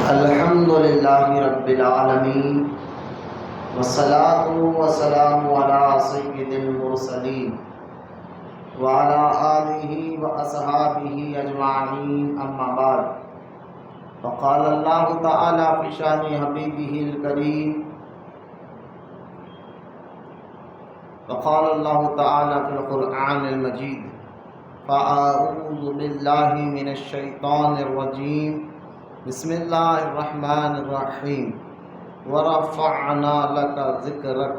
الحمد للہ رب العالمین والصلاة والسلام علی سید المرسلین وعلی آلہ واصحابہ اجمعین اما بعد فقال اللہ تعالی فی شان حبیبہ الکریم وقال اللہ تعالی فی القرآن المجید فاعوذ باللہ من الشیطان الرجیم بسم اللہ الرحمن الرحیم ورفعنا لک ذکرک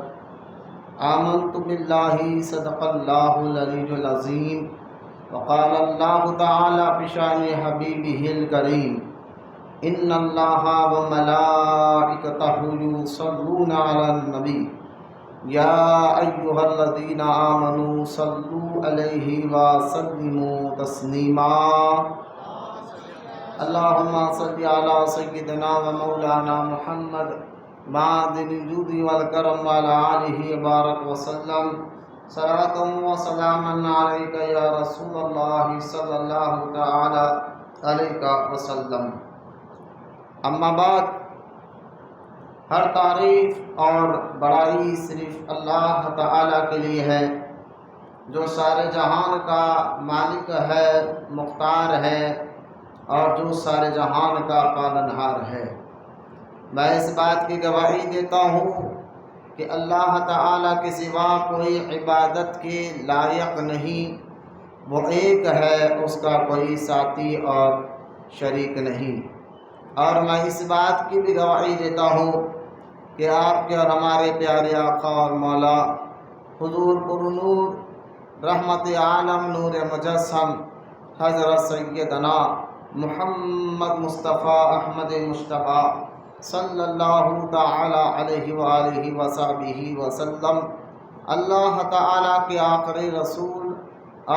آمنت باللہ صدق اللہ العلی العظیم وقال اللہ تعالی فی شان حبیبہ الکریم ان اللہ وملائکتہ یصلون علی النبی یا ایہا الذین آمنوا صلوا علیہ وسلموا تسلیما اللہم صلی علی سیدنا و مولانا محمد معدن الجود والکرم وعلی آلہ وبارک وسلم صلاۃ و سلاما علیک یا رسول اللہ صلی اللہ تعالی علیہ وسلم۔ اما بعد، ہر تعریف اور بڑائی صرف اللہ تعالی کے لیے ہے جو سارے جہان کا مالک ہے، مختار ہے اور جو سارے جہان کا پالنہار ہے۔ میں اس بات کی گواہی دیتا ہوں کہ اللہ تعالیٰ کے سوا کوئی عبادت کے لائق نہیں، وہ ایک ہے، اس کا کوئی ساتھی اور شریک نہیں۔ اور میں اس بات کی بھی گواہی دیتا ہوں کہ آپ کے اور ہمارے پیارے آقا اور مولا حضور پرنور رحمت عالم نور مجسم حضرت سیدنا محمد مصطفیٰ احمد مصطفیٰ صلی اللہ تعالی علیہ وآلہ وصحبہ وسلم اللہ تعالیٰ کے آخری رسول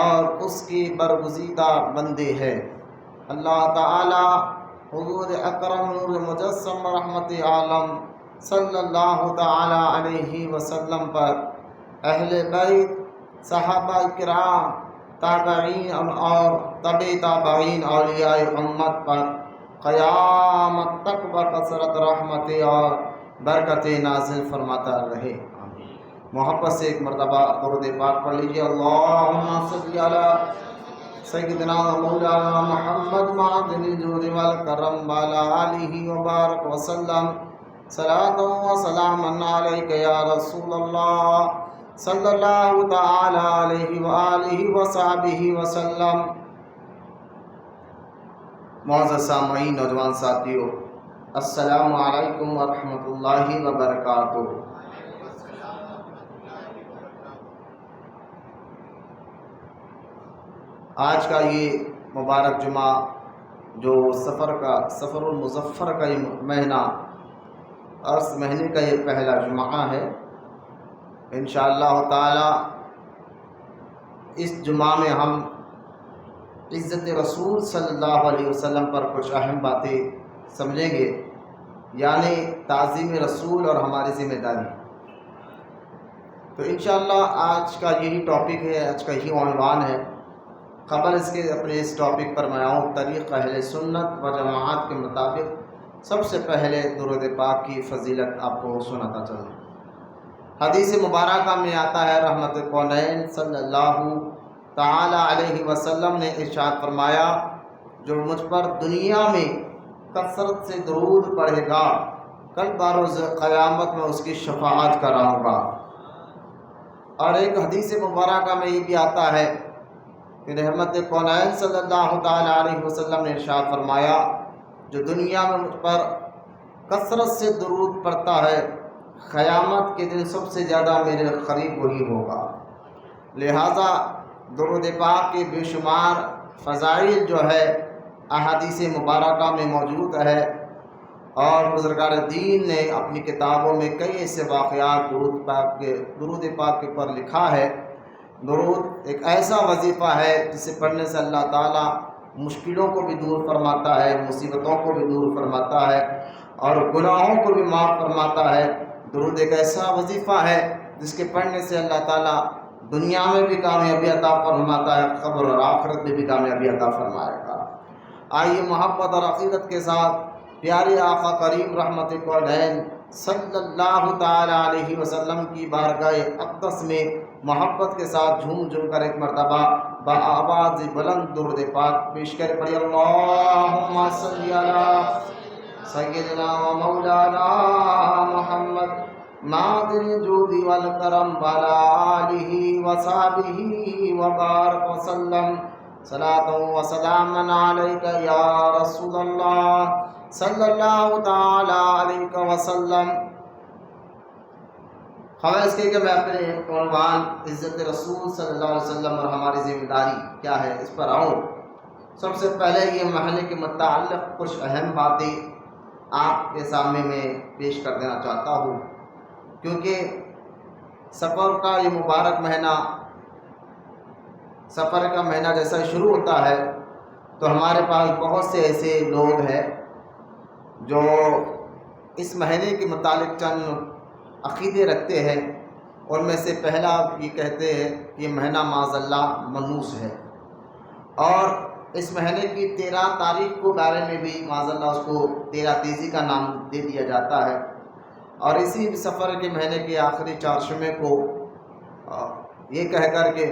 اور اس کی برگزیدہ بندے ہیں۔ اللہ تعالیٰ حضور اکرم نور مجسم رحمت عالم صلی اللہ تعالی علیہ وسلم پر، اہل بیت، صحابہ کرام، تابعین اور تبع تابعین اولیاء امت پر قیامت تک بکثرت رحمت اور برکت نازل فرماتا رہے۔ محبت سے ایک مرتبہ درود پاک پڑھ لیجیے۔ اللہم صلی علی سیدنا مولانا محمد معدن الجود والکرم وعلی آلہ وبارک وسلم صلاۃ و سلاما علیک یا رسول اللہ صلی اللہ تعالی علیہ وآلہ وصحبہ وسلم۔ معزز سامعین، نوجوان ساتھیو، السلام علیکم ورحمۃ اللہ وبرکاتہ۔ آج کا یہ مبارک جمعہ جو سفر المظفر کا یہ مہینہ اور اس مہینے کا یہ پہلا جمعہ ہے، انشاءاللہ تعالی اس جمعہ میں ہم عزت رسول صلی اللہ علیہ وسلم پر کچھ اہم باتیں سمجھیں گے، یعنی تعظیم رسول اور ہماری ذمہ داری۔ تو انشاءاللہ آج کا یہی ٹاپک ہے، آج کا یہی عنوان ہے۔ قبل اس کے اپنے اس ٹاپک پر میں آؤں، طریق اہل سنت و جماعت کے مطابق سب سے پہلے درود پاک کی فضیلت آپ کو سناتا چلوں۔ حدیث مبارکہ میں آتا ہے، رحمت کونین صلی اللہ تعالی علیہ وسلم نے ارشاد فرمایا، جو مجھ پر دنیا میں کثرت سے درود پڑھے گا، کل بروز قیامت میں اس کی شفاعت کراؤں گا۔ اور ایک حدیث مبارکہ میں یہ بھی آتا ہے کہ رحمت کونین صلی اللہ تعالی علیہ وسلم نے ارشاد فرمایا، جو دنیا میں مجھ پر کثرت سے درود پڑھتا ہے، قیامت کے دن سب سے زیادہ میرے قریب وہی ہوگا۔ لہذا درود پاک کے بے شمار فضائل جو ہے احادیث مبارکہ میں موجود ہے، اور بزرگان دین نے اپنی کتابوں میں کئی ایسے واقعات درود پاک کے پر لکھا ہے۔ درود ایک ایسا وظیفہ ہے جسے پڑھنے سے اللہ تعالیٰ مشکلوں کو بھی دور فرماتا ہے، مصیبتوں کو بھی دور فرماتا ہے اور گناہوں کو بھی معاف فرماتا ہے۔ درود ایک ایسا وظیفہ ہے جس کے پڑھنے سے اللہ تعالیٰ دنیا میں بھی کامیابی عطا فرماتا ہے، قبر اور آخرت میں بھی کامیابی عطا فرمائے گا۔ آئیے محبت اور عقیدت کے ساتھ پیارے آقا کریم رحمت کونین صلی اللہ تعالی علیہ وسلم کی بارگاہ اقدس میں محبت کے ساتھ جھوم جھوم کر ایک مرتبہ بآواز بلند درود پاک پیش کر پڑھی اللہم صلی علی سیدنا و مولانا محمد معدن الجود والکرم وعلی آلہ وصحبہ وبارک وسلم صلاۃ و سلام علیک یا رسول اللہ صلی اللہ تعالی علیہ وسلم۔ خواہ اس کے کہ میں اپنے عنوان عزت رسول صلی اللہ علیہ وسلم اور ہماری ذمہ داری کیا ہے اس پر آؤں۔ سب سے پہلے یہ مہینے کے متعلق کچھ اہم باتیں آپ کے سامنے میں پیش کر دینا چاہتا ہوں، کیونکہ سفر کا یہ مبارک مہینہ، سفر کا مہینہ جیسا شروع ہوتا ہے تو ہمارے پاس بہت سے ایسے لوگ ہیں جو اس مہینے کے متعلق چند عقیدے رکھتے ہیں۔ ان میں سے پہلا یہ کہتے ہیں کہ یہ مہینہ معاذ اللہ منحوس ہے، اور اس مہینے کی 13 تاریخ کو بارے میں بھی معاذ اللہ اس کو 13 تیزی کا نام دے دیا جاتا ہے، اور اسی سفر کے مہینے کے آخری چہارشنبے کو یہ کہہ کر کہ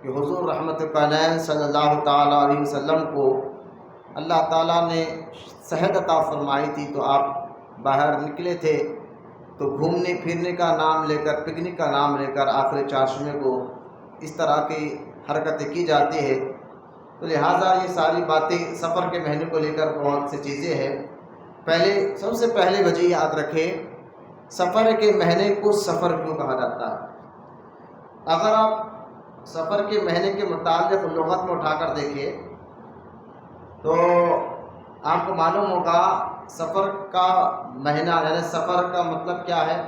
حضور رحمت کونین صلی اللہ تعالیٰ علیہ وسلم کو اللہ تعالیٰ نے صحت عطا فرمائی تھی، تو آپ باہر نکلے تھے تو گھومنے پھرنے کا نام لے کر، پکنک کا نام لے کر آخری چہارشنبے کو اس طرح کی حرکتیں کی جاتی ہے۔ تو لہٰذا یہ ساری باتیں سفر کے مہینے کو لے کر بہت سی چیزیں ہیں۔ سب سے پہلے وجہ یاد رکھیں، سفر کے مہینے کو سفر کیوں کہا جاتا ہے؟ اگر آپ سفر کے مہینے کے متعلق لغت میں اٹھا کر دیکھیں تو آپ کو معلوم ہوگا سفر کا مہینہ یعنی سفر کا مطلب کیا ہے،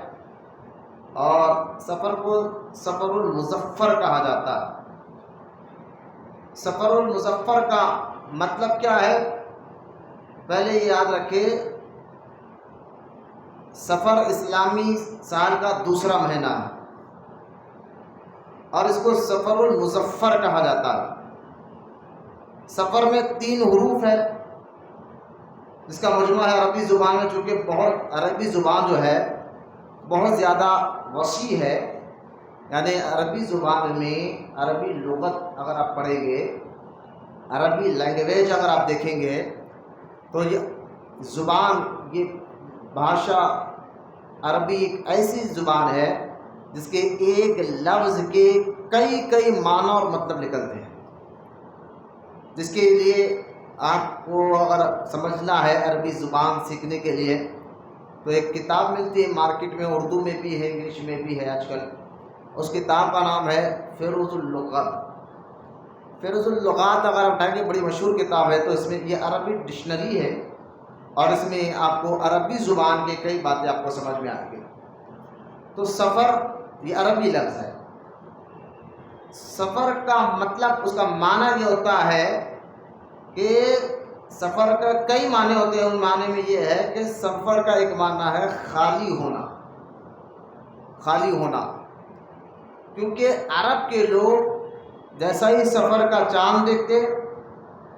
اور سفر کو سفر المظفر کہا جاتا ہے۔ سفر المظفر کا مطلب کیا ہے؟ پہلے یہ یاد رکھیں، سفر اسلامی سال کا دوسرا مہینہ ہے اور اس کو سفر المظفر کہا جاتا ہے۔ سفر میں 3 حروف ہے جس کا مجموعہ ہے عربی زبان میں، چونکہ عربی زبان جو ہے بہت زیادہ وسیع ہے، یعنی عربی زبان میں عربی لغت اگر آپ پڑھیں گے، عربی لینگویج اگر آپ دیکھیں گے تو یہ زبان، یہ بھاشا عربی ایک ایسی زبان ہے جس کے ایک لفظ کے کئی معنی اور مطلب نکلتے ہیں، جس کے لیے آپ کو اگر سمجھنا ہے عربی زبان سیکھنے کے لیے تو ایک کتاب ملتی ہے مارکیٹ میں، اردو میں بھی ہے، انگلش میں بھی ہے آج کل۔ اس کتاب کا نام ہے فہرست اللغات۔ فہرست اللغات اگر آپ اٹھائیں گے، بڑی مشہور کتاب ہے، تو اس میں یہ عربی ڈکشنری ہے اور اس میں آپ کو عربی زبان کے کئی باتیں آپ کو سمجھ میں آئیں گی۔ تو سفر یہ عربی لفظ ہے۔ سفر کا مطلب، اس کا معنی یہ ہوتا ہے کہ سفر کا کئی معنی ہوتے ہیں، ان معنی میں یہ ہے کہ سفر کا ایک معنی ہے خالی ہونا، خالی ہونا، کیونکہ عرب کے لوگ جیسا ہی سفر کا چاند دیکھتے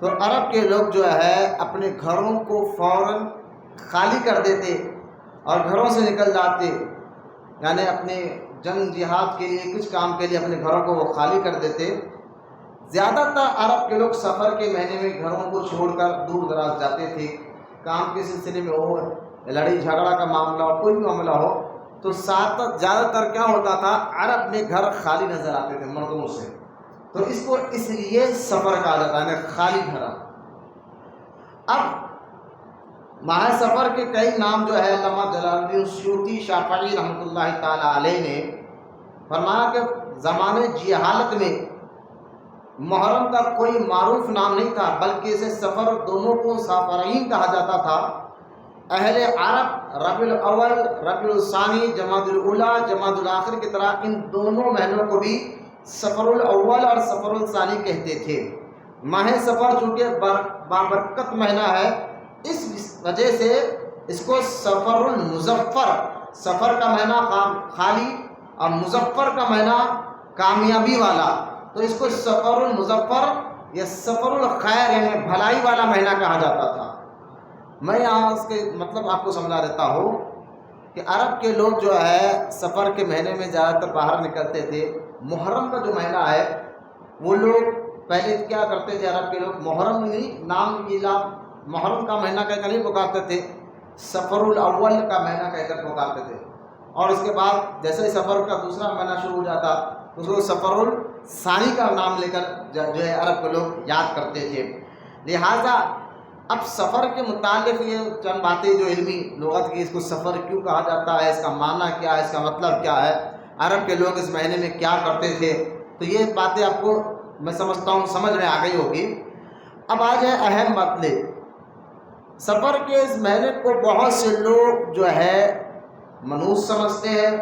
تو عرب کے لوگ جو ہے اپنے گھروں کو فوراً خالی کر دیتے اور گھروں سے نکل جاتے، یعنی اپنے جنگ جہاد کے لیے، کچھ کام کے لیے اپنے گھروں کو وہ خالی کر دیتے۔ زیادہ تر عرب کے لوگ سفر کے مہینے میں گھروں کو چھوڑ کر دور دراز جاتے تھے، کام کے سلسلے میں ہو، لڑائی جھگڑا کا معاملہ ہو، کوئی بھی معاملہ ہو، تو زیادہ تر کیا ہوتا تھا، عرب میں گھر خالی نظر آتے تھے مردوں سے، تو اس کو اس لیے سفر کہا جاتا ہے، یعنی خالی گھر۔ اب ماہ سفر کے کئی نام جو ہے علامہ جلال الدین سیوطی شافعی رحمۃ اللہ تعالی علیہ نے فرمایا کہ زمانے جہالت میں محرم کا کوئی معروف نام نہیں تھا، بلکہ اسے سفر دونوں کو سفرین کہا جاتا تھا۔ اہل عرب ربیع الاول، ربیع الثانی، جمادی الاولیٰ، جمادی الاخر کی طرح ان دونوں مہینوں کو بھی سفر الاول اور سفر الثانی کہتے تھے۔ ماہ سفر چونکہ بابرکت مہینہ ہے، اس وجہ سے اس کو سفر المظفر، سفر کا مہینہ خالی اور مظفر کا مہینہ کامیابی والا، تو اس کو سفر المظفر یا سفر الخیر یعنی بھلائی والا مہینہ کہا جاتا تھا۔ میں یہاں اس کے مطلب آپ کو سمجھا دیتا ہوں کہ عرب کے لوگ جو ہے سفر کے مہینے میں زیادہ تر باہر نکلتے تھے۔ محرم کا جو مہینہ ہے وہ لوگ پہلے کیا کرتے تھے، عرب کے لوگ محرم نہیں نام گیلا محرم کا مہینہ کہہ کر نہیں پکارتے تھے، سفر الاول کا مہینہ کہہ کر پکارتے تھے، اور اس کے بعد جیسے ہی سفر کا دوسرا مہینہ شروع ہو جاتا اس کو سفر الثانی کا نام لے کر جو ہے عرب کے لوگ یاد کرتے تھے۔ لہٰذا اب سفر کے متعلق یہ چند باتیں جو علمی لغت کی، اس کو سفر کیوں کہا جاتا ہے، اس کا معنی کیا ہے، اس کا مطلب کیا ہے، عرب کے لوگ اس مہینے میں کیا کرتے تھے، تو یہ باتیں آپ کو میں سمجھتا ہوں سمجھ میں آ گئی ہوگی۔ اب آ جائے اہم مطلب، سفر کے اس مہینے کو بہت سے لوگ جو ہے منحوس سمجھتے ہیں،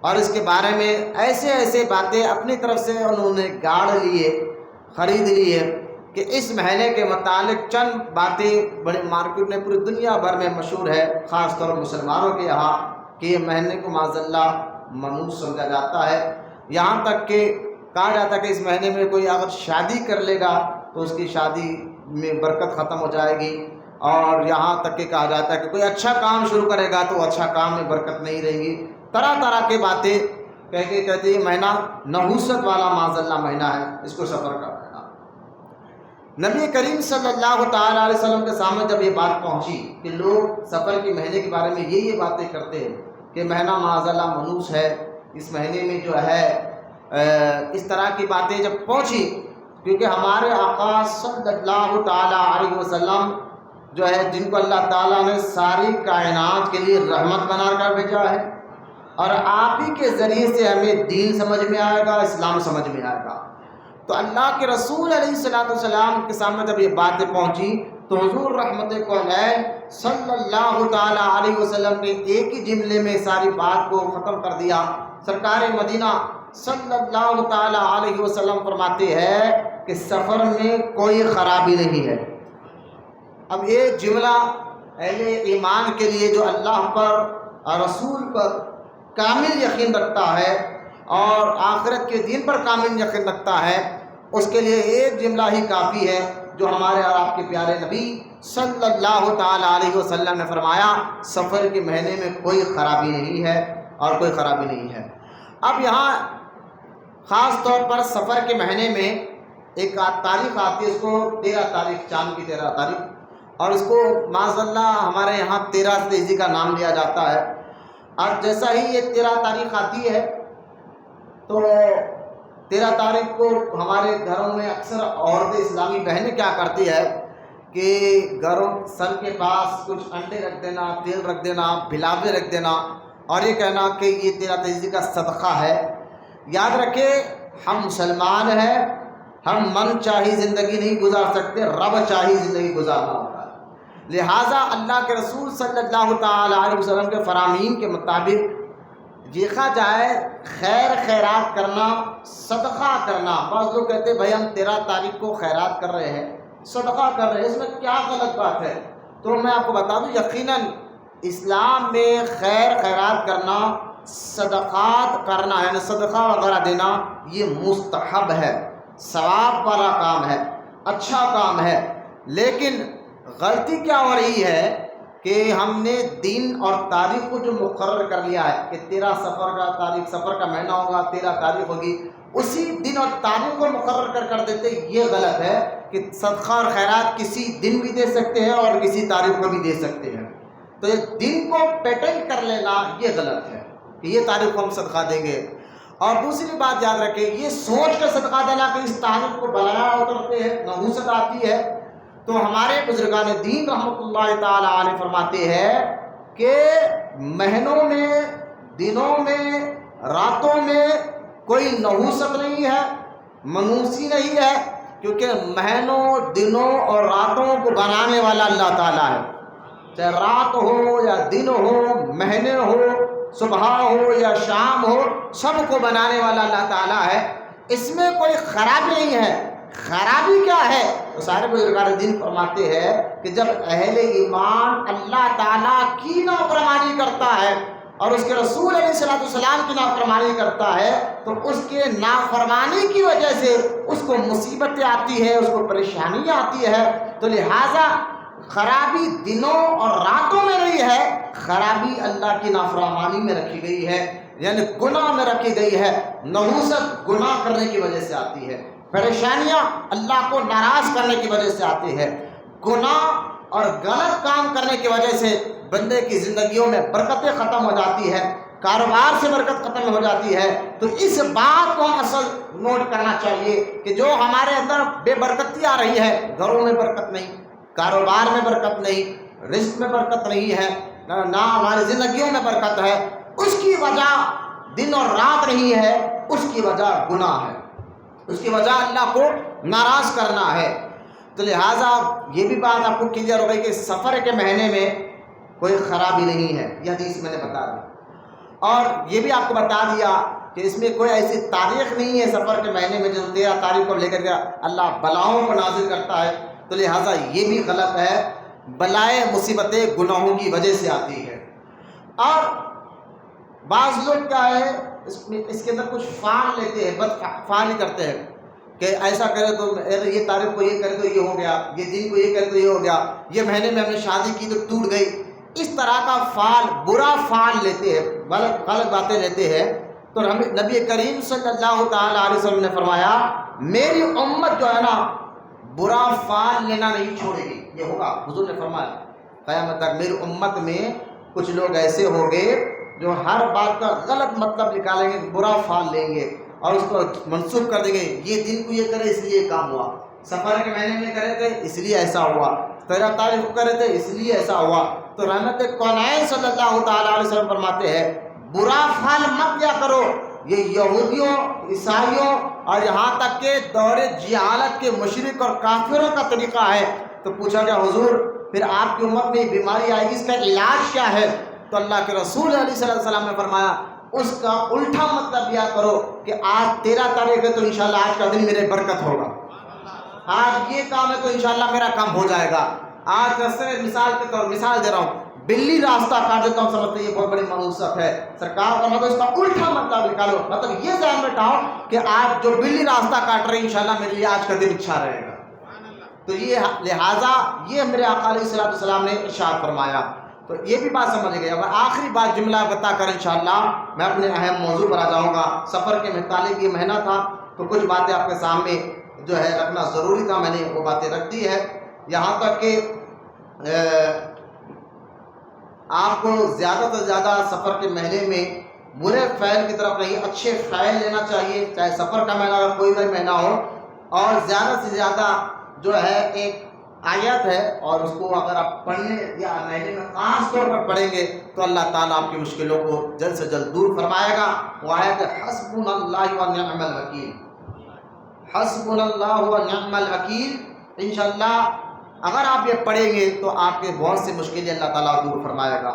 اور اس کے بارے میں ایسے باتیں اپنی طرف سے انہوں نے گاڑ لیے، خرید لیے کہ اس مہینے کے متعلق چند باتیں بڑے مارکیٹ میں پوری دنیا بھر میں مشہور ہے، خاص طور پر مسلمانوں کے یہاں، کہ یہ مہینے کو معاذ اللہ منحوس سمجھا جاتا ہے۔ یہاں تک کہ کہا جاتا ہے کہ اس مہینے میں کوئی اگر شادی کر لے گا تو اس کی شادی میں برکت ختم ہو جائے گی، اور یہاں تک کہ کہا جاتا ہے کہ کوئی اچھا کام شروع کرے گا تو اچھا کام میں برکت نہیں رہے گی۔ طرح کی باتیں کہتے ہیں یہ مہینہ نحوست والا معاذ اللہ مہینہ ہے، اس کو سفر کا مہینہ۔ نبی کریم صلی اللہ تعالیٰ علیہ وسلم کے سامنے جب یہ بات پہنچی کہ لوگ سفر کے مہینے کے بارے میں یہ باتیں کرتے ہیں کہ مہینہ معاذ اللہ منحوس ہے، اس مہینے میں جو ہے اس طرح کی باتیں جب پہنچی، کیونکہ ہمارے آقا صلی اللہ تعالیٰ علیہ وسلم جو ہے جن کو اللہ تعالیٰ نے ساری کائنات کے لیے رحمت بنا کر بھیجا ہے، اور آپ ہی کے ذریعے سے ہمیں دین سمجھ میں آئے گا، اسلام سمجھ میں آئے گا، تو اللہ کے رسول علیہ السلام کے سامنے جب یہ باتیں پہنچی تو حضور رحمت کونین صلی اللہ تعالیٰ علیہ وسلم نے ایک ہی جملے میں ساری بات کو ختم کر دیا۔ سرکار مدینہ صلی اللہ تعالیٰ علیہ وسلم فرماتے ہیں کہ سفر میں کوئی خرابی نہیں ہے۔ اب یہ جملہ اہل ایمان کے لیے جو اللہ پر اور رسول پر کامل یقین رکھتا ہے اور آخرت کے دین پر کامل یقین رکھتا ہے، اس کے لیے ایک جملہ ہی کافی ہے جو ہمارے اور آپ کے پیارے نبی صلی اللہ تعالیٰ علیہ وسلم نے فرمایا، سفر کے مہینے میں کوئی خرابی نہیں ہے اور کوئی خرابی نہیں ہے۔ اب یہاں خاص طور پر سفر کے مہینے میں ایک تاریخ آتی ہے، اس کو 13 تاریخ، چاند کی 13 تاریخ، اور اس کو معاذ اللہ ہمارے یہاں 13 تیزی کا نام لیا جاتا ہے۔ اور جیسا ہی یہ 13 تاریخ آتی ہے تو 13 تاریخ کو ہمارے گھروں میں اکثر عورتیں اسلامی بہنیں کیا کرتی ہے کہ گھروں سر کے پاس کچھ انڈے رکھ دینا، تیل رکھ دینا، بھلاوے رکھ دینا، اور یہ کہنا کہ یہ 13 تیزی کا صدقہ ہے۔ یاد رکھے ہم مسلمان ہیں، ہم من چاہی زندگی نہیں گزار سکتے، رب چاہی زندگی گزارنا ہوتا ہے۔ لہٰذا اللہ کے رسول صلی اللہ تعالیٰ علیہ وسلم کے فرامین کے مطابق دیکھا جائے خیر خیرات کرنا، صدقہ کرنا، بعض لوگ کہتے ہیں بھائی ہم 13 تاریخ کو خیرات کر رہے ہیں، صدقہ کر رہے ہیں، اس میں کیا غلط بات ہے؟ تو میں آپ کو بتا دوں یقیناً اسلام میں خیر خیرات کرنا، صدقات کرنا یعنی صدقہ وغیرہ دینا یہ مستحب ہے، ثواب والا کام ہے، اچھا کام ہے۔ لیکن غلطی کیا ہو رہی ہے کہ ہم نے دن اور تاریخ کو جو مقرر کر لیا ہے کہ 13 سفر کا تاریخ، سفر کا مہینہ ہوگا، 13 تاریخ ہوگی، اسی دن اور تاریخ کو مقرر کر دیتے، یہ غلط ہے کہ صدقہ اور خیرات کسی دن بھی دے سکتے ہیں اور کسی تاریخ کو بھی دے سکتے ہیں۔ تو یہ دن کو پیٹرن کر لینا یہ غلط ہے کہ یہ تاریخ کو ہم صدقہ دیں گے۔ اور دوسری بات یاد رکھیں، یہ سوچ کر صدقہ دینا کہ اس تاریخ کو بلایا اترتے ہیں، نحوست آتی ہے، تو ہمارے بزرگان دین رحمۃ اللہ تعالیٰ علیہ فرماتے ہیں کہ مہینوں میں، دنوں میں، راتوں میں کوئی نحوست نہیں ہے، منحوسی نہیں ہے، کیونکہ مہینوں، دنوں اور راتوں کو بنانے والا اللہ تعالیٰ ہے۔ چاہے رات ہو یا دن ہو، مہینے ہو، صبح ہو یا شام ہو، سب کو بنانے والا اللہ تعالیٰ ہے، اس میں کوئی خرابی نہیں ہے۔ خرابی کیا ہے؟ تو سارے بزرگان دین فرماتے ہیں کہ جب اہل ایمان اللہ تعالیٰ کی نافرمانی کرتا ہے اور اس کے رسول علیہ السلام کی نافرمانی کرتا ہے تو اس کے نافرمانی کی وجہ سے اس کو مصیبتیں آتی ہے، اس کو پریشانیاں آتی ہے، تو لہٰذا خرابی دنوں اور راتوں میں نہیں ہے، خرابی اللہ کی نافرمانی میں رکھی گئی ہے، یعنی گناہ میں رکھی گئی ہے۔ نحوست گناہ کرنے کی وجہ سے آتی ہے، پریشانیاں اللہ کو ناراض کرنے کی وجہ سے آتی ہے، گناہ اور غلط کام کرنے کی وجہ سے بندے کی زندگیوں میں برکتیں ختم ہو جاتی ہے، کاروبار سے برکت ختم ہو جاتی ہے۔ تو اس بات کو ہم اصل نوٹ کرنا چاہیے کہ جو ہمارے اندر بے برکتی آ رہی ہے، گھروں میں برکت نہیں، کاروبار میں برکت نہیں، رزق میں برکت نہیں ہے، نہ ہماری زندگیوں میں برکت ہے، اس کی وجہ دن اور رات نہیں ہے، اس کی وجہ گناہ ہے، اس کی وجہ اللہ کو ناراض کرنا ہے۔ تو لہٰذا یہ بھی بات آپ کو کلیئر ہو گئی کہ سفر کے مہینے میں کوئی خرابی نہیں ہے، یہ حدیث میں نے بتا دی۔ اور یہ بھی آپ کو بتا دیا کہ اس میں کوئی ایسی تاریخ نہیں ہے سفر کے مہینے میں جو 13 تاریخ کو لے کر کے اللہ بلاؤں کو نازل کرتا ہے، تو لہٰذا یہ بھی غلط ہے۔ بلائے مصیبتیں گناہوں کی وجہ سے آتی ہے۔ اور بعض لوگ کیا ہے اس کے اندر کچھ فعال لیتے ہیں، بد فعالی کرتے ہیں کہ ایسا کرے تو یہ تاریخ کو یہ کرے تو یہ ہو گیا، یہ دن کو یہ کرے تو یہ ہو گیا، یہ مہینے میں ہم نے شادی کی تو ٹوٹ گئی۔ اس طرح کا فعل، برا فعل لیتے ہیں، غلط باتیں لیتے ہیں۔ تو نبی کریم صلی اللہ تعالیٰ علیہ وسلم نے فرمایا میری امت جو ہے نا برا فعل لینا نہیں چھوڑے گی، یہ ہوگا۔ حضور نے فرمایا قیامت تک میری امت میں کچھ لوگ ایسے ہوں گے جو ہر بات کا غلط مطلب نکالیں گے، برا فعل لیں گے اور اس کو منسوخ کر دیں گے، یہ دن کو یہ کرے اس لیے یہ کام ہوا، سفر کے مہینے میں کرے تھے اس لیے ایسا ہوا، 13 تاریخ کو کرے تھے اس لیے ایسا ہوا۔ تو رحمت کونین صلی اللہ تعالیٰ علیہ وسلم فرماتے ہیں برا فعل مت کیا کرو، یہ یہودیوں، عیسائیوں اور یہاں تک کہ دور جہالت کے مشرک اور کافروں کا طریقہ ہے۔ تو پوچھا گیا حضور پھر آپ کی امت میں یہ بیماری آئے گی، اس کا علاج کیا ہے؟ تو اللہ کے رسول علیہ صلی اللہ علیہ وسلم نے فرمایا اس کا الٹا مطلب یہ کرو کہ آج 13 تاریخ ہے تو انشاءاللہ آج کا دن میرے برکت ہوگا، آج یہ کام ہے تو انشاءاللہ میرا کام ہو جائے گا۔ آج راستے میں مثال دے رہا ہوں، بلی راستہ کاٹ دیتا ہوں، سمجھتے یہ بہت بڑی منحوست ہے، سرکار کا مطلب اس کا الٹا مطلب نکالو، مطلب یہ ذہن میں بٹھاؤ کہ آج جو بلی راستہ کاٹ رہی انشاءاللہ میرے لیے آج کا دن اچھا رہے گا۔ تو یہ لہٰذا یہ میرے آقا علیہ السلام نے ارشاد فرمایا۔ تو یہ بھی بات سمجھ گئے۔ اب آخری بات جملہ بتا کر انشاءاللہ میں اپنے اہم موضوع پر آ جاؤں گا۔ سفر کے متعلق یہ مہینہ تھا تو کچھ باتیں آپ کے سامنے جو ہے رکھنا ضروری تھا، میں نے وہ باتیں رکھ دی ہے، یہاں تک کہ آپ کو زیادہ سے زیادہ سفر کے مہینے میں برے فعل کی طرف نہیں، اچھے فعل لینا چاہیے، چاہے سفر کا مہینہ اگر کوئی بھی مہینہ ہو، اور زیادہ سے زیادہ جو ہے ایک آیت ہے اور اس کو اگر آپ پڑھنے یا مہینے میں خاص طور پر پڑھیں گے تو اللہ تعالیٰ آپ کی مشکلوں کو جلد سے جلد دور فرمائے گا۔ وہ آیت ہے حسبنا اللہ و نعم الوکیل، حسبنا اللہ و نعم الوکیل۔ انشاءاللہ اگر آپ یہ پڑھیں گے تو آپ کے بہت سی مشکلیں اللہ تعالیٰ دور فرمائے گا۔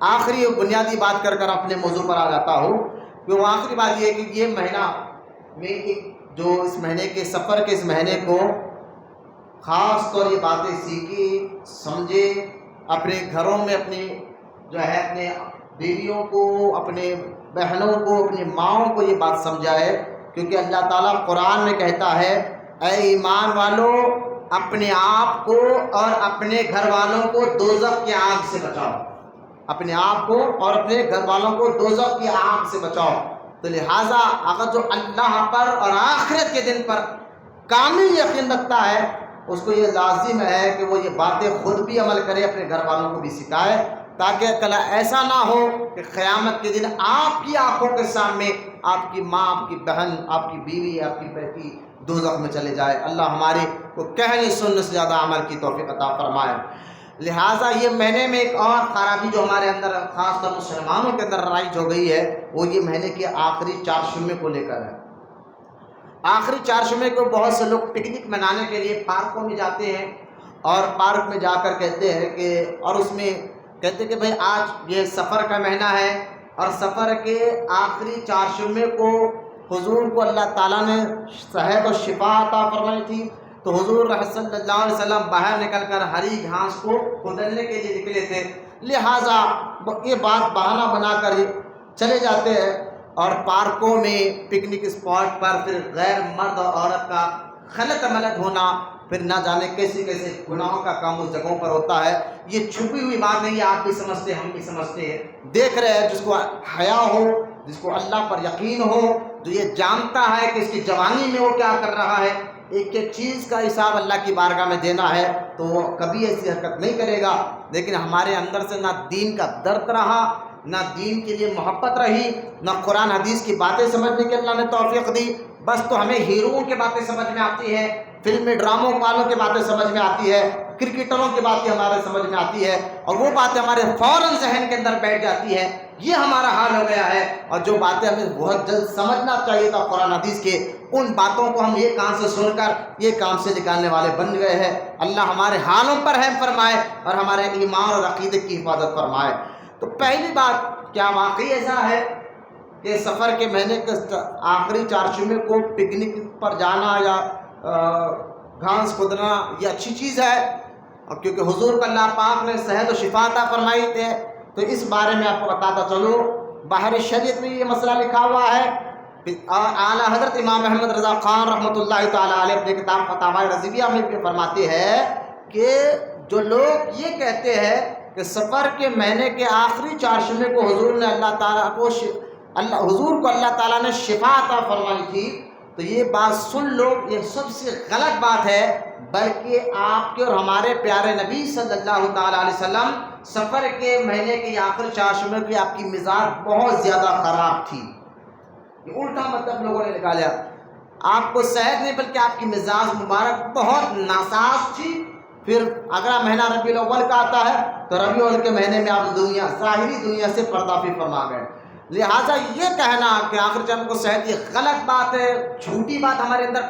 آخری بنیادی بات کر اپنے موضوع پر آ جاتا ہوں کہ وہ آخری بات یہ ہے کہ یہ مہینہ میں جو اس مہینے کے سفر کے اس مہینے کو خاص طور یہ باتیں سیکھی، سمجھے، اپنے گھروں میں اپنی جو ہے اپنے بیویوں کو، اپنے بہنوں کو، اپنی ماؤں کو یہ بات سمجھائے، کیونکہ اللہ تعالیٰ قرآن میں کہتا ہے اے ایمان والو اپنے آپ کو اور اپنے گھر والوں کو دوزخ کی آگ سے بچاؤ، اپنے آپ کو اور اپنے گھر والوں کو دوزخ کی آگ سے بچاؤ۔ تو لہٰذا اگر جو اللہ پر اور آخرت کے دن پر کامل یقین رکھتا ہے اس کو یہ لازم ہے کہ وہ یہ باتیں خود بھی عمل کرے، اپنے گھر والوں کو بھی سکھائے، تاکہ کل ایسا نہ ہو کہ قیامت کے دن آپ کی آنکھوں کے سامنے آپ کی ماں، آپ کی بہن، آپ کی بیوی، آپ کی بیٹی دوزخ میں چلے جائے۔ اللہ ہمارے کو کہنے سننے سے زیادہ عمل کی توفیق عطا فرمائے۔ لہٰذا یہ مہینے میں ایک اور خرابی جو ہمارے اندر خاص طور مسلمانوں کے اندر رائج ہو گئی ہے وہ یہ مہینے کے آخری 4 جمعے کو لے کر ہے۔ آخری 4 جمعے کو بہت سے لوگ پکنک منانے کے لیے پارکوں میں جاتے ہیں اور پارک میں جا کر کہتے ہیں کہ اور اس میں کہتے ہیں کہ بھئی آج یہ سفر کا مہینہ ہے اور سفر کے آخری 4 جمعے کو حضور کو اللہ تعالیٰ نے صحت و شفا عطا فرمائی تھی، تو حضور صلی اللہ علیہ وسلم باہر نکل کر ہری گھاس کو کھودنے کے لیے نکلے تھے، لہٰذا یہ بات بہانہ بنا کر چلے جاتے ہیں اور پارکوں میں پکنک اسپاٹ پر پھر غیر مرد اور عورت کا خلط ملط ہونا، پھر نہ جانے کیسے کیسے گناہوں کا کام اس جگہوں پر ہوتا ہے. یہ چھپی ہوئی بات نہیں ہے، آپ بھی سمجھتے ہیں، ہم بھی سمجھتے ہیں. دیکھ رہے ہیں جس کو حیا ہو، جس کو اللہ پر یقین ہو، جو یہ جانتا ہے کہ اس کی جوانی میں وہ کیا کر رہا ہے، ایک ایک چیز کا حساب اللہ کی بارگاہ میں دینا ہے، تو وہ کبھی ایسی حرکت نہیں کرے گا. لیکن ہمارے اندر سے نہ دین کا درد رہا، نہ دین کے لیے محبت رہی، نہ قرآن حدیث کی باتیں سمجھنے کی اللہ نے توفیق دی. بس تو ہمیں ہیروؤں کی باتیں سمجھ میں آتی ہے، فلم ڈراموں والوں کی باتیں سمجھ میں آتی ہے، کرکٹروں کی باتیں ہمارے سمجھ میں آتی ہے، اور وہ باتیں ہمارے فوراً ذہن کے اندر بیٹھ جاتی ہے. یہ ہمارا حال ہو گیا ہے. اور جو باتیں ہمیں بہت جلد سمجھنا چاہیے تھا قرآن حدیث کے، ان باتوں کو ہم یہ کان سے سن کر یہ کام سے نکالنے والے بن گئے ہیں. اللہ ہمارے حالوں پر رحم فرمائے اور ہمارے ایمان اور عقیدے کی حفاظت فرمائے. تو پہلی بات، کیا واقعی ایسا ہے کہ سفر کے مہینے کے آخری چارشمے کو پکنک پر جانا یا گھاس کھودنا یہ اچھی چیز ہے؟ اور کیونکہ حضور کو اللہ پاک نے صحت و شفا عطا فرمائی تھے، تو اس بارے میں آپ کو بتاتا چلوں. باہر شریعت میں یہ مسئلہ لکھا ہوا ہے. اور اعلیٰ حضرت امام احمد رضا خان رحمۃ اللہ تعالیٰ علیہ اپنے کتاب فتاوی رضویہ میں بھی فرماتے ہیں کہ جو لوگ یہ کہتے ہیں کہ سفر کے مہینے کے آخری چارشمے کو حضور نے حضور کو اللہ تعالیٰ نے شفا عطا فرمائی تھی، تو یہ بات سن لو، یہ سب سے غلط بات ہے. بلکہ آپ کے اور ہمارے پیارے نبی صلی اللہ تعالیٰ علیہ وسلم سفر کے مہینے کے آخری چارشمے کی آپ کی مزاج بہت زیادہ خراب تھی. یہ الٹا مطلب لوگوں نے نکالا. آپ کو صحت نہیں بلکہ آپ کی مزاج مبارک بہت ناساز تھی. پھر اگلا مہینہ ربیع الاول کا آتا ہے تو ربیع الاول کے مہینے میں آپ ظاہری دنیا سے پردہ فرما گئے. لہٰذا یہ کہنا کہ آخر چند کو صحت، یہ غلط بات ہے، جھوٹی بات ہمارے اندر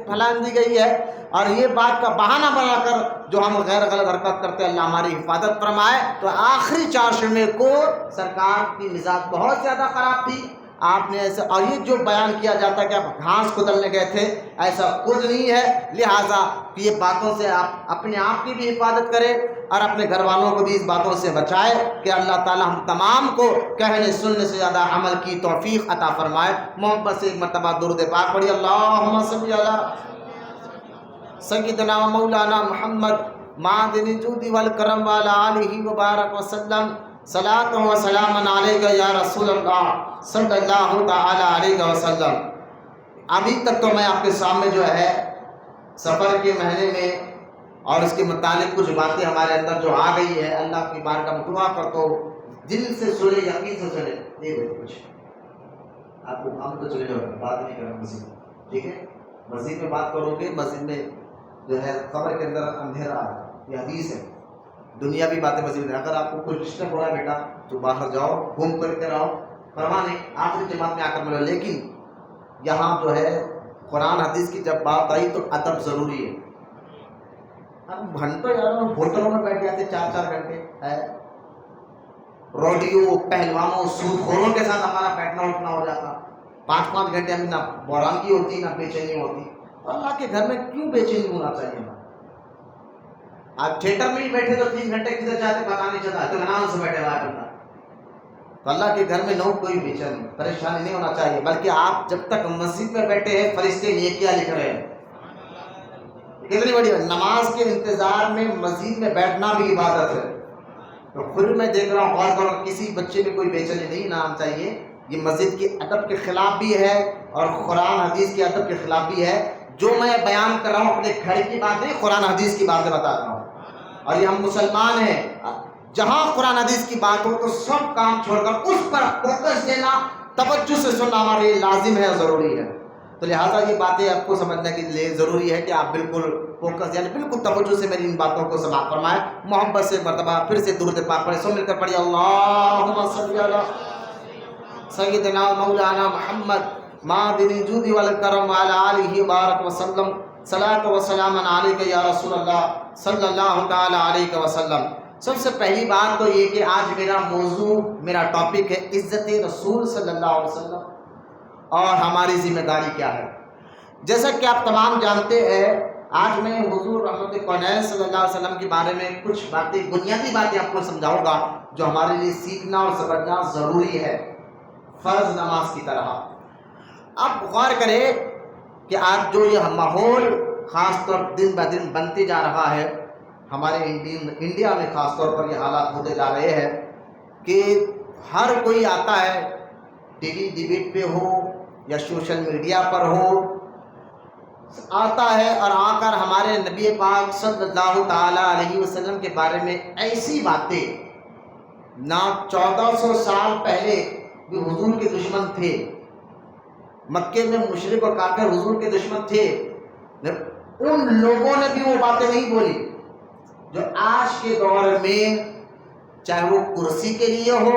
پھیلا دی گئی ہے. اور یہ بات کا بہانہ بنا کر جو ہم غیر غلط حرکت کرتے ہیں، اللہ ہماری حفاظت فرمائے. تو آخری چارشمے کو سرکار کی مزاج بہت زیادہ خراب تھی. آپ نے ایسا، اور یہ جو بیان کیا جاتا ہے کہ آپ گھاس کھودنے گئے تھے، ایسا کچھ نہیں ہے. لہٰذا یہ باتوں سے آپ اپنے آپ کی بھی حفاظت کریں اور اپنے گھر والوں کو بھی اس باتوں سے بچائے کہ اللہ تعالیٰ ہم تمام کو کہنے سننے سے زیادہ عمل کی توفیق عطا فرمائے. محبت سے ایک مرتبہ درود پاک پڑھی. اللہم صلی علی سیدنا و مولانا محمد معدن الجود والکرم وعلی آلہ وبارک وسلم. صلاۃ و سلام علیکہ یا رسول اللہ صلی اللہ تعالی علیہ وسلم. ابھی تک تو میں آپ کے سامنے جو ہے سفر کے مہینے میں اور اس کے متعلق کچھ باتیں ہمارے اندر جو آ گئی ہے، اللہ کی بارگاہ میں دعا کرتا ہوں دل سے سنے، یقین سے سنے. کچھ آپ کو ہم تو چلے جاؤ، بات نہیں کریں مسجد، ٹھیک ہے؟ مسجد میں بات کرو گے، مسجد میں جو ہے قبر کے اندر اندھیرا ہے، یہ حدیث ہے. دنیاوی باتیں مسجد میں، اگر آپ کو کوئی ڈسٹرب ہو رہا ہے بیٹا تو باہر جاؤ، گھوم کر کے رہو، پرواہ نہیں، آخری جماعت میں آ کر ملو. لیکن یہاں جو ہے قرآن حدیث کی جب بات آئی تو ادب ضروری ہے. اب گھنٹوں یار ہوٹلوں میں بیٹھ جاتے 4-4 گھنٹے ہے، روڈیو پہلوانوں سود خوروں کے ساتھ ہمارا بیٹھنا اٹھنا ہو جاتا. 5-5 گھنٹے ہمیں نہ بحران کی ہوتی نہ بے چینی ہوتی. تو اللہ کے گھر میں کیوں بے چینی ہونا چاہیے؟ آپ تھیٹر میں ہی بیٹھے تو 3 گھنٹے کدھر جاتے پتا نہیں چلتا، تو نام سے بیٹھے ہوا ہے. تو اللہ کے گھر میں نہ کوئی بے چینی پریشانی نہیں ہونا چاہیے. بلکہ آپ جب تک مسجد میں بیٹھے ہیں فرشتے نیکیاں لکھ رہے ہیں. کتنی بڑی نماز کے انتظار میں مسجد میں بیٹھنا بھی عبادت ہے. تو خود میں دیکھ رہا ہوں غور کرو، کسی بچے میں کوئی بے چینی نہیں نام چاہیے. یہ مسجد کے ادب کے خلاف بھی ہے اور قرآن حدیث کے ادب کے خلاف بھی ہے. جو میں بیان کر رہا ہوں اپنے گھر کی بات نہیں، قرآن حدیث کی باتیں بتا رہا ہوں. اور یہ ہم مسلمان ہیں، جہاں قرآن حدیث کی بات ہو تو سب کام چھوڑ کر اس پر فوکس دینا، توجہ سے سننا ہمارے لیے لازم ہے اور ضروری ہے. تو لہٰذا یہ باتیں آپ کو سمجھنے کے لیے ضروری ہے کہ آپ بالکل فوکس یعنی بالکل توجہ سے میری ان باتوں کو سماعت فرمائیں. محبت سے مرتبہ پھر سے درود پاک پڑھیں، سب مل کر پڑھیے. اللہم صلی علی سیدنا مولانا محمد معدن الجود والکرم وعلی آلہ وبارک وسلم. صلاۃ و سلام علیکہ یا رسول اللہ صلی اللہ تعالی علیہ وسلم. سب سے پہلی بات تو یہ کہ آج میرا موضوع، میرا ٹاپک ہے عزت رسول صلی اللہ علیہ وسلم اور ہماری ذمہ داری کیا ہے. جیسا کہ آپ تمام جانتے ہیں، آج میں حضور رحمت کونین صلی اللہ علیہ وسلم کے بارے میں کچھ باتیں، بنیادی باتیں آپ کو سمجھاؤں گا جو ہمارے لیے سیکھنا اور سمجھنا ضروری ہے، فرض نماز کی طرح. اب غور کریں کہ آج جو یہ ماحول خاص طور دن بہ دن بنتے جا رہا ہے، ہمارے انڈیا میں خاص طور پر یہ حالات ہوتے جا رہے ہیں کہ ہر کوئی آتا ہے ٹی وی ڈیبیٹ پہ ہو یا سوشل میڈیا پر ہو، آتا ہے اور آ کر ہمارے نبی پاک صلی اللہ تعالیٰ علیہ وسلم کے بارے میں ایسی باتیں، نہ 1400 سال پہلے بھی حضور کے دشمن تھے، مکے میں مشرک اور کافر حضور کے دشمن تھے، ان لوگوں نے بھی وہ باتیں نہیں بولی جو آج کے دور میں، چاہے وہ کرسی کے لیے ہو،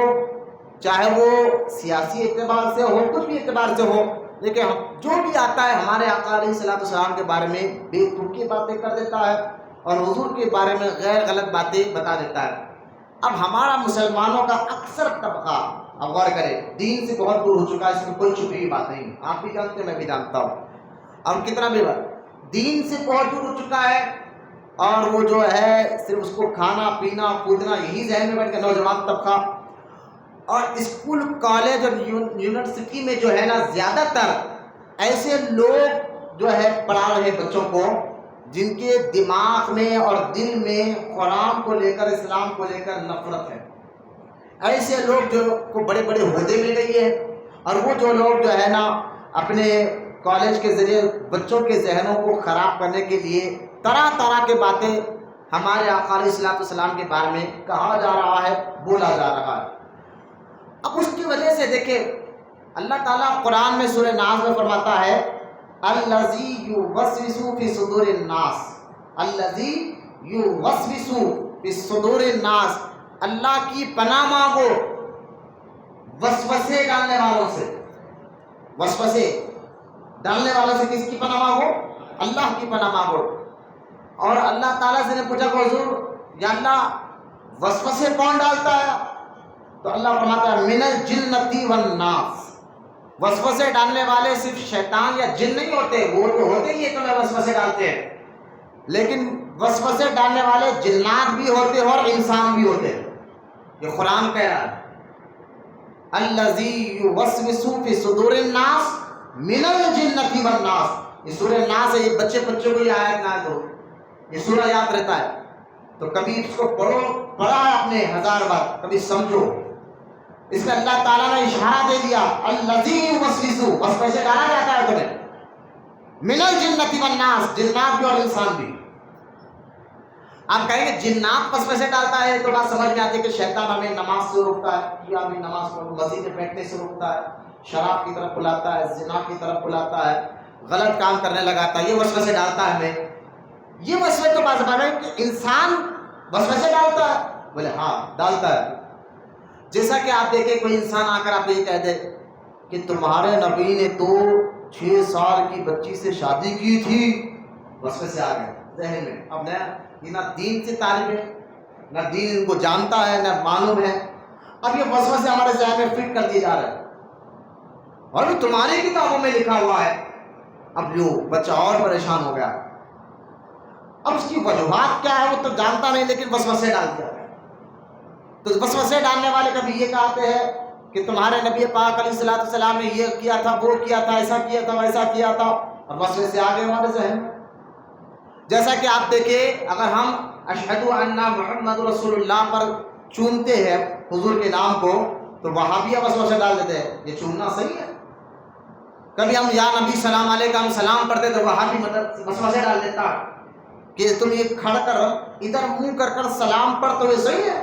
چاہے وہ سیاسی اعتبار سے ہو، کچھ بھی اعتبار سے ہو، لیکن جو بھی آتا ہے ہمارے آقا علیہ السلام کے بارے میں بے ترکی باتیں کر دیتا ہے اور حضور کے بارے میں غیر غلط باتیں بتا دیتا ہے۔ اب ہمارا مسلمانوں کا اکثر طبقہ، اب غور کریں، دین سے بہت دور ہو چکا ہے، اس میں کوئی چھپی ہوئی بات نہیں، آپ بھی جانتے ہیں میں بھی جانتا ہوں، اب کتنا بھی بات دین سے بہت دور ہو چکا ہے، اور وہ جو ہے صرف اس کو کھانا پینا کودنا یہی ذہن میں بیٹھ کے نوجوان طبقہ، اور اسکول کالج اور یونیورسٹی میں جو ہے نا زیادہ تر ایسے لوگ جو ہے پڑھا رہے بچوں کو جن کے دماغ میں اور دل میں قرآن کو لے کر، اسلام کو لے کر نفرت ہے، ایسے لوگ جو کو بڑے بڑے عہدے مل گئی ہے، اور وہ جو لوگ جو ہے نا اپنے کالج کے ذریعے بچوں کے ذہنوں کو خراب کرنے کے لیے طرح طرح کے باتیں ہمارے آقا علیہ السلام کے بارے میں کہا جا رہا ہے، بولا جا رہا ہے۔ اب اس کی وجہ سے دیکھیں اللہ تعالیٰ قرآن میں سورہ ناس میں فرماتا ہے الذی یوسوس فی صدور الناس، الذی یوسوس فی صدور الناس، اللہ کی پناہ مانگو وسوسے ڈالنے والوں سے، وسوسے ڈالنے والوں سے کس کی پناہ مانگو؟ اللہ کی پناہ مانگو۔ اور اللہ تعالیٰ سے نے پوچھا کہ حضور یا اللہ وسوسے کون ڈالتا ہے؟ تو اللہ فرماتا ہے من الجنتی والناس، وسوسے ڈالنے والے صرف شیطان یا جن نہیں ہوتے، وہ تو ہوتے ہی تمہیں وسوسے ڈالتے ہیں، لیکن وسوسے ڈالنے والے جنات بھی ہوتے ہیں اور انسان بھی ہوتے ہیں، یہ قرآن کہہ رہا ہے الذی یوسوس فی صدور الناس من الجنتی والناس۔ یہ سورہ ناس ہے، یہ بچوں کو یہ آیت نازل ہو، یہ سورہ یاد رہتا ہے تو کبھی اس کو پڑھا ہے آپ نے 1000 بار، کبھی سمجھو، اس میں اللہ تعالیٰ نے اشارہ دے دیا الذی یوسوس، وسوسے ڈالا جاتا ہے تمہیں من الجنتی والناس، جنات بھی اور انسان بھی۔ آپ کہیں گے جنات وسوسے ڈالتا ہے تو بات سمجھ میں آتی ہے کہ شیطان ہمیں نماز سے روکتا ہے، یا ہمیں نماز کو مسجد میں بیٹھنے سے روکتا ہے، شراب کی طرف بلاتا ہے، زنا کی طرف بلاتا ہے، غلط کام کرنے لگاتا ہے، یہ وسوسے ڈالتا ہے ہمیں۔ یہ وسوسے تو بات ہے کہ انسان وسوسے ڈالتا ہے، بولے ہاں ڈالتا ہے۔ جیسا کہ آپ دیکھیں کوئی انسان آ کر آپ یہ کہہ دے کہ تمہارے نبی نے تو 6 سال کی بچی سے شادی کی تھی، وسوسے آ گئے ذہن میں۔ اب نہ دین سے طالب ہے، نہ دین ان کو جانتا ہے، نہ معلوم ہے، اب یہ وسوسے ہمارے ذہن میں فٹ کر دیے جا رہے ہیں، اور بھی تمہاری کتابوں میں لکھا ہوا ہے۔ اب جو بچہ اور پریشان ہو گیا، اب اس کی وجوہات کیا ہے وہ تو جانتا نہیں، لیکن وسوسے ڈال دیا۔ تو وسوسے ڈالنے والے کبھی یہ کہتے ہیں کہ تمہارے نبی پاک علیہ السلام نے یہ کیا تھا، وہ کیا تھا، ایسا کیا تھا، ویسا کیا تھا، اور وسوسے آ گئے ہمارے ذہن میں۔ جیسا کہ آپ دیکھیں اگر ہم اشہد ان محمد رسول اللہ پر چومتے ہیں حضور کے نام کو تو وہاں بھی وسوسے ڈال دیتے ہیں، یہ چومنا صحیح ہے۔ کبھی ہم یا نبی سلام علیکم ہم سلام پڑھتے تو وہاں بھی وسوسے ڈال دیتا کہ تم یہ کھڑ کر ادھر منہ کر سلام پڑھ تو یہ صحیح ہے۔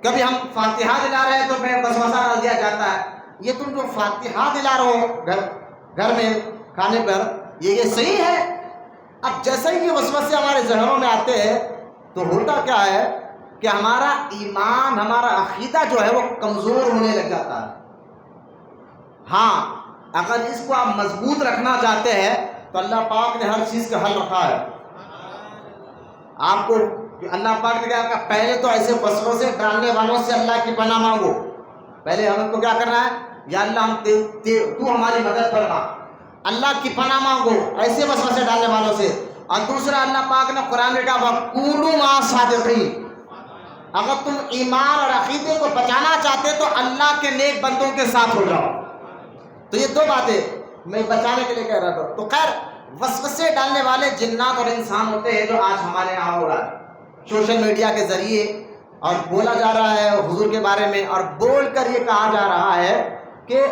کبھی ہم فاتحہ دلا رہے ہیں تو پھر وسوسہ ڈال دیا جاتا ہے، یہ تم جو فاتحہ دلا رہے ہو گھر میں کھانے پر یہ صحیح ہے۔ اب جیسے ہی یہ وسوسے ہمارے ذہنوں میں آتے ہیں تو ہوتا کیا ہے کہ ہمارا ایمان، ہمارا عقیدہ جو ہے وہ کمزور ہونے لگ جاتا ہے۔ ہاں اگر اس کو آپ مضبوط رکھنا چاہتے ہیں تو اللہ پاک نے ہر چیز کا حل رکھا ہے۔ آپ کو اللہ پاک نے کہا کہ پہلے تو ایسے وسوسے ڈالنے والوں سے اللہ کی پناہ مانگو، پہلے ہم کو کیا کرنا ہے، یا اللہ تو ہماری مدد کرنا، اللہ کی پناہ مانگو ایسے وسوسے ڈالنے والوں سے۔ اور دوسرا اللہ پاک نے قرآن میں کہا وَقُولُوا مَعَ الصَّادِقِينَ، اگر تم ایمان اور عقیدے کو بچانا چاہتے تو اللہ کے نیک بندوں کے ساتھ ہو جاؤ۔ تو یہ دو باتیں میں بچانے کے لیے کہہ رہا تھا۔ تو خیر وسوسے ڈالنے والے جنات اور انسان ہوتے ہیں جو آج ہمارے یہاں ہو رہا ہے سوشل میڈیا کے ذریعے، اور بولا جا رہا ہے حضور کے بارے میں، اور بول کر یہ کہا جا رہا ہے کہ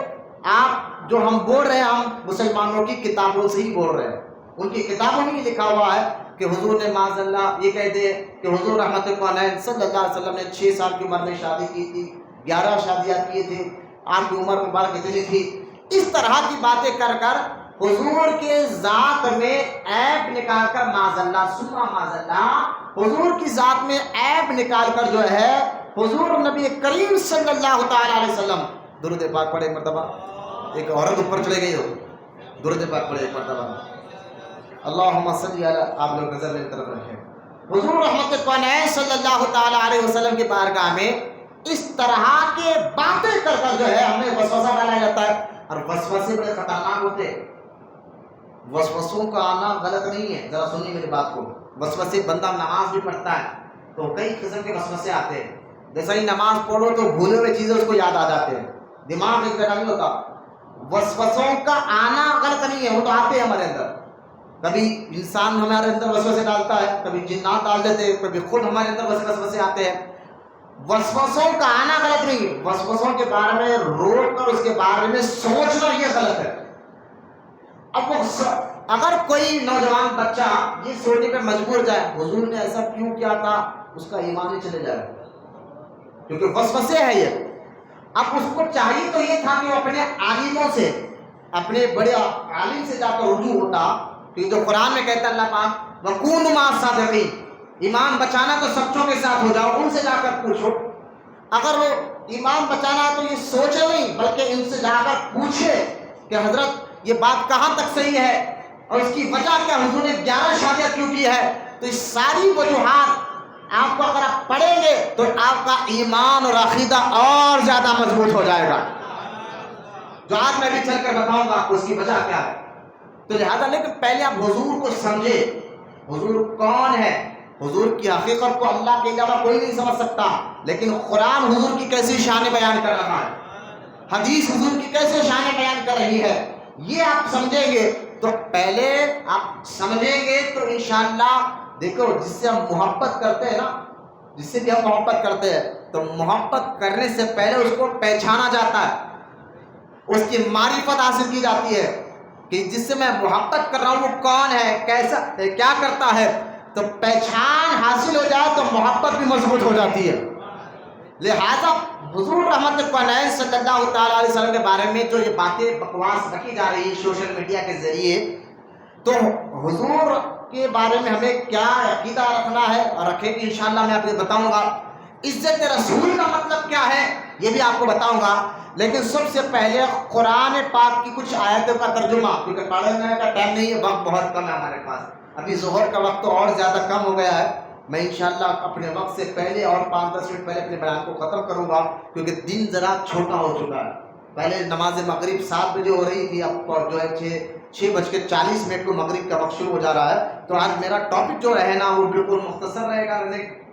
آپ جو ہم بول رہے ہیں ہم مسلمانوں کی کتابوں سے ہی بول رہے ہیں، ان کی کتابوں میں لکھا ہوا ہے کہ حضور نے معاذ اللہ یہ کہتے ہیں کہ حضور رحمت اللہ صلی اللہ علیہ وسلم نے 6 سال کی عمر میں شادی کی تھی، 11 شادیاں کیے تھے، آپ کی عمر مبارک اتنی تھی. اس طرح کی باتیں کر کر حضور کے ذات میں عیب نکال کر معاذ اللہ سما معاذ اللہ حضور کی ذات میں عیب نکال کر جو ہے حضور نبی کریم صلی اللہ تعالی علیہ وسلم درود پاک پڑھے. ایک مرتبہ ایک عورت اوپر چلے گئی ہو، درود پاک پڑھے ایک مرتبہ. اللہم صلی علی، آپ لوگ نظر میری طرف رکھیں. حضور رحمت کونین صلی اللہ تعالی علیہ وسلم کی بارگاہ میں اس طرح کے باتیں کر کر جو ہے ہمیں وسوسہ ڈالا جاتا ہے. اور وسوسے بڑے خطرناک ہوتے ہیں. وسوسوں کا آنا غلط نہیں ہے، ذرا سنیے میری بات کو. وسوسے بندہ نماز بھی پڑھتا ہے تو کئی قسم کے وسوسے آتے ہیں. جیسا ہی نماز پڑھو تو بھولے ہوئے چیزیں اس کو یاد آ جاتے ہیں، دماغ ایک جگہ نہیں ہوتا. وسوسوں کا آنا غلط نہیں ہے، وہ تو آتے ہیں ہمارے اندر. کبھی انسان ہمارے اندر وسوسے ڈالتا ہے، کبھی جنات ڈال دیتے ہیں، کبھی خود ہمارے اندر وسوسے آتے ہیں. وسوسوں کا آنا غلط نہیں ہے، وسوسوں کے بارے میں روک کر اس کے بارے میں سوچنا یہ غلط ہے. اب اگر کوئی نوجوان بچہ یہ سوچنے پہ مجبور جائے حضور نے ایسا کیوں کیا تھا، اس کا ایمان ہی چلے جائے، کیونکہ وسوسے ہے یہ. اب اس کو چاہیے تو یہ تھا کہ وہ اپنے عالموں سے، اپنے بڑے عالم سے جا کر رجوع ہوتا، کہ جو قرآن میں کہتا ہے اللہ پاک وَكُونُوا مَعَ الصَّادِقِينَ، ایمان بچانا تو سچوں کے ساتھ ہو جاؤ، ان سے جا کر پوچھو. اگر وہ ایمان بچانا تو یہ سوچے نہیں بلکہ ان سے جا کر پوچھے کہ حضرت یہ بات کہاں تک صحیح ہے اور اس کی وجہ کیا، حضور نے 11 شادیاں کیوں کی ہے. تو اس ساری وجوہات آپ کو اگر آپ پڑھیں گے تو آپ کا ایمان اور عقیدہ اور زیادہ مضبوط ہو جائے گا، جو آج میں بھی چل کر بتاؤں گا اس کی وجہ کیا ہے. تو لہذا لیکن پہلے آپ حضور کو سمجھے، حضور کون ہے. حضور کی حقیقت کو اللہ کے علاوہ کوئی نہیں سمجھ سکتا، لیکن قرآن حضور کی کیسی شان بیان کر رہا ہے، حدیث حضور کی کیسے شان بیان کر رہی ہے، یہ آپ سمجھیں گے. تو پہلے آپ سمجھیں گے تو انشاءاللہ دیکھو جس سے ہم محبت کرتے ہیں نا، جس سے بھی ہم محبت کرتے ہیں تو محبت کرنے سے پہلے اس کو پہچانا جاتا ہے، اس کی معرفت حاصل کی جاتی ہے کہ جس سے میں محبت کر رہا ہوں وہ کون ہے، کیسا کیا کرتا ہے. تو پہچان حاصل ہو جائے تو محبت بھی مضبوط ہو جاتی ہے. لہذا حضور رحمت کونین صلی اللہ تعالیٰ علیہ وسلم کے بارے میں جو یہ باتیں بکواس رکھی جا رہی ہے سوشل میڈیا کے ذریعے، تو حضور کے بارے میں ہمیں کیا عقیدہ رکھنا ہے اور رکھیں گے انشاءاللہ میں آپ کو بتاؤں گا. عزت رسول کا مطلب کیا ہے یہ بھی آپ کو بتاؤں گا. لیکن سب سے پہلے قرآن پاک کی کچھ آیتوں کا ترجمہ، کیونکہ پڑھنے کا ٹائم نہیں ہے، وقت بہت کم ہے ہمارے پاس. ابھی ظہر کا وقت تو اور زیادہ کم ہو گیا ہے. میں انشاءاللہ اپنے وقت سے پہلے اور 5-10 منٹ پہلے اپنے بیان کو ختم کروں گا، کیونکہ دن ذرا چھوٹا ہو چکا ہے. پہلے نماز مغرب 7 بجے ہو رہی تھی، اب جو ہے 6:40 کو مغرب کا وقت شروع ہو جا رہا ہے. تو آج میرا ٹاپک جو رہے نا وہ بالکل مختصر رہے گا،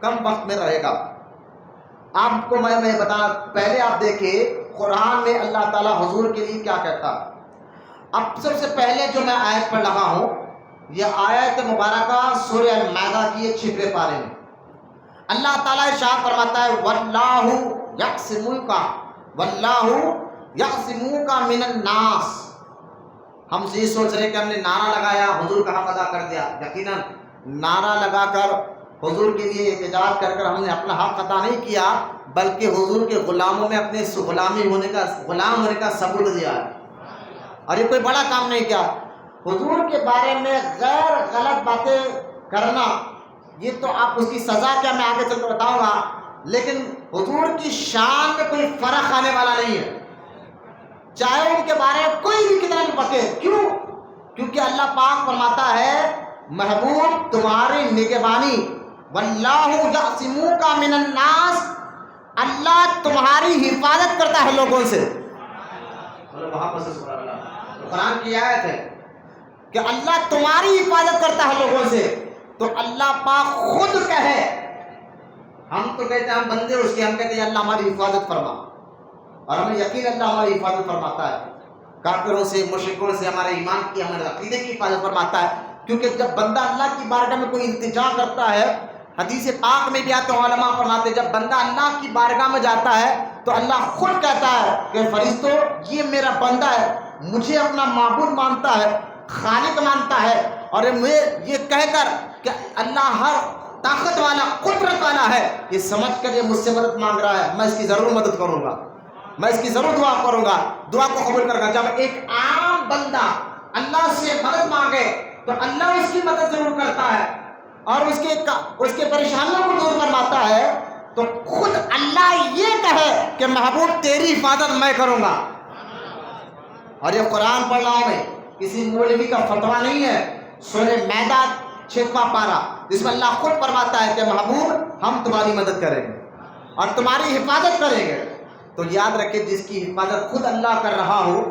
کم وقت میں رہے گا. آپ کو میں بتانا، پہلے آپ دیکھیں قرآن میں اللہ تعالیٰ حضور کے لیے کیا کہتا. اب سب سے پہلے جو میں آیت پر لگا ہوں یہ آیت مبارکہ سورہ المائدہ کی 6ویں پارے میں اللہ تعالیٰ ارشاد فرماتا ہے واللہ یعصمک من الناس. ہم سے یہ سوچ رہے کہ ہم نے نعرہ لگایا حضور کا حق ادا کر دیا. یقیناً نعرہ لگا کر حضور کے لیے احتجاج کر کر ہم نے اپنا حق ادا نہیں کیا، بلکہ حضور کے غلاموں میں اپنے غلام ہونے کا ثبوت دیا ہے. اور یہ کوئی بڑا کام نہیں کیا. حضور کے بارے میں غیر غلط باتیں کرنا یہ تو آپ اس کی سزا کیا میں آگے چل کر بتاؤں گا، لیکن حضور کی شان میں کوئی فرق آنے والا نہیں ہے، چاہے ان کے بارے میں کوئی بھی کتنا بھی بکے. کیوں؟ کیونکہ اللہ پاک فرماتا ہے محبوب تمہاری نگہبانی، واللہ یعصمک من الناس، اللہ تمہاری حفاظت کرتا ہے لوگوں سے. قرآن کی آیت ہے کہ اللہ تمہاری حفاظت کرتا ہے لوگوں سے. تو اللہ پاک خود کہے، ہم تو کہتے ہیں ہم بندے اس کے، ہم کہتے ہیں اللہ ہماری حفاظت فرما، اور ہمیں یقین اللہ ہماری حفاظت فرماتا ہے. کافروں سے، مشرکوں سے، ہمارے ایمان کی، ہمارے عقیدے کی حفاظت فرماتا ہے. کیونکہ جب بندہ اللہ کی بارگاہ میں کوئی التجا کرتا ہے، حدیث پاک میں بھی آتے علماء فرماتے ہیں جب بندہ اللہ کی بارگاہ میں جاتا ہے تو اللہ خود کہتا ہے کہ فرشتوں یہ میرا بندہ ہے، مجھے اپنا معبود مانتا ہے، خالق مانتا ہے، اور مجھے یہ کہہ کر کہ اللہ ہر طاقت والا، قدرت والا ہے، یہ سمجھ کر یہ مجھ سے مدد مانگ رہا ہے، میں اس کی ضرور مدد کروں گا، میں اس کی ضرور دعا کروں گا، دعا کو قبول کروں گا. جب ایک عام بندہ اللہ سے مدد مانگے تو اللہ اس کی مدد ضرور کرتا ہے اور اس کے پریشانیوں کو دور فرماتا ہے. تو خود اللہ یہ کہے کہ محبوب تیری حفاظت میں کروں گا. اور یہ قرآن پڑھ رہا ہوں میں، کسی مولوی کا فتویٰ نہیں ہے. سورہ میدہ 6واں پارہ، جس میں اللہ خود فرماتا ہے کہ محبوب ہم تمہاری مدد کریں گے اور تمہاری حفاظت کریں گے. تو یاد رکھے جس کی حفاظت خود اللہ کر رہا ہو،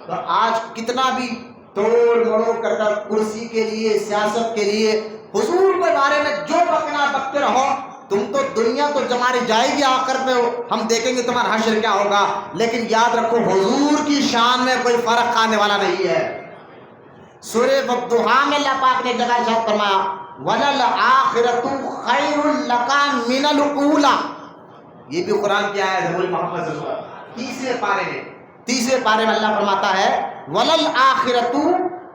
تو آج کتنا بھی توڑ مڑوڑ کر کرسی کے لیے، سیاست کے لیے، حضور کے بارے میں جو بکنا بکتے رہو، تم تو دنیا تو تمہاری جائے گی، آخر میں ہم دیکھیں گے تمہارا حشر کیا ہوگا. لیکن یاد رکھو حضور کی شان میں کوئی فرق آنے والا نہیں ہے. سورہ والضحیٰ میں اللہ پاک نے جگہ ارشاد فرمایا وَلَلْآخِرَةُ خَيْرٌ لَكَ مِنَ الْأُولَىٰ. یہ بھی قرآن کی آیت ہے، محمد صلی اللہ علیہ وسلم تیسرے پارے میں اللہ فرماتا ہے وَلَلْآخِرَةُ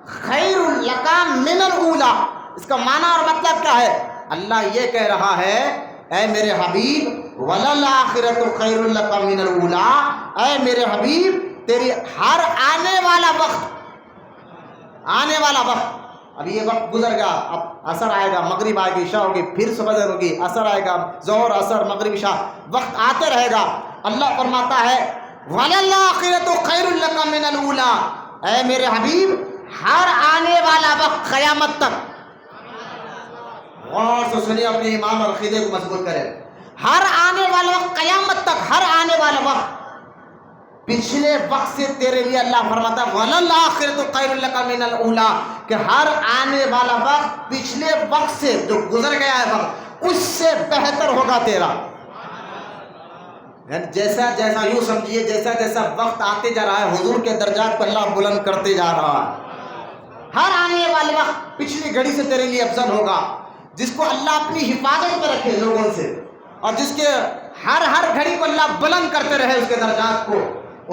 خَيْرٌ لَكَ مِنَ الْأُولَىٰ. اس کا معنی اور مطلب کیا ہے؟ اللہ یہ کہہ رہا ہے اے میرے حبیب وَلَلْآخِرَةُ خَيْرٌ لَكَ مِنَ الْأُولَىٰ، اے میرے حبیب تیری ہر آنے والا وقت، اب یہ وقت گزر گیا، اب عصر آئے گا، مغرب آئے گی، عشاء ہوگی، پھر صبح ہوگی، عصر آئے گا، ظہر، عصر، مغرب، عشاء، وقت آتے رہے گا. اللہ فرماتا ہے وَلَلْآخِرَةُ خَيْرٌ لَكَ مِنَ الْأُولَىٰ، اے میرے حبیب ہر آنے والا وقت قیامت تک، غور سے سنیے، اپنے ایمان اور عقیدے کو مضبوط کرے، ہر آنے والا وقت قیامت تک، ہر آنے والا وقت پچھلے وقت سے تیرے لیے اللہ فرماتا ہے وَلَلْآخِرَةُ خَيْرٌ لَكَ مِنَ الْأُولَىٰ، کہ ہر آنے والا وقت پچھلے وقت سے جو گزر گیا ہے وقت اس سے بہتر ہوگا تیرا. یعنی جیسا یوں سمجھیے جیسا وقت آتے جا رہا ہے حضور کے درجات کو اللہ بلند کرتے جا رہا ہے. ہر آنے والے وقت پچھلی گھڑی سے تیرے لیے افضل ہوگا. جس کو اللہ اپنی حفاظت میں رکھے لوگوں سے، اور جس کے ہر گھڑی کو اللہ بلند کرتے رہے اس کے درجات کو،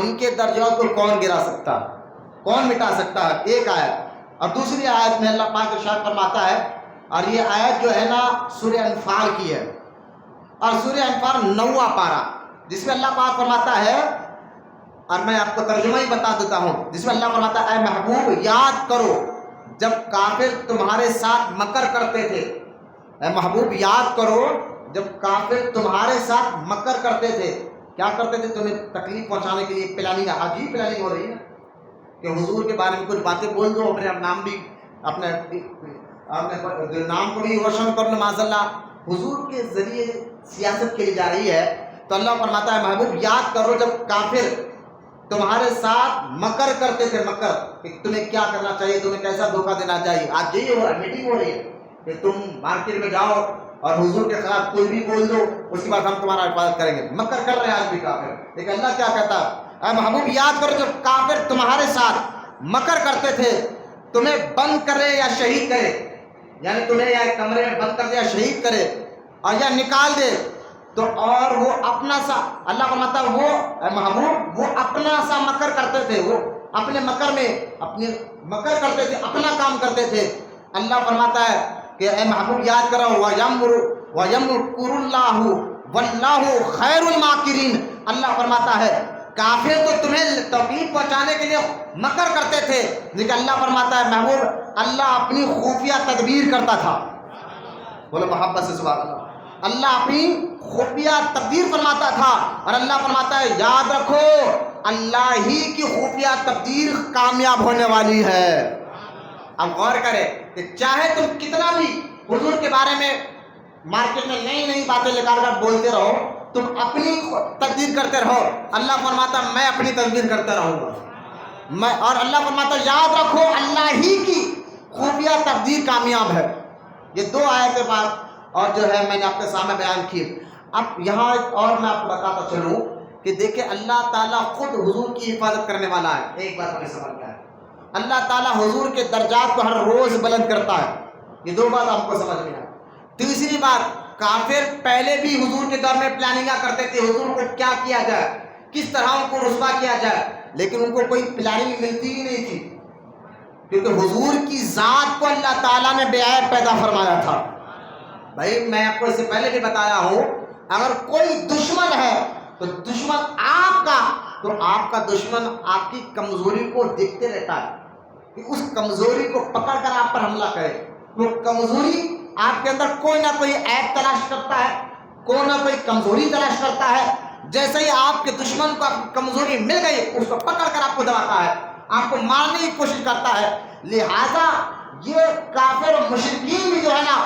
ان کے درجات کو کون گرا سکتا، کون مٹا سکتا ہے؟ ایک آیت. اور دوسری آیت میں اللہ پاک ارشاد فرماتا ہے، اور یہ آیت جو ہے نا سورہ انفال کی ہے، اور سورہ انفال 9واں پارہ، جس میں اللہ پاک فرماتا ہے، اور میں آپ کو ترجمہ ہی بتا دیتا ہوں، جس میں اللہ فرماتا ہے اے محبوب یاد کرو جب کافر تمہارے ساتھ مکر کرتے تھے. اے محبوب یاد کرو جب کافر تمہارے ساتھ مکر کرتے تھے. کیا کرتے تھے؟ تمہیں تکلیف پہنچانے کے لیے پلاننگ، عجیب پلاننگ ہو رہی ہے کہ حضور کے بارے میں کچھ باتیں بول دو، اپنے نام بھی، اپنے نام کو بھی روشن کر لو. معاذ اللہ حضور کے ذریعے سیاست کے لیے جا رہی ہے. تو اللہ فرماتا ہے محبوب یاد کرو جب کافر تمہارے ساتھ مکر کرتے تھے، مکر کہ تمہیں کیا کرنا چاہیے، تمہیں کیسا دھوکہ دینا چاہیے. آج یہی ہو رہا ہے، میٹنگ ہو رہی ہے کہ تم مارکیٹ میں جاؤ اور حضور کے خلاف کوئی بھی بول دو، اس کے بعد ہم تمہارا حفاظت کریں گے. مکر کر رہے ہیں آج بھی کافر. لیکن اللہ کیا کہتا ہے اے محبوب یاد کرو جب کافر تمہارے ساتھ مکر کرتے تھے، تمہیں بند کرے یا شہید کرے، یعنی تمہیں یا ایک کمرے میں بند کر دے یا شہید کرے اور یا نکال دے، تو اور وہ اپنا سا، اللہ کا مطلب وہ اے محبوب وہ اپنا سا مکر کرتے تھے، وہ اپنے مکر میں اپنے مکر کرتے تھے، اپنا کام کرتے تھے. اللہ فرماتا ہے کہ اے محبوب یاد کرو وَيَمْكُرُ اللَّهُ وَاللَّهُ خَيْرُ الْمَاكِرِينَ. اللہ فرماتا ہے کافر تو تمہیں تکلیف پہنچانے کے لیے مکر کرتے تھے، لیکن اللہ فرماتا ہے محبوب اللہ اپنی خفیہ تدبیر کرتا تھا. بولو محبت سے سبحان اللہ. اللہ اپنی خفیہ تدبیر فرماتا تھا، اور اللہ فرماتا ہے یاد رکھو اللہ ہی کی خفیہ تدبیر کامیاب ہونے والی ہے. اب غور کرے کہ چاہے تم کتنا بھی حضور کے بارے میں مارکیٹ میں نئی باتیں نکال کر بولتے رہو، تم اپنی تدبیر کرتے رہو، اللہ فرماتا میں اپنی تدبیر کرتا رہوں گا. اور اللہ فرماتا یاد رکھو اللہ ہی کی خفیہ تدبیر کامیاب ہے. یہ دو آیت کے بعد اور جو ہے میں نے آپ کے سامنے بیان کی. اب یہاں اور میں آپ کو بتاتا چلوں کہ دیکھیں اللہ تعالیٰ خود حضور کی حفاظت کرنے والا ہے. ایک بات ہمیں سمجھ میں آئے, اللہ تعالیٰ حضور کے درجات کو ہر روز بلند کرتا ہے. یہ دو بات آپ کو سمجھ میں آئے. تیسری بات, کافر پہلے بھی حضور کے دور میں پلاننگاں کرتے تھے حضور کو کیا کیا جائے, کس طرح ان کو رسوا کیا جائے, لیکن ان کو کوئی پلاننگ ملتی ہی نہیں تھی, کیونکہ حضور کی ذات کو اللہ تعالیٰ نے بے عیب پیدا فرمایا تھا. بھائی میں آپ کو اس سے پہلے بھی بتایا ہوں, اگر کوئی دشمن ہے تو دشمن آپ کا, تو آپ کا دشمن آپ کی کمزوری کو دیکھتے رہتا ہے کہ اس کمزوری کو پکڑ کر آپ پر حملہ کرے. وہ کمزوری آپ کے اندر کوئی نہ کوئی عیب تلاش کرتا ہے, کوئی نہ کوئی کمزوری تلاش کرتا ہے. جیسے ہی آپ کے دشمن کو آپ کی کمزوری مل گئی, اس کو پکڑ کر آپ کو دباتا ہے, آپ کو مارنے کی کوشش کرتا ہے. لہذا یہ کافر و مشرکین بھی جو ہے نا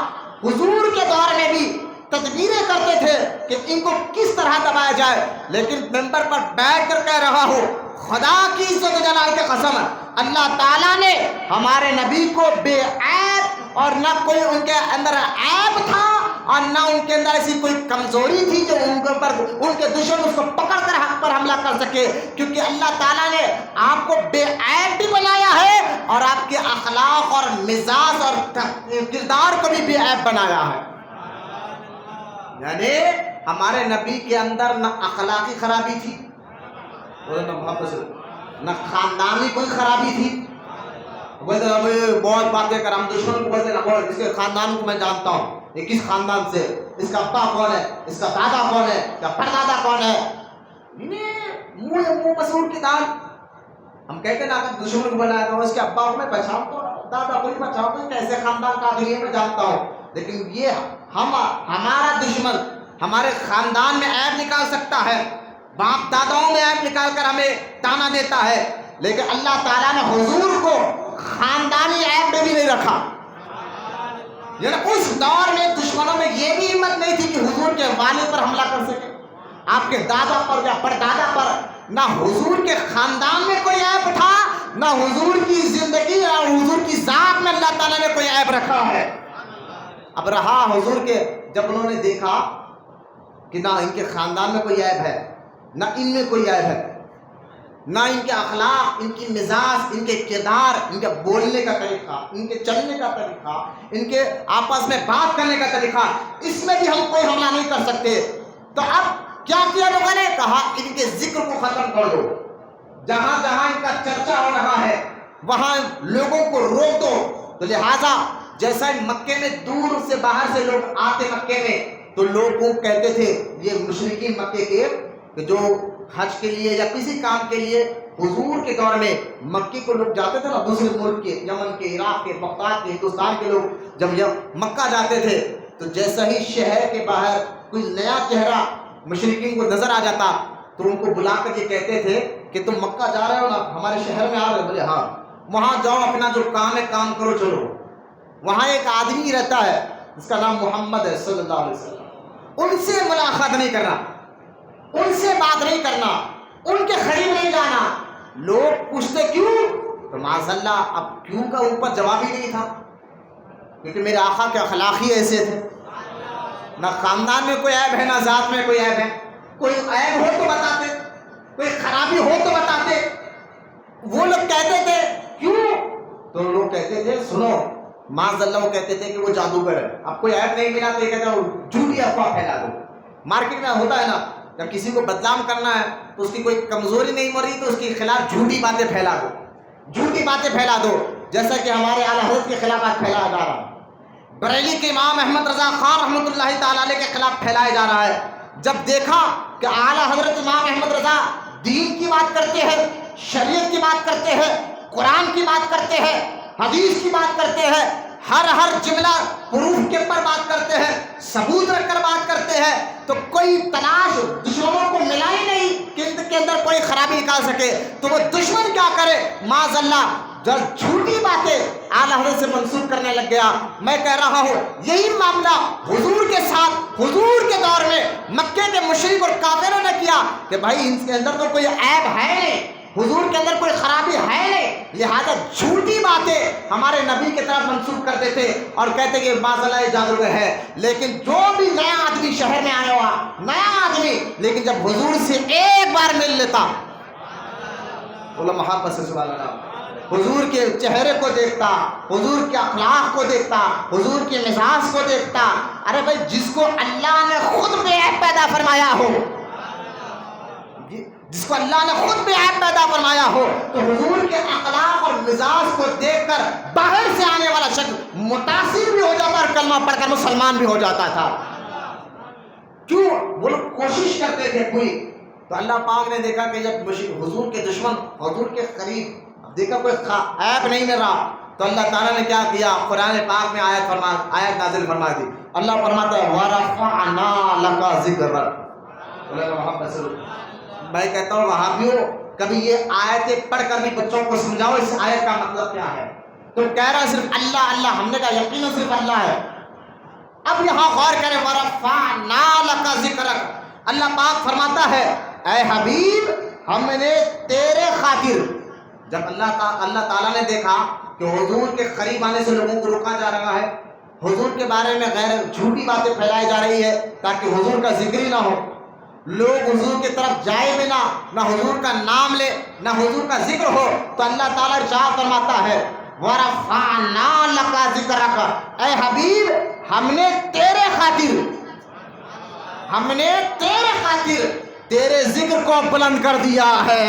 حضور کے دور میں بھی تدبیریں کرتے تھے کہ ان کو کس طرح دبایا جائے. لیکن ممبر پر بیٹھ کر کہہ رہا ہوں, خدا کی عزت و جلال کی قسم, اللہ تعالیٰ نے ہمارے نبی کو بے عیب, اور نہ کوئی ان کے اندر عیب تھا اور نہ ان کے اندر ایسی کوئی کمزوری تھی جو ان کے اوپر ان کے دشمن اس کو پکڑ کر حق پر حملہ کر سکے, کیونکہ اللہ تعالیٰ نے آپ کو بے عیب بھی بنایا ہے اور آپ کے اخلاق اور مزاج اور کردار کو بھی بے عیب بنایا ہے. یعنی ہمارے نبی کے اندر نہ اخلاقی خرابی تھی, نہ خاندانی کوئی خرابی تھی. بہت باتیں کر, ہم دشمن کو بولتے نا, اس کے خاندان کو میں جانتا ہوں, یہ کس خاندان سے, اس کا ابا کون ہے, اس کا دادا کون ہے, اس کا پردادا کون ہے. منہ مسور کی دال ہم کہتے ہیں نا, اگر دشمن کو بنایا تھا اس کے ابا کو میں پہچانتا ہوں, دادا کو بھی پہچانتا ہوں, کیسے خاندان کا آدمی ہے میں جانتا ہوں. لیکن یہ ہمارا دشمن ہمارے خاندان میں عیب نکال سکتا ہے, باپ داداؤں میں عیب نکال کر ہمیں تانا دیتا ہے, لیکن اللہ تعالیٰ نے حضور کو خاندانی عیب میں بھی نہیں رکھا. یعنی اس دور میں دشمنوں میں یہ بھی ہمت نہیں تھی کہ حضور کے والد پر حملہ کر سکے, آپ کے دادا پر یا پردادا پر. نہ حضور کے خاندان میں کوئی عیب تھا, نہ حضور کی زندگی اور حضور کی ذات میں اللہ تعالیٰ نے کوئی عیب رکھا ہے. اب رہا حضور کے, جب انہوں نے دیکھا کہ نہ ان کے خاندان میں کوئی عیب ہے, نہ ان میں کوئی عیب ہے, نہ ان کے اخلاق, ان کی مزاج, ان کے کردار, ان کے بولنے کا طریقہ, ان کے چلنے کا طریقہ, ان کے آپس میں بات کرنے کا طریقہ, اس میں بھی ہم کوئی حملہ نہیں کر سکتے. تو اب کیا کیا لوگوں نے کہا, ان کے ذکر کو ختم کر دو, جہاں جہاں ان کا چرچا ہو رہا ہے وہاں لوگوں کو روک دو. تو لہٰذا جیسا مکے میں دور سے باہر سے لوگ آتے مکے میں, تو لوگ کو کہتے تھے, یہ مشرکین مکے کے کہ جو حج کے لیے یا کسی کام کے لیے حضور کے دور میں مکے کو لوگ جاتے تھے نا, دوسرے ملک کے, یمن کے, عراق کے, بغداد کے, ہندوستان کے لوگ جب مکہ جاتے تھے تو جیسا ہی شہر کے باہر کوئی نیا چہرہ مشرکین کو نظر آ جاتا تو ان کو بلا کر یہ کہتے تھے کہ تم مکہ جا رہے ہو نا, ہمارے شہر میں آ رہے ہو؟ بولے ہاں. وہاں جاؤ, اپنا جو کام ہے کام کرو, چلو. وہاں ایک آدمی رہتا ہے جس کا نام محمد ہے صلی اللہ علیہ وسلم, ان سے ملاقات نہیں کرنا, ان سے بات نہیں کرنا, ان کے قریب نہیں جانا. لوگ پوچھتے کیوں, تو معاذ اللہ اب کیوں کا اوپر جواب ہی نہیں تھا, کیونکہ میرے آقا کے اخلاق ہی ایسے تھے. نہ خاندان میں کوئی عیب ہے, نہ ذات میں کوئی عیب ہے. کوئی عیب ہو تو بتاتے, کوئی خرابی ہو تو بتاتے. وہ لوگ کہتے تھے کیوں, تو لوگ کہتے تھے سنو, معاذ اللہ وہ کہتے تھے کہ وہ جادوگر ہے. اب کوئی عیب نہیں ملا تو یہ کہتے ہیں جھوٹی افواہ پھیلا دو. مارکیٹ میں ہوتا ہے نا, جب کسی کو بدنام کرنا ہے تو اس کی کوئی کمزوری نہیں مر رہی تو اس کے خلاف جھوٹی باتیں پھیلا دو, جھوٹی باتیں پھیلا دو, جیسا کہ ہمارے اعلیٰ حضرت کے خلاف آج پھیلایا جا رہا ہے. بریلی کے امام احمد رضا خان رحمۃ اللہ تعالیٰ علیہ کے خلاف پھیلایا جا رہا ہے. جب دیکھا کہ اعلیٰ حضرت امام احمد رضا دین کی بات کرتے ہیں, شریعت کی بات کرتے ہیں, قرآن کی بات کرتے ہیں, حدیث کی بات کرتے ہیں, ہر جملہ پروف کے اوپر بات کرتے ہیں, ثبوت رکھ کر بات کرتے ہیں, تو کوئی تلاش دشمنوں کو ملا ہی نہیں کہ ان کے اندر کوئی خرابی نکال سکے. تو وہ دشمن کیا کرے, معاذ اللہ جب جھوٹی باتیں اعلیٰ حضرت سے منسوخ کرنے لگ گیا. میں کہہ رہا ہوں یہی معاملہ حضور کے ساتھ, حضور کے دور میں مکے کے مشرک اور کافروں نے کیا کہ بھائی ان کے اندر تو کوئی عیب ہے نہیں, حضور کے اندر کوئی خرابی ہے نہیں, لہذا جھوٹی باتیں ہمارے نبی کی طرف منسوخ کرتے تھے اور کہتے کہ معاذ اللہ یہ جادوگر ہے. لیکن جو بھی نیا آدمی شہر میں آیا ہوا, نیا آدمی لیکن جب حضور سے ایک بار مل لیتا، بولو محبت سے سبحان اللہ، حضور کے چہرے کو دیکھتا، حضور کے اخلاق کو دیکھتا، حضور کے مزاج کو دیکھتا. ارے بھائی جس کو اللہ نے خود بے عیب پیدا فرمایا ہو، جس کو اللہ نے خود بے عیب پیدا فرمایا ہو، تو حضور کے اخلاق اور مزاج کو دیکھ کر باہر سے آنے والا شخص متاثر بھی ہو جاتا اور کلمہ پڑھ کر مسلمان بھی ہو جاتا تھا. کیوں؟ وہ لوگ کوشش کرتے تھے پوری. تو اللہ پاک نے دیکھا کہ جب حضور کے دشمن حضور کے قریب دیکھا کوئی عیب نہیں مل رہا، تو اللہ تعالیٰ نے کیا کیا؟ قرآن پاک میں آیت نازل فرما دی. اللہ فرماتا ہے وَرَفَعْنَا لَكَ ذِكْرَكَ. میں کہتا ہوں وہابیوں، کبھی یہ آیتیں پڑھ کر بھی بچوں کو سمجھاؤ اس آیت کا مطلب کیا ہے. تم کہہ رہے صرف اللہ اللہ، ہم نے کہا یقیناً صرف اللہ ہے. اب یہاں غور کریں وَرَفَعْنَا لَكَ ذِكْرَكَ. اللہ پاک فرماتا ہے اے حبیب ہم نے تیرے خاطر، جب اللہ تعالیٰ نے دیکھا کہ حضور کے قریب آنے سے لوگوں کو روکا جا رہا ہے، حضور کے بارے میں غیر جھوٹی باتیں پھیلائی جا رہی ہے تاکہ حضور کا ذکر ہی نہ ہو، لوگ حضور کی طرف جائے بھی نہ حضور کا نام لے نہ حضور کا ذکر ہو، تو اللہ تعالیٰ ارشاد فرماتا ہے وَرَفَعْنَا لَكَ ذِكْرَكَ. اے حبیب ہم نے تیرے خاطر تیرے ذکر کو بلند کر دیا ہے.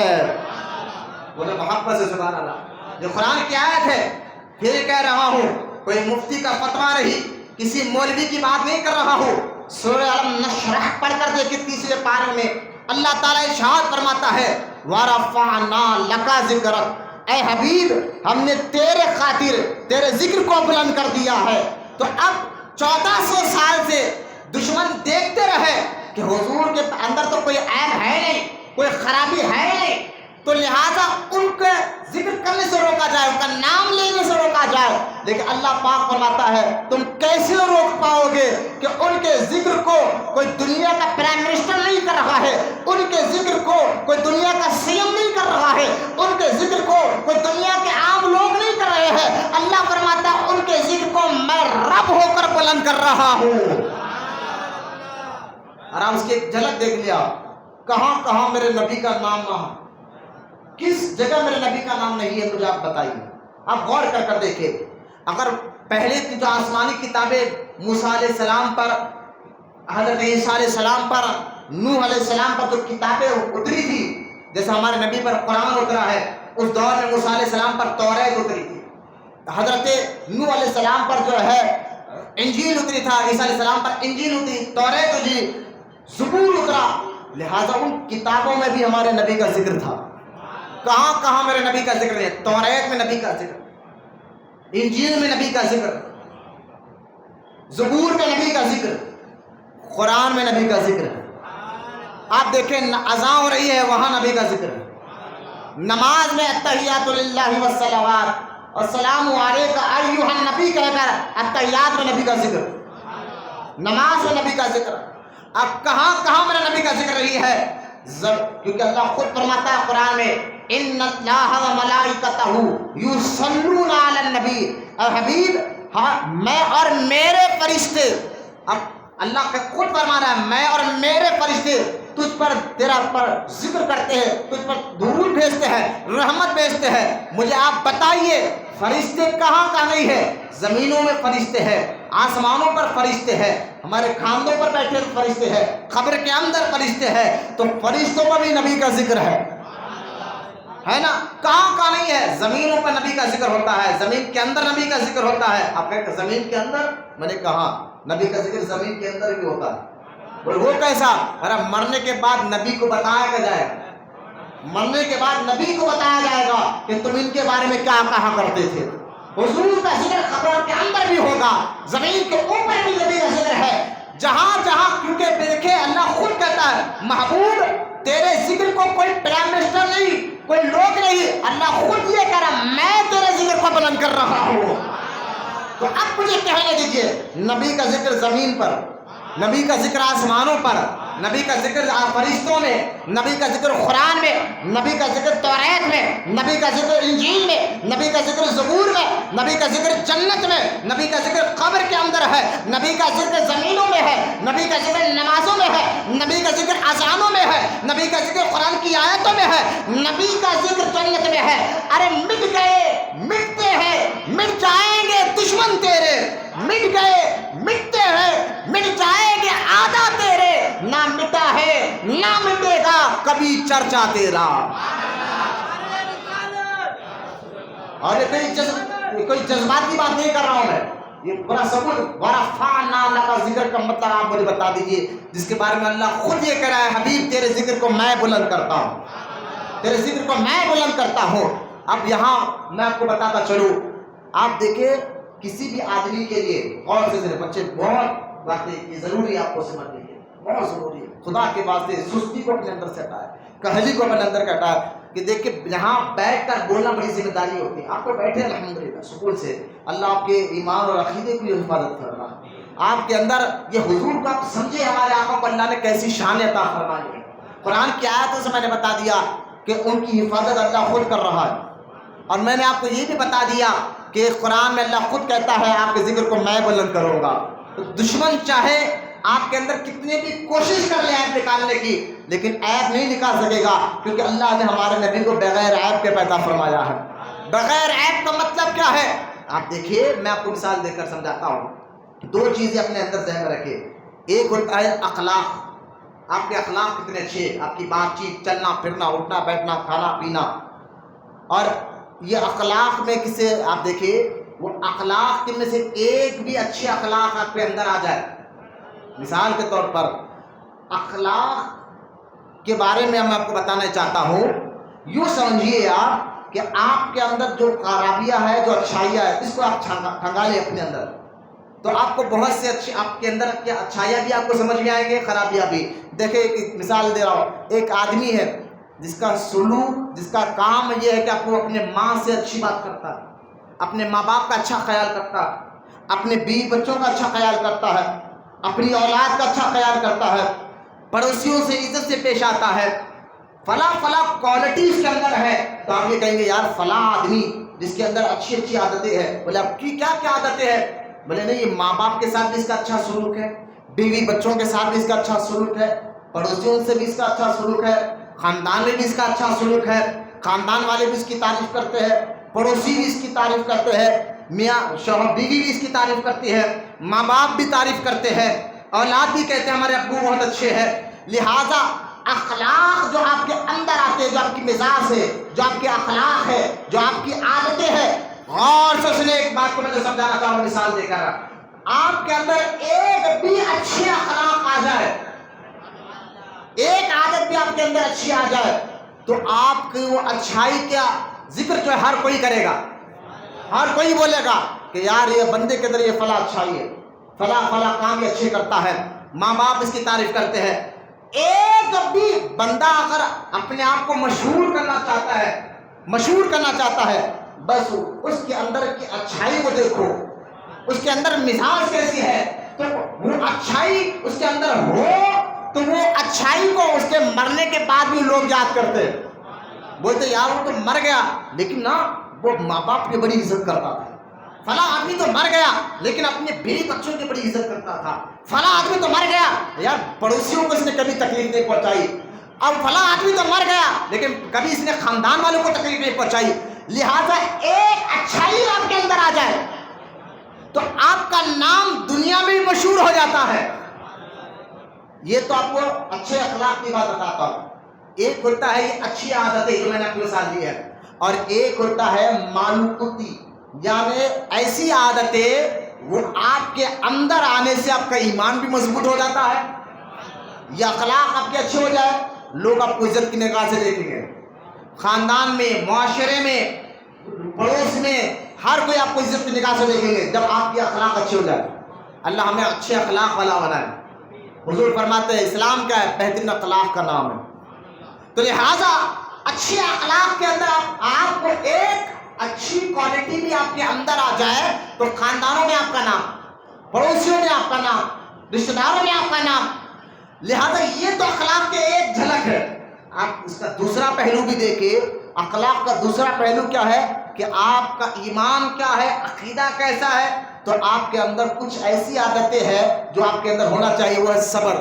بولے محبت سے سبحان اللہ. جو قرآن کی آیت ہے، پھر کہہ رہا ہوں کوئی مفتی کا فتویٰ نہیں، کسی مولوی کی بات نہیں کر رہا ہوں. سورہ علم نشرح پڑھ کر دیکھیں 30ویں پارے میں اللہ تعالیٰ ارشاد فرماتا ہے وَرَفَعْنَا لَكَ ذِكْرَكَ. اے حبیب ہم نے تیرے خاطر تیرے ذکر کو بلند کر دیا ہے. تو اب 1400 سال سے دشمن دیکھتے رہے کہ حضور کے اندر تو کوئی عیب ہے نہیں، کوئی خرابی ہے نہیں، تو لہٰذا ان کے ذکر کرنے سے روکا جائے، ان کا نام لینے سے روکا جائے. لیکن اللہ پاک فرماتا ہے تم کیسے روک پاؤ گے کہ ان کے ذکر کو کوئی دنیا کا پرائم منسٹر نہیں کر رہا ہے، ان کے ذکر کو کوئی دنیا کا سی ایم نہیں کر رہا ہے، ان کے ذکر کو کوئی دنیا کے عام لوگ نہیں کر رہے ہیں. اللہ فرماتا ہے ان کے ذکر کو میں رب ہو کر بلند کر رہا ہوں. اور آپ اس کی ایک جھلک دیکھ لیا، کہاں کہاں میرے نبی کا نام نہ، کس جگہ میرے نبی کا نام نہیں ہے، مجھے آپ بتائیے. آپ غور کر دیکھیں. اگر پہلے کی جو آسمانی کتابیں موسیٰ علیہ السلام پر، حضرت عیسیٰ علیہ السلام پر، نوح علیہ السلام پر جو کتابیں اتری تھی، جیسے ہمارے نبی پر قرآن اترا ہے، اس دور میں موسیٰ علیہ السلام پر توریت اتری تھی. حضرت نوح علیہ السلام پر جو ہے انجیل اتری تھا، عیسیٰ علیہ السلام پر انجیل اتری، توریت اتری، زبور اترا. لہٰذا ان کتابوں میں بھی ہمارے نبی کا ذکر تھا. کہاں کہاں میرے نبی کا ذکر ہے؟ توریت میں نبی کا ذکر، انجیل میں نبی کا ذکر، زبور میں نبی کا ذکر، قرآن میں نبی کا ذکر ہے. آپ دیکھیں اذان ہو رہی ہے وہاں نبی کا ذکر ہے. نماز میں التحیات للہ والصلوات السلام علیک ایھا النبی کہہ کر التحیات میں نبی کا ذکر، نماز میں نبی کا ذکر. اب کہاں کہاں میرے نبی کا ذکر رہی ہے؟ کیونکہ اللہ خود فرماتا ہے قرآن میں ان اللہ وملائکتہ یصلون علی النبی. اے حبیب میں اور میرے فرشتے، اب اللہ کا خود فرما رہا ہے میں اور میرے فرشتے تجھ پر تیرا پر ذکر کرتے ہیں، تجھ پر درود بھیجتے ہیں، رحمت بھیجتے ہیں. مجھے آپ بتائیے فرشتے کہاں کہاں نہیں ہے؟ زمینوں میں فرشتے ہیں، آسمانوں پر فرشتے ہیں، ہمارے کھاندوں پر بیٹھے فرشتے ہیں، قبر کے اندر فرشتے ہیں. تو فرشتوں پر بھی نبی کا ذکر ہے نا؟ کہاں کہاں نہیں ہے؟ زمینوں پر نبی کا ذکر ہوتا ہے، زمین کے اندر نبی کا ذکر ہوتا ہے. آپ کہتے ہیں زمین کے اندر؟ میں نے کہا نبی کا ذکر زمین کے اندر بھی ہوتا ہے. وہ کیسا؟ ارے مرنے کے بعد نبی کو بتایا جائے گا، مرنے کے بعد نبی کو بتایا جائے گا کہ تم ان کے بارے میں کیا کہا کرتے تھے. حضور کا ذکر قبر کے اندر بھی ہوگا، زمین کے اوپر بھی نبی کا ذکر ہے. جہاں جہاں کیونکہ دیکھے اللہ خود کہتا ہے محبوب تیرے ذکر کو کوئی پرائم منسٹر نہیں، کوئی لوگ نہیں، اللہ خود یہ کہہ رہا میں تیرے ذکر کو بلند کر رہا ہوں. تو اب مجھے کہنے دیجئے نبی کا ذکر زمین پر، نبی کا ذکر آسمانوں پر، نبی کا ذکر فرشتوں میں، نبی کا ذکر قرآن میں، نبی کا ذکر توریت میں، نبی کا ذکر انجیل میں، نبی کا ذکر زبور میں، نبی کا ذکر جنت میں، نبی کا ذکر قبر کے اندر ہے، نبی کا ذکر زمینوں میں ہے، نبی کا ذکر نمازوں میں ہے، نبی کا ذکر اذانوں میں ہے، نبی کا ذکر قرآن کی آیتوں میں ہے، نبی کا ذکر جنت میں ہے۔ ارے مٹ گئے، مٹتے ہیں، مٹ جائیں گے دشمن تیرے، مٹ گئے، مٹتے ہیں، مٹ جائیں گے آدھا تیرے، نہ مٹا ہے نہ مٹے گا کبھی چرچا تیرا۔ اور یہ کوئی جذباتی بات نہیں کر رہا ہوں میں، یہ بڑا ثبوت ورفعنا لک ذکر کا مطلب آپ مجھے بتا دیجئے، جس کے بارے میں اللہ خود یہ کہہ رہا ہے حبیب تیرے ذکر کو میں بلند کرتا ہوں، تیرے ذکر کو میں بلند کرتا ہوں۔ اب یہاں میں آپ کو بتاتا چلوں، آپ دیکھیں کسی بھی آدمی کے لیے غور سے بچے بہت باتیں یہ ضروری ہے آپ کو سمجھ لیجیے، بہت ضروری ہے، خدا کے واسطے سستی کو اپنے اندر سے ہٹائے، کہلی کو اپنے اندر ہٹائے کہ دیکھیں یہاں بیٹھ کر بولنا بڑی ذمہ داری ہوتی ہے۔ آپ کو بیٹھے الحمدللہ سکون سے، اللہ آپ کے ایمان اور عقیدے کی حفاظت کر رہا ہے، آپ کے اندر یہ حضور کو آپ سمجھے، ہمارے آقا کو اللہ نے کیسی شان عطا فرمائی ہے۔ قرآن کی آیتوں سے میں نے بتا دیا کہ ان کی حفاظت اللہ خود کر رہا ہے، اور میں نے آپ کو یہ بھی بتا دیا کہ قرآن میں اللہ خود کہتا ہے آپ کے ذکر کو میں بلند کروں گا۔ تو دشمن چاہے آپ کے اندر کتنے بھی کوشش کر لے عیب نکالنے کی، لیکن عیب نہیں نکال سکے گا، کیونکہ اللہ نے ہمارے نبی کو بغیر عیب کے پیدا فرمایا ہے۔ بغیر عیب کا مطلب کیا ہے؟ آپ دیکھیے، میں آپ کو مثال دے کر سمجھاتا ہوں۔ دو چیزیں اپنے اندر ذہن میں رکھیں، ایک ہوتا ہے اخلاق، آپ کے اخلاق کتنے اچھے، آپ کی بات چیت، چلنا پھرنا، اٹھنا بیٹھنا، کھانا پینا، اور یہ اخلاق میں کسے آپ دیکھیے، وہ اخلاق کے میں سے ایک بھی اچھے اخلاق آپ کے اندر آ جائے، مثال کے طور پر اخلاق کے بارے میں میں آپ کو بتانا چاہتا ہوں، یوں سمجھیے آپ کہ آپ کے اندر جو خرابیاں ہے، جو اچھائیاں ہے، اس کو آپ ٹھنگا لیں اپنے اندر، تو آپ کو بہت سے اچھے آپ کے اندر کیا اچھائیاں بھی آپ کو سمجھ میں آئیں گے، خرابیاں بھی۔ دیکھیں ایک مثال دے رہا ہوں، ایک آدمی ہے جس کا سلوک، جس کا کام یہ ہے کہ آپ کو اپنے ماں سے اچھی بات کرتا ہے، اپنے ماں باپ کا اچھا خیال کرتا ہے، اپنے بیوی بچوں کا اچھا خیال کرتا ہے، اپنی اولاد کا اچھا خیال کرتا ہے، پڑوسیوں سے عزت سے پیش آتا ہے، فلاں فلاں کوالٹی اس کے اندر ہے، تو آپ یہ کہیں گے یار فلاں آدمی جس کے اندر اچھی اچھی عادتیں ہیں۔ بولے آپ کی کیا کیا عادتیں ہیں؟ بولے نہیں، یہ ماں باپ کے ساتھ بھی اس کا اچھا سلوک ہے، بیوی بچوں کے ساتھ بھی اس کا اچھا سلوک ہے، پڑوسیوں سے بھی اس کا اچھا سلوک ہے، خاندان میں بھی اس کا اچھا سلوک ہے، خاندان والے بھی اس کی تعریف کرتے ہیں، پڑوسی بھی اس کی تعریف کرتے ہیں، میاں شوہر بیوی بھی اس کی تعریف کرتی ہے، ماں باپ بھی تعریف کرتے ہیں، اولاد بھی کہتے ہیں ہمارے ابو بہت اچھے ہیں۔ لہٰذا اخلاق جو آپ کے اندر آتے ہیں، جو آپ کی مزاج ہے، جو آپ کے اخلاق ہے، جو آپ کی عادتیں ہیں، غور سے سنیں، ایک بات کو میں سمجھانا چاہوں گا مثال دے کر، آپ کے اندر ایک بھی اچھے اخلاق آ جائے، ایک عادت بھی آپ کے اندر اچھی آ جائے، تو آپ کی وہ اچھائی کا ذکر جو ہے ہر کوئی کرے گا، ہر کوئی بولے گا کہ یار یہ بندے کے اندر یہ فلاں اچھائی ہے، فلاں فلاں کام یہ اچھے کرتا ہے، ماں باپ اس کی تعریف کرتے ہیں۔ ایک بھی بندہ اگر اپنے آپ کو مشہور کرنا چاہتا ہے، مشہور کرنا چاہتا ہے، بس اس کے اندر کی اچھائی کو دیکھو، اس کے اندر مزاج کیسی ہے، تو وہ اچھائی اس کے اندر ہو تو وہ اچھائی کو اس کے مرنے کے بعد بھی لوگ یاد کرتے ہیں، بولتے یار وہ تو مر گیا لیکن نا وہ ماں باپ کی بڑی عزت کرتا تھا، فلاں آدمی تو مر گیا لیکن اپنے بیوی بچوں کی بڑی عزت کرتا تھا، فلاں آدمی تو مر گیا یار پڑوسیوں کو اس نے کبھی تکلیف نہیں پہنچائی، اب فلاں آدمی تو مر گیا لیکن کبھی اس نے خاندان والوں کو تکلیف نہیں پہنچائی۔ لہٰذا ایک اچھائی آپ کے اندر آ جائے تو آپ کا نام دنیا میں بھی مشہور ہو جاتا ہے۔ یہ تو آپ کو اچھے اخلاق کی بات بتاتا ہوں۔ ایک ہوتا ہے یہ اچھی عادتیں جو میں نے آپ کو مثال دی ہے، اور ایک ہوتا ہے معلوماتی، یعنی ایسی عادتیں وہ آپ کے اندر آنے سے آپ کا ایمان بھی مضبوط ہو جاتا ہے، یہ اخلاق آپ کے اچھے ہو جائے، لوگ آپ کو عزت کی نگاہ سے دیکھیں گے، خاندان میں، معاشرے میں، پڑوس میں، ہر کوئی آپ کو عزت کی نگاہ سے دیکھیں گے جب آپ کے اخلاق اچھے ہو جائے۔ اللہ ہمیں اچھے اخلاق والا بنائے۔ حضور فرماتے ہیں اسلام کیا ہے؟ بہترین اخلاق کا نام ہے۔ تو لہٰذا اچھے اخلاق کے اندر آپ کو ایک اچھی کوالٹی بھی آپ کے اندر آ جائے تو خاندانوں میں آپ کا نام، پڑوسیوں میں آپ کا نام، رشتہ داروں میں آپ کا نام۔ لہٰذا یہ تو اخلاق کے ایک جھلک ہے۔ آپ اس کا دوسرا پہلو بھی دیکھیں، اخلاق کا دوسرا پہلو کیا ہے کہ آپ کا ایمان کیا ہے، عقیدہ کیسا ہے، تو آپ کے اندر کچھ ایسی عادتیں ہیں جو آپ کے اندر ہونا چاہیے، وہ ہے صبر۔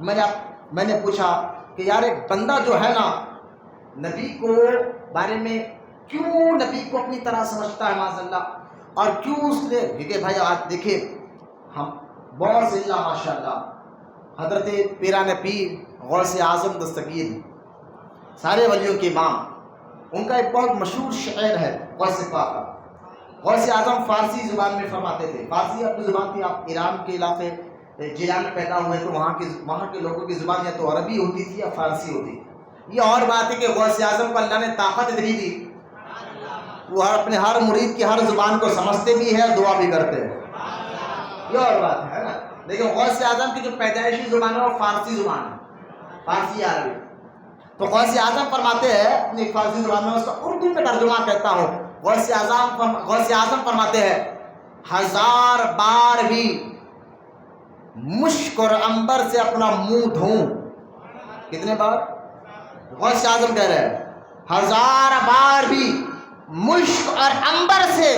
میں نے پوچھا کہ یار ایک بندہ جو ہے نا نبی کو بارے میں کیوں نبی کو اپنی طرح سمجھتا ہے معاذ اللہ، اور کیوں اس نے، کیونکہ بھائی آج دیکھیں ہم بہت سے اللہ ماشاء اللہ حضرت پیران پیر غوث اعظم دستگیر سارے ولیوں کے امام، ان کا ایک بہت مشہور شعر ہے غوث پاک کا۔ غوث اعظم فارسی زبان میں فرماتے تھے، فارسی اپنی زبان تھی، آپ ایران کے علاقے جیلان میں پیدا ہوئے تو وہاں کے لوگوں کی زبان یا تو عربی ہوتی تھی یا فارسی ہوتی تھی۔ یہ اور بات ہے کہ غوث اعظم کو اللہ نے طاقت اتنی دی، وہ اپنے ہر مرید کی ہر زبان کو سمجھتے بھی ہے اور دعا بھی کرتے ہیں، یہ اور بات ہے نا۔ لیکن غوث اعظم کی جو پیدائشی زبان ہے وہ فارسی زبان ہے، فارسی عربی۔ تو غوث اعظم فرماتے ہیں اپنی فارسی زبان میں، اس کا اردو میں ترجمہ کرتا ہوں۔ غوث اعظم فرماتے ہیں، ہزار بار بھی مشک اور عنبر سے اپنا منہ دھوں۔ کتنے بار؟ غوث اعظم کہہ رہے ہیں ہزار بار بھی مشک اور عنبر سے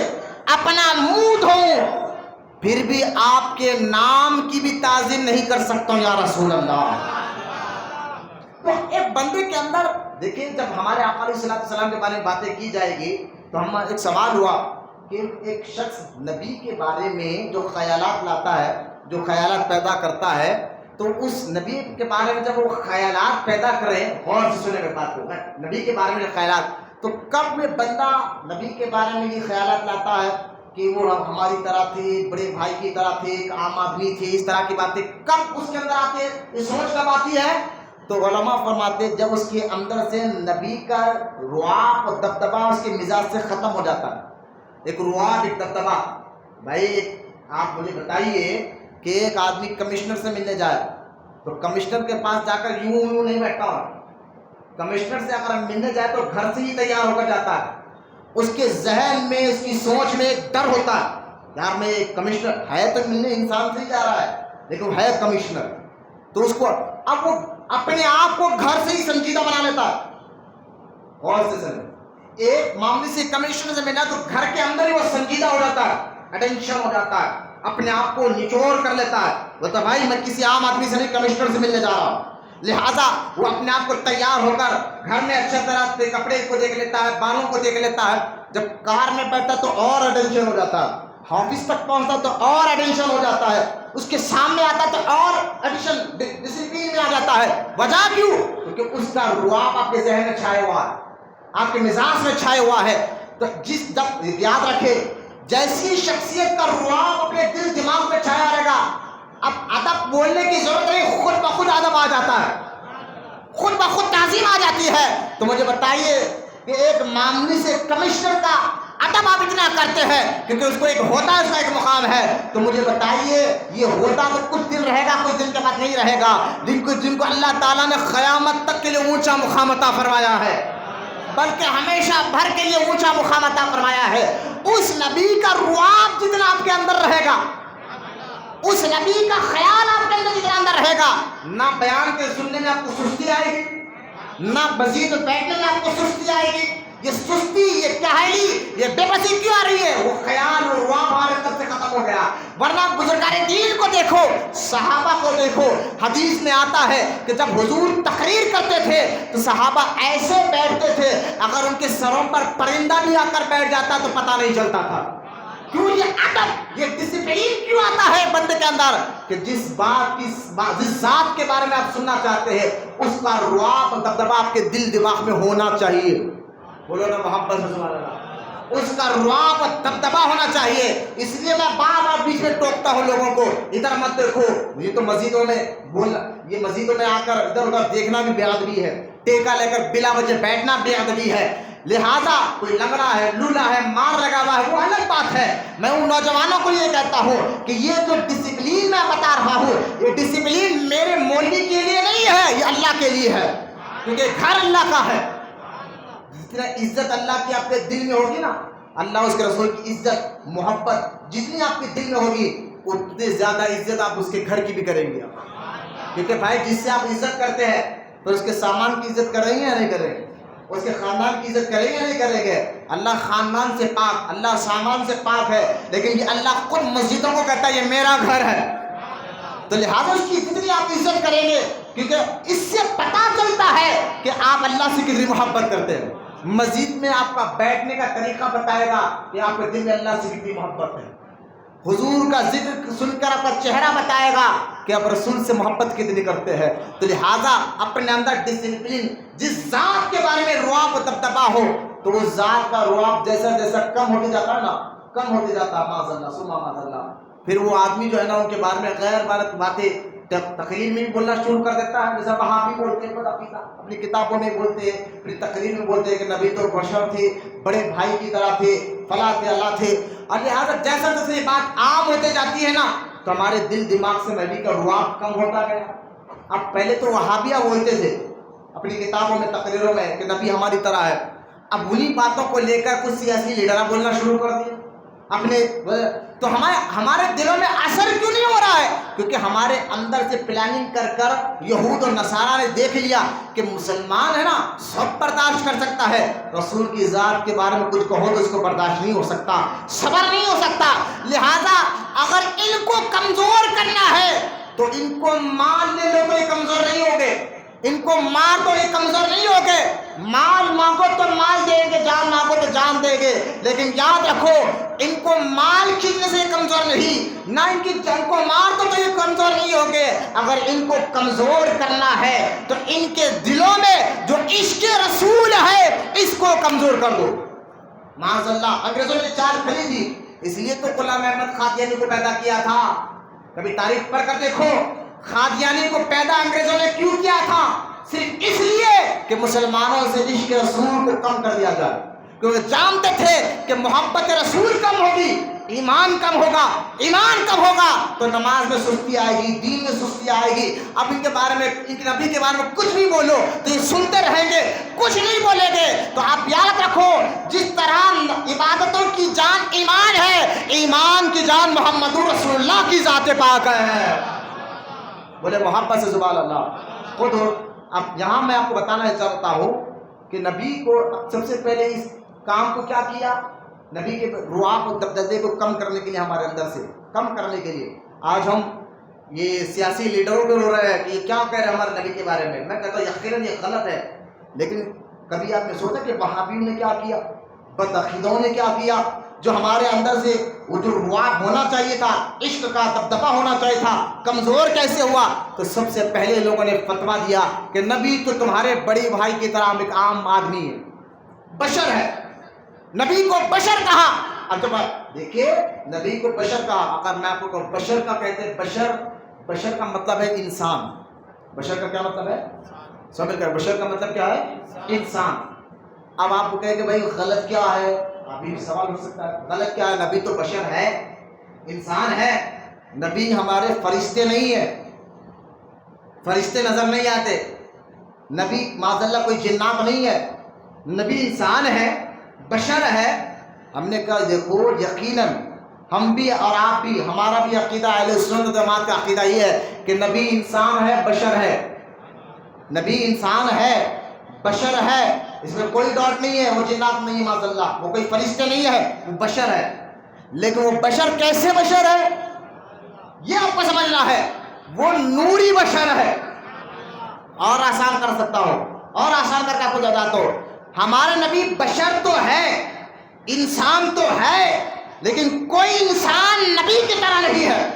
اپنا منہ دھوں، پھر بھی آپ کے نام کی بھی تعظیم نہیں کر سکتا ہوں یا رسول اللہ۔ تو ایک بندے کے اندر دیکھیں، جب ہمارے آقا علیہ السلام کے بارے میں باتیں کی جائے گی تو ہم ایک سوال ہوا کہ ایک شخص نبی کے بارے میں جو خیالات لاتا ہے، جو خیالات پیدا کرتا ہے، تو اس نبی کے بارے میں جب وہ خیالات پیدا کریں، غور سے سنیں میری بات کو، نبی کے بارے میں خیالات، تو کب میں بندہ نبی کے بارے میں یہ خیالات لاتا ہے کہ وہ ہماری طرح تھے، بڑے بھائی کی طرح تھے، ایک عام آدمی تھے، اس طرح کی باتیں کب اس کے اندر آتی ہے، یہ سوچ کب آتی ہے؟ تو علماء فرماتے جب اس کے اندر سے نبی کا رعب اور دبدبہ اس کے مزاج سے ختم ہو جاتا ہے۔ ایک رعب، ایک دبدبہ۔ بھائی آپ مجھے بتائیے کہ ایک آدمی کمشنر سے ملنے جائے تو کمشنر کے پاس جا کر یوں نہیں بیٹھتا ہو، کمشنر سے اگر ملنے جائے تو گھر سے ہی تیار ہو کر جاتا ہے۔ اس کے ذہن میں، اس کی سوچ میں ایک ڈر ہوتا ہے، یار میں کمشنر ہے تو ملنے انسان سے ہی جا رہا ہے لیکن وہ ہے کمشنر، تو اس کو اب وہ اپنے آپ کو گھر سے ہی سنجیدہ بنا لیتا ہے۔ غور سے سنیں، ایک معاملے سے کمشنر سے ملنا تو گھر کے اندر ہی وہ سنجیدہ ہو جاتا ہے، اٹینشن ہو جاتا ہے، اپنے آپ کو نچوڑ کر لیتا ہے، بولتا بھائی میں کسی عام آدمی سے نہیں کمشنر سے ملنے جا رہا ہوں۔ لہٰذا وہ اپنے آپ کو تیار ہو کر گھر میں اچھا طرح سے کپڑے کو دیکھ لیتا ہے، بالوں کو دیکھ لیتا ہے، جب کار میں بیٹھتا تو اور اٹینشن ہو جاتا ہے، آفس تک پہنچتا تو اور اٹینشن ہو جاتا ہے، اس کے سامنے آتا تو اور ایڈیشن ڈسپلین میں آ جاتا ہے۔ وجہ کیوں؟ کیونکہ اس کا رعب آپ کے ذہن میں چھائے ہوا ہے، آپ کے مزاج میں چھائے ہوا ہے۔ تو جب یاد رکھے، جیسی شخصیت کا رعب اپنے دل دماغ میں چھایا رہے گا، اب ادب بولنے کی ضرورت نہیں، خود بخود ادب آ جاتا ہے، خود بخود تعظیم آ جاتی ہے۔ تو مجھے بتائیے کہ ایک معمولی سے کمشنر کا ادب آپ اتنا کرتے ہیں کیونکہ اس کو ایک ہوتا ہے، اس کا ایک مقام ہے، تو مجھے بتائیے یہ ہوتا تو کچھ دن رہے گا، کچھ دن کے بعد نہیں رہے گا، جن کو اللہ تعالیٰ نے قیامت تک کے لیے اونچا مقام عطا فرمایا ہے، بلکہ ہمیشہ بھر کے لیے اونچا مقام عطا فرمایا ہے۔ اس نبی کا رعب جتنا آپ کے اندر رہے گا، اس نبی کا خیال آپ کے اندر جتنا اندر رہے گا، نہ بیان کے سننے میں آپ کو سستی آئے گی، نہ مزید بیٹھنے میں آپ کو سستی آئے گی۔ یہ سستی، یہ کاہلی، یہ بے بسی کیوں آ رہی ہے؟ وہ خیال اور رعب ہمارے اندر سے ختم ہو گیا۔ ورنہ بزرگان دین کو دیکھو، صحابہ کو دیکھو، حدیث میں آتا ہے کہ جب حضور تقریر کرتے تھے تو صحابہ ایسے بیٹھتے تھے، اگر ان کے سروں پر پرندہ بھی آ کر بیٹھ جاتا تو پتہ نہیں چلتا تھا۔ کیوں؟ یہ ادب، یہ ڈسپلین کیوں آتا ہے بندے کے اندر کہ جس ذات کے بارے میں آپ سننا چاہتے ہیں اس کا رعب دبدبہ آپ کے دل دماغ میں ہونا چاہیے۔ بولو نا محبت سے سبحان اللہ، اس کا رعب دبدبہ ہونا چاہیے۔ اس لیے میں بار بار بیچ میں ٹوکتا ہوں لوگوں کو، ادھر مت دیکھو، یہ تو مسجدوں میں یہ مسجدوں میں آ کر ادھر ادھر دیکھنا بھی بے ادبی ہے، ٹیکا لے کر بلا وجہ بیٹھنا بے ادبی ہے۔ لہذا کوئی لنگڑا ہے، لولا ہے، مار لگا ہوا ہے، وہ الگ بات ہے۔ میں ان نوجوانوں کو یہ کہتا ہوں کہ یہ جو ڈسپلین میں بتا رہا ہوں، یہ ڈسپلین میرے مولوی کے لیے نہیں ہے، یہ اللہ کے لیے ہے، کیونکہ گھر اللہ کا ہے۔ جتنا عزت اللہ کی آپ کے دل میں ہوگی نا، اللہ اس کے رسول کی عزت، محبت جتنی آپ کے دل میں ہوگی، اتنی زیادہ عزت آپ اس کے گھر کی بھی کریں گے۔ کیونکہ بھائی جس سے آپ عزت کرتے ہیں تو اس کے سامان کی عزت کریں گے یا نہیں کریں گے؟ اس کے خاندان کی عزت کریں گے یا نہیں کریں گے؟ اللہ خاندان سے پاک، اللہ سامان سے پاک ہے، لیکن یہ اللہ خود مسجدوں کو کہتا ہے یہ میرا گھر ہے، تو لہٰذا اس کی جتنی آپ عزت کریں گے، کیونکہ اس سے پتہ چلتا ہے کہ آپ اللہ سے کتنی محبت کرتے ہیں۔ مزید میں آپ کا بیٹھنے کا طریقہ بتائے گا کہ آپ کے دل میں اللہ سے کتنی محبت ہے۔ حضور کا ذکر سن کر آپ کا چہرہ بتائے گا کہ آپ رسول سے محبت کتنی کرتے ہیں۔ تو لہٰذا اپنے اندر ڈسپلن، جس ذات کے بارے میں رعب و دبدبا ہو تو وہ ذات کا رعب جیسا جیسا کم ہوتے جاتا ہے نا، کم ہوتے جاتا ہے، معاذ اللہ ثم معاذ اللہ، پھر وہ آدمی جو ہے نا ان کے بارے میں غیر باتیں تقریر میں بھی بولنا شروع کر دیتا ہے، جیسا وہاں بھی بولتے ہیں، اپنی کتابوں میں بولتے ہیں، پھر تقریر میں بولتے ہیں کہ نبی تو بشر تھے، بڑے بھائی کی طرح تھے، فلاں تھے، اللہ تھے۔ اور لہٰذا جیسا جیسے یہ بات عام ہوتے جاتی ہے نا تو ہمارے دل دماغ سے نبی کا رعب کم ہوتا گیا۔ اب پہلے تو وہابیہ بولتے تھے اپنی کتابوں میں، تقریروں میں کہ نبی ہماری طرح ہے، اب انہی باتوں کو لے کر کچھ سیاسی لیڈر بولنا شروع کر دیا اپنے، تو ہمارے دلوں میں اثر کیوں نہیں ہو رہا ہے؟ کیونکہ ہمارے اندر سے پلاننگ کر کر یہود اور نصارہ نے دیکھ لیا کہ مسلمان ہے نا سب برداشت کر سکتا ہے، رسول کی ذات کے بارے میں کچھ کہو تو اس کو برداشت نہیں ہو سکتا، صبر نہیں ہو سکتا۔ لہذا اگر ان کو کمزور کرنا ہے تو ان کو مال لے لو تو یہ کمزور نہیں ہوگے، ان کو مار تو یہ کمزور نہیں ہوگے، مال مانگو تو مال دیں گے، جان مانگو تو جان دیں گے، لیکن یاد رکھو ان کو مال کھینچنے سے کمزور نہیں، نہ ان کی جان کو مار تو یہ کمزور نہیں ہوگے۔ اگر ان کو کمزور کرنا ہے تو ان کے دلوں میں جو عشق رسول ہے اس کو کمزور کر دو۔ معاذ اللہ، انگریزوں نے چال کھلی تھی، اس لیے تو غلام احمد قادیانی کو پیدا کیا تھا۔ کبھی تاریخ پڑھ کر دیکھو قادیانی کو پیدا انگریزوں نے کیوں کیا تھا؟ صرف اس لیے کہ مسلمانوں سے عشق رسول کو کم کر دیا جائے، کیونکہ جانتے تھے کہ محبت رسول کم ہوگی، ایمان کم ہوگا، ایمان کم ہوگا تو نماز میں سستی آئے گی، دین میں سستی آئے گی۔ اب ان کے بارے میں، ان کے نبی کے بارے میں کچھ بھی بولو تو یہ سنتے رہیں گے، کچھ نہیں بولیں گے۔ تو آپ یاد رکھو جس طرح عبادتوں کی جان ایمان ہے، ایمان کی جان محمد رسول اللہ کی ذات پاک ہے۔ بولے محبت سے سبحان اللہ۔ خود اب یہاں میں آپ کو بتانا چاہتا ہوں کہ نبی کو سب سے پہلے اس کام کو کیا کیا، نبی کے رعب و دبدبے کو کم کرنے کے لیے، ہمارے اندر سے کم کرنے کے لیے۔ آج ہم یہ سیاسی لیڈروں پہ رو رہے ہیں کہ یہ کیا کہہ رہے ہیں ہمارے نبی کے بارے میں کہتا ہوں یقیناً یہ غلط ہے، لیکن کبھی آپ نے سوچا کہ وہابیوں نے کیا کیا، بدعقیدوں نے کیا کیا؟ جو ہمارے اندر سے وہ جو رعب ہونا چاہیے تھا، عشق کا دبدبا ہونا چاہیے تھا، کمزور کیسے ہوا؟ تو سب سے پہلے لوگوں نے فتویٰ دیا کہ نبی تو تمہارے بڑے بھائی کی طرح ایک عام آدمی ہے، بشر ہے، نبی کو بشر کہا۔ اب جب دیکھیے نبی کو بشر کہا، اگر میں آپ کو کہوں بشر کا کہتے ہیں، بشر کا مطلب ہے انسان۔ بشر کا کیا مطلب ہے؟ سب مل کر، بشر کا مطلب کیا ہے؟ انسان۔ اب آپ کو کہیں کہ بھائی غلط کیا ہے، ابھی بھی سوال ہو سکتا ہے غلط کیا ہے؟ نبی تو بشر ہے، انسان ہے، نبی ہمارے فرشتے نہیں ہے، فرشتے نظر نہیں آتے، نبی معاذ اللہ کوئی جنات نہیں ہے، نبی انسان ہے، بشر ہے۔ ہم نے کہا دیکھو یقیناً ہم بھی اور آپ بھی، ہمارا بھی عقیدہ اہل سنت جماعت کا عقیدہ یہ ہے کہ نبی انسان ہے، بشر ہے، نبی انسان ہے، بشر ہے، اس میں کوئی ڈاؤٹ نہیں ہے، وہ جنات نہیں ہے معاذ اللہ، وہ کوئی فرشتے نہیں ہے، وہ بشر ہے۔ لیکن وہ بشر کیسے بشر ہے یہ آپ کو سمجھنا ہے، وہ نوری بشر ہے۔ اور آسان کر سکتا ہوں، اور آسان کر کے آپ کو بتاتا ہوں، ہمارا نبی بشر تو ہے، انسان تو ہے، لیکن کوئی انسان نبی کی طرح نہیں ہے۔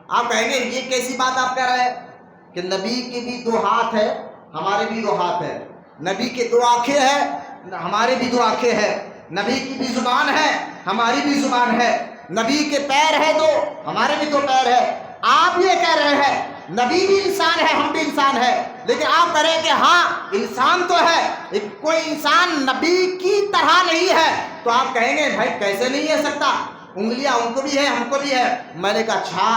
آپ کہیں گے یہ کیسی بات آپ کہہ رہے ہیں کہ نبی کے بھی دو ہاتھ ہے، ہمارے بھی دو ہاتھ ہے، نبی کے دو آنکھیں ہیں، ہمارے بھی دو آنکھیں ہیں، نبی کی بھی زبان ہے، ہماری بھی زبان ہے، نبی کے پیر ہے دو، ہمارے بھی دو پیر ہے۔ آپ یہ کہہ رہے ہیں نبی بھی انسان ہے، ہم بھی انسان ہے، لیکن آپ کہہ رہے ہیں کہ ہاں انسان تو ہے لیکن کوئی انسان نبی کی طرح نہیں ہے، تو آپ کہیں گے بھائی کیسے نہیں ہے سکتا، انگلیاں ان کو بھی ہے ہم کو بھی ہے۔ میں نے کہا اچھا،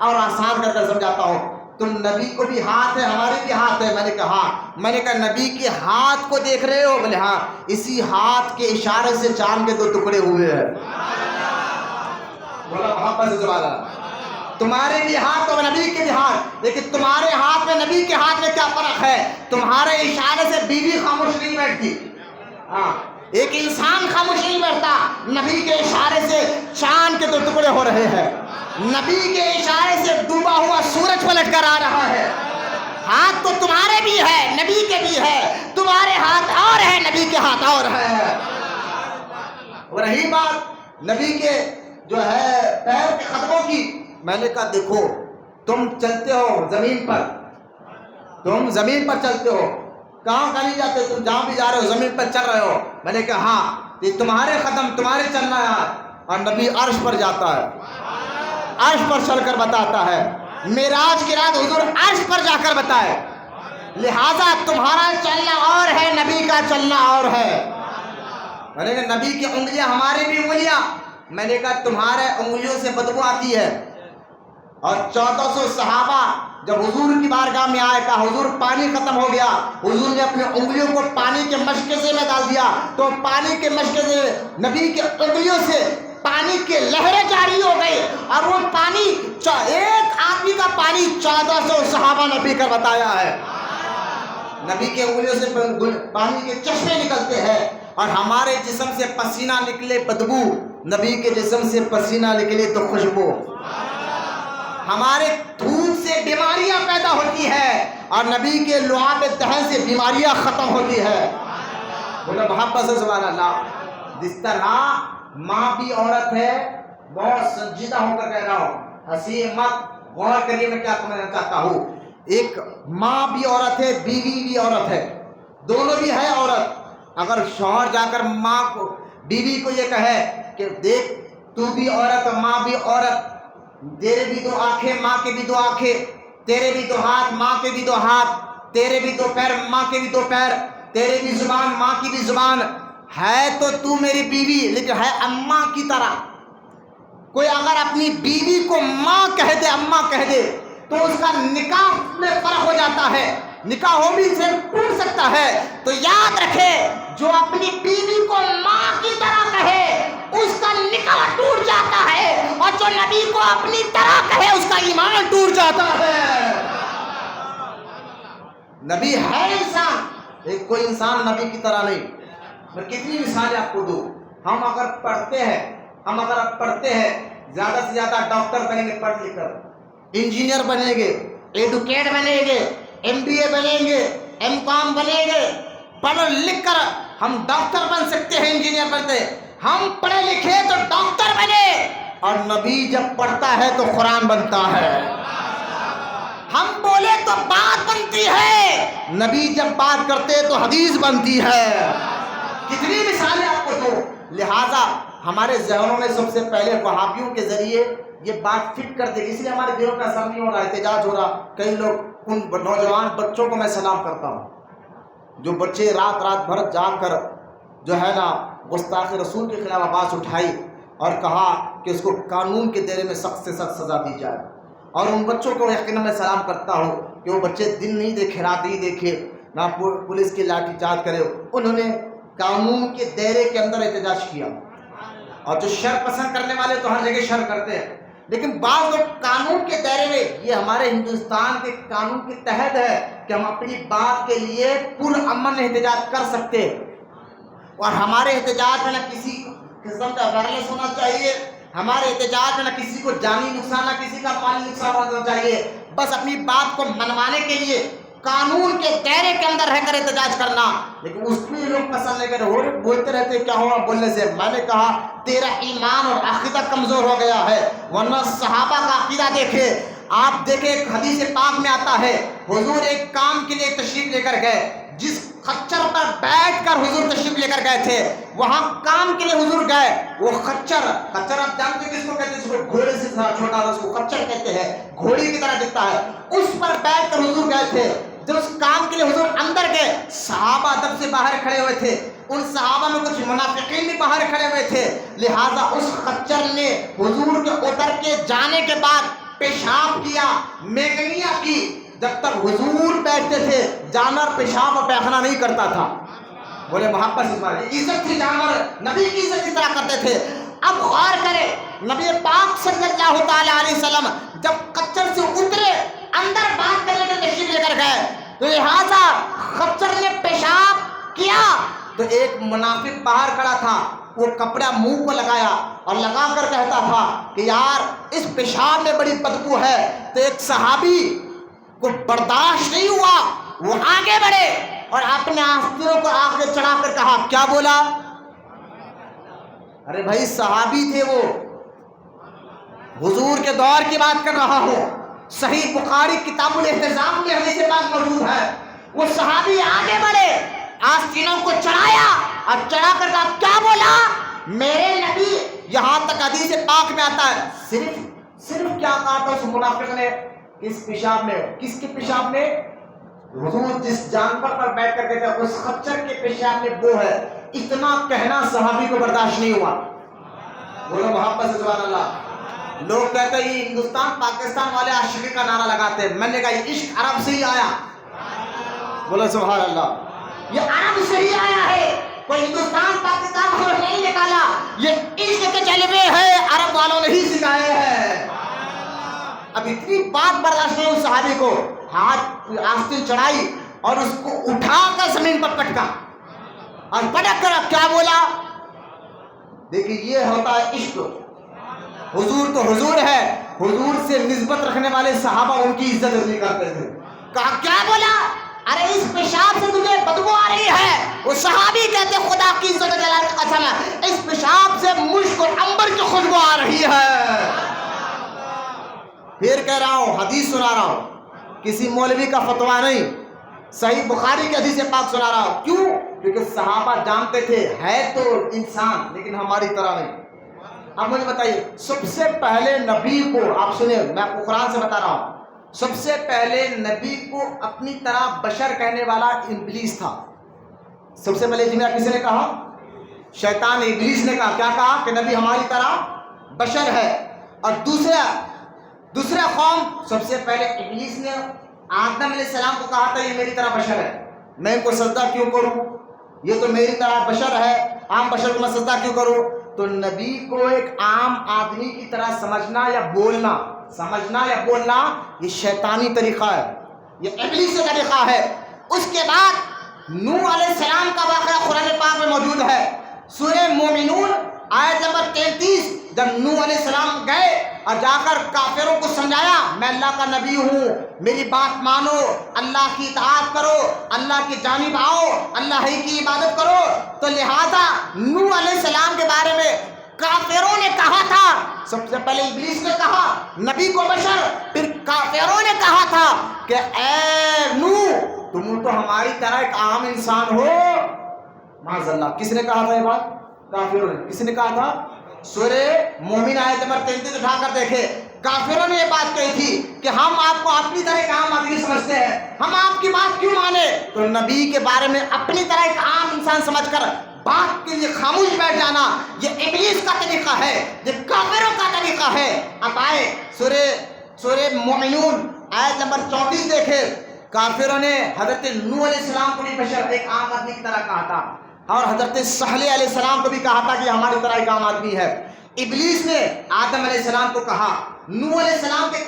اور آسان کر کے سمجھاتا ہوں، تم نبی کو بھی ہاتھ ہے، ہمارے بھی ہاتھ ہے۔ میں نے کہا ہاں، میں نے کہا نبی کے ہاتھ کو دیکھ رہے ہو؟ بولے ہاں، اسی ہاتھ کے اشارے سے چاند کے دو ٹکڑے ہوئے ہیں۔ بولا محبت سے سبحان اللہ۔ تمہارے بھی ہاتھ اور نبی کے بھی ہاتھ، لیکن تمہارے ہاتھ میں نبی کے ہاتھ میں کیا فرق ہے؟ تمہارے اشارے سے بیوی خاموش نہیں بیٹھتی، ہاں ایک انسان خاموش نہیں بیٹھتا، نبی کے اشارے سے چاند کے دو ٹکڑے ہو رہے ہیں۔ نبی کے اشارے سے ڈوبا ہوا سورج پلٹ کر آ رہا ہے. ہاتھ تو تمہارے بھی ہے, نبی کے بھی ہے, تمہارے ہاتھ اور ہے, نبی کے ہاتھ اور ہے. اور رہی بات نبی کے جو ہے پیر کے قدموں کی, میں نے کہا دیکھو تم چلتے ہو زمین پر, تم زمین پر چلتے ہو, کہاں نہیں جاتے, تم جہاں بھی جا رہے ہو زمین پر چل رہے ہو. میں نے کہا ہاں یہ تمہارے قدم تمہارے چلنا ہے. اور نبی عرش پر جاتا ہے, عرش پر چل کر بتاتا ہے. معراج کی رات حضور عرش پر جا کر بتائے. لہذا تمہارا چلنا اور ہے, نبی کا چلنا اور ہے. میں نے کہا نبی کی انگلیاں ہماری بھی انگلیاں. میں نے کہا تمہارے انگلیوں سے بدبو آتی ہے. اور 1400 صحابہ جب حضور کی بارگاہ میں آئے, کہا حضور پانی ختم ہو گیا. حضور نے اپنی انگلیوں کو پانی کے مشکزے میں ڈال دیا, تو پانی کے مشکزے نبی کے انگلیوں سے پانی کے لہریں جاری ہو گئی, اور وہ پانی ایک آدمی کا پانی 1400 صحابہ نے پی کر بتایا ہے. نبی کے انگلیوں سے پانی کے چشمے نکلتے ہیں, اور ہمارے جسم سے پسینہ نکلے بدبو, نبی کے جسم سے پسینہ نکلے تو خوشبو. ہمارے دھوپ سے بیماریاں پیدا ہوتی ہے, اور نبی کے لعاب دہن سے بیماریاں ختم ہوتی ہے. بولے محبت سے سبحان اللہ. جس طرح ماں بھی عورت ہے, بہت سنجیدہ ہو کر کہہ رہا ہوں, ہنسی مت, غور کریے میں کیا کہنا چاہتا ہوں. ایک ماں بھی عورت ہے, بیوی بھی عورت ہے, دونوں بھی ہے عورت. اگر شوہر جا کر ماں کو, بیوی کو یہ کہے کہ دیکھ تو بھی عورت, ماں بھی عورت, تیرے بھی دو آنکھیں, ماں کے بھی دو آنکھیں, تیرے بھی دو ہاتھ, ماں کے بھی دو ہاتھ, تیرے بھی دو پیر, ماں کے بھی دو پیر, تیرے بھی زبان, ماں کی بھی زبان ہے, تو میری بیوی لیکن ہے اماں کی طرح. کوئی اگر اپنی بیوی کو ماں کہہ دے, اماں کہہ دے, تو اس کا نکاح میں فرق ہو جاتا ہے, نکاح ہو بھی سے ٹوٹ سکتا ہے. تو یاد رکھے جو اپنی بیوی کو ماں کی طرح کہے اس کا نکاح ٹوٹ جاتا ہے, اور جو نبی کو اپنی طرح کہے اس کا ایمان ٹوٹ جاتا ہے. نبی ہے انسان, ایک کوئی انسان نبی کی طرح نہیں. میں کتنی مثالیں آپ کو دوں. ہم اگر پڑھتے ہیں زیادہ سے زیادہ ڈاکٹر بنیں گے, پڑھ لکھ کر انجینئر بنیں گے, ایڈوکیٹ بنیں گے, MBA بنیں گے, M.Com بنیں گے, پڑھ لکھ کر ہم ڈاکٹر بن سکتے ہیں, انجینئر بنتے. ہم پڑھے لکھے تو ڈاکٹر بنے, اور نبی جب پڑھتا ہے تو قرآن بنتا ہے. ہم بولے تو بات بنتی ہے, نبی جب بات کرتے تو حدیث بنتی ہے. کتنی مثالیں آپ کو دو. لہٰذا ہمارے ذہنوں میں سب سے پہلے وہابیوں کے ذریعے یہ بات فٹ کر دے, اس لیے ہمارے دلوں کا اثر نہیں ہو رہا, احتجاج ہو رہا. کئی لوگ, ان نوجوان بچوں کو میں سلام کرتا ہوں جو بچے رات بھر جاگ کر جو ہے نا گستاخ رسول کے خلاف آواز اٹھائی اور کہا کہ اس کو قانون کے دائرے میں سخت سے سخت سزا دی جائے. اور ان بچوں کو یقیناً میں سلام کرتا ہوں کہ وہ بچے دن نہیں دیکھے, رات نہیں دیکھے, نہ پولیس کی لاٹھی چارج کرے. انہوں نے قانون کے دائرے کے اندر احتجاج کیا. اور جو شر پسند کرنے والے تو ہر جگہ شر کرتے ہیں, لیکن بعض لوگ قانون کے دائرے میں, یہ ہمارے ہندوستان کے قانون کے تحت ہے کہ ہم اپنی بات کے لیے پرامن احتجاج کر سکتے ہیں, اور ہمارے احتجاج میں نہ کسی قسم کا وائرلیس ہونا چاہیے, ہمارے احتجاج میں نہ کسی کو جانی نقصان, نہ کسی کا مالی نقصان ہونا چاہیے. بس اپنی بات کو منوانے کے لیے قانون کے دائرے کے اندر رہ کر احتجاج کرنا. لیکن اس میں لوگ پسند نہیں کرتے, بولتے رہتے کیا ہوا بولنے سے. میں نے کہا تیرا ایمان اور عقیدہ کمزور ہو گیا ہے, ورنہ صحابہ کا عقیدہ دیکھے. آپ دیکھیں ایک حدیث پاک میں آتا ہے, حضور ایک کام کے لیے تشریف لے کر گئے, جس خچر پر بیٹھ کر حضور تشریف لے کر گئے تھے وہاں کام کے لیے حضور گئے. وہ خچر آپ جانتے کس کو کہتے ہیں, جس کو گھوڑے سے چھوٹا اس کو خچر کہتے ہیں, گھوڑی کی طرح دکھتا ہے, اس پر بیٹھ کر حضور گئے تھے. جب اس کام کے لیے حضور اندر گئے, صحابہ ادب سے باہر کھڑے ہوئے تھے. ان صحابہ میں کچھ منافقین بھی باہر کھڑے ہوئے تھے. لہذا اس خچر نے حضور کے اتر کے جانے کے بعد پیشاب کیا, میگنیاں کی. جب تک حضور بیٹھتے تھے جانور پیشاب اور پیخانہ نہیں کرتا تھا. بولے محبت سے سمجھے, عزت تھی جانور, نبی کی عزت اس طرح کرتے تھے. اب غور کرے, نبی پاک صلی اللہ تعالیٰ علیہ وسلم جب خچر سے اترے, اندر بات کرنے کے تشریف لے کر گئے, تو لہٰذا خچر نے پیشاب کیا تو ایک منافق باہر کھڑا تھا, وہ کپڑا منہ کو لگایا اور لگا کر کہتا تھا کہ یار اس پیشاب میں بڑی بدبو ہے. تو ایک صحابی کو برداشت نہیں ہوا, وہ آگے بڑھے اور اپنے آستینوں کو آگے چڑھا کر کہا. کیا بولا؟ ارے بھائی صحابی تھے وہ, حضور کے دور کی بات کر رہا ہوں, صحیح بخاری کتاب الاحتزام میں حدیث پاک موجود ہے. وہ صحابی آگے بڑھے, آستینوں کو چڑھایا اور چڑھا کر کہا. کیا بولا؟ میرے نبی, یہاں تک حدیث پاک میں آتا ہے صرف کیا کہا تھا اس منافق نے؟ کس پیشاب میں؟ کس کے پیشاب میں؟ حضور جس جانور پر بیٹھ کر کہتے ہیں اس خچر کے پیشاب میں وہ ہے. اتنا کہنا صحابی کو برداشت نہیں ہوا. بولو محبت سے سبحان اللہ. لوگ کہتے ہیں یہ ہندوستان پاکستان والے عاشقی کا نعرہ لگاتے ہیں. میں نے کہا یہ عشق عرب سے ہی آیا. بولو سبحان اللہ. یہ عرب سے ہی آیا ہے, کوئی ہندوستان پاکستان کو نہیں نکالا. یہ عشق کے جلوے ہیں, عرب والوں نے ہی سکھائے ہیں. اب اتنی بات برداشت نہیں اس صحابی کو, ہاتھ آستین چڑھائی اور اس کو اٹھا کر زمین پر پٹکا اور پٹک کر کیا بولا؟ دیکھیے یہ ہوتا ہے عشق. حضور تو حضور ہے, حضور سے نسبت رکھنے والے صحابہ ان کی عزت نہیں کرتے تھے. کہا کیا بولا؟ ارے اس پیشاب سے تجھے بدبو آ رہی ہے. وہ صحابی کہتے خدا کی عزت و جلال کی قسم ہے اس پیشاب سے مشک اور عنبر کی خوشبو آ رہی ہے. پھر کہہ رہا ہوں, حدیث سنا رہا ہوں, کسی مولوی کا فتویٰ نہیں, صحیح بخاری کی حدیث پاک سنا رہا ہوں. کیوں؟ کیونکہ صحابہ جانتے تھے ہے تو انسان لیکن ہماری طرح نہیں. اب مجھے بتائیے, سب سے پہلے نبی کو, آپ سنیں میں آپ کو قرآن سے بتا رہا ہوں, سب سے پہلے نبی کو اپنی طرح بشر کہنے والا ابلیس تھا. سب سے پہلے جنہیں کسی نے کہا؟ شیطان ابلیس نے کہا. کیا کہا؟ کہ نبی ہماری طرح بشر ہے. اور دوسرا قوم, سب سے پہلے ابلیس نے آدم علیہ السلام کو کہا تھا یہ میری طرح بشر ہے, میں ان کو سجدہ کیوں کروں, یہ تو میری طرح بشر ہے, عام بشر کو میں سجدہ کیوں کروں. تو نبی کو ایک عام آدمی کی طرح سمجھنا یا بولنا یہ شیطانی طریقہ ہے, یہ ابلیس کا طریقہ ہے. اس کے بعد نوح علیہ السلام کا واقعہ قرآن پاک میں موجود ہے. سورہ مومنون آیت نمبر 33, جب نوح علیہ السلام گئے اور جا کر کافروں کو سمجھایا میں اللہ کا نبی ہوں, میری بات مانو, اللہ کی اطاعت کرو, اللہ کی جانب آؤ, اللہ ہی کی عبادت کرو. تو لہذا نوح علیہ السلام کے بارے میں کافروں نے کہا تھا, سب سے پہلے ابلیس نے کہا نبی کو بشر, پھر کافروں نے کہا تھا کہ اے نوح تم تو ہماری طرح ایک عام انسان ہو. معاذ اللہ. کس نے کہا تھا یہ بات؟ کافروں نے. کس نے کہا تھا؟ سورہ مومن آیت نمبر 33 اٹھا کر دیکھے, کافروں نے یہ بات کہی تھی کہ ہم آپ کو اپنی طرح ایک عام آدمی سمجھتے ہیں, ہم آپ کی بات کیوں مانے. تو نبی کے بارے میں اپنی طرح ایک عام انسان سمجھ کر بات کے لیے خاموش بیٹھ جانا یہ ابلیس کا طریقہ ہے, یہ کافروں کا طریقہ ہے. اب آئے سورہ مومنون آیت نمبر 34 دیکھے, کافروں نے حضرت نوح علیہ السلام کو بھی بشر ایک عام آدمی کی طرح کہا تھا, اور حضرت صالح علیہ السلام کو بھی کہا تھا کہ ہماری طرح ایک عام آدمی ہے. ابلیس نے آدم علیہ السلام کو کہا, نوح علیہ السلام کے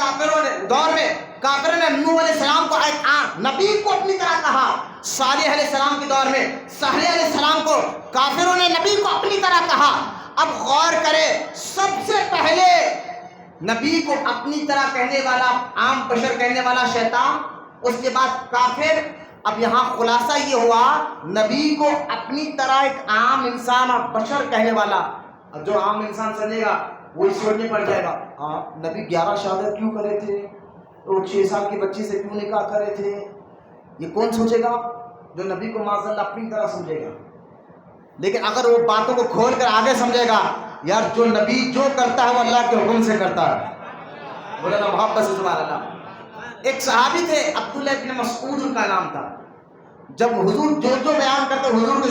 دور میں کافروں نے نوح علیہ السلام کو ایک عام نبی کو اپنی طرح کہا. صالح علیہ السلام کے دور میں صالح علیہ السلام کو کافروں نے نبی کو اپنی طرح کہا. اب غور کرے, سب سے پہلے نبی کو اپنی طرح کہنے والا, عام بشر کہنے والا شیطان, اس کے بعد کافر. اب یہاں خلاصہ یہ ہوا نبی کو اپنی طرح ایک عام انسان اور بشر کہنے والا. اب جو عام انسان سمجھے گا وہی سوچنے پڑ جائے گا, ہاں نبی 11 شہادت کیوں کرے تھے, اور 6 سال کی بچی سے کیوں نکاح کرے تھے. یہ کون سوچے گا؟ جو نبی کو معاذ اللہ اپنی طرح سمجھے گا. لیکن اگر وہ باتوں کو کھول کر آگے سمجھے گا, یار جو نبی جو کرتا ہے وہ اللہ کے حکم سے کرتا ہے. بولے نا محبت سے سبحان اللہ. ایک صحابی تھے عبداللہ ابن مسعود ان کا نام تھا. جب حضور جو بیان کرتے حضور کے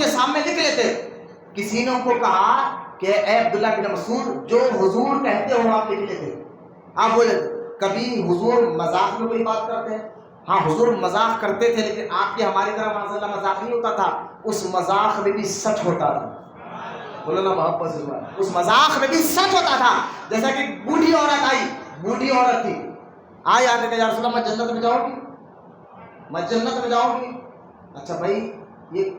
سامنے لکھ لیتے, کسی نے ان کو کہا کہ اے عبداللہ ابن مسعود جو حضور کہتے ہو آپ لکھ لیتے. آپ بولے کبھی حضور مذاق میں کوئی بات کرتے ہیں؟ ہاں حضور مذاق کرتے تھے, لیکن آپ کی ہماری طرح معاذ اللہ مذاق نہیں ہوتا تھا, اس مذاق میں بھی سچ ہوتا تھا. بولو نا محبت سے, اس مذاق میں بھی سچ ہوتا تھا. جیسا کہ بوڑھی عورت تھی, آئی آ کے یا رسول اللہ میں جنت میں جاؤں گی. اچھا بھائی یہ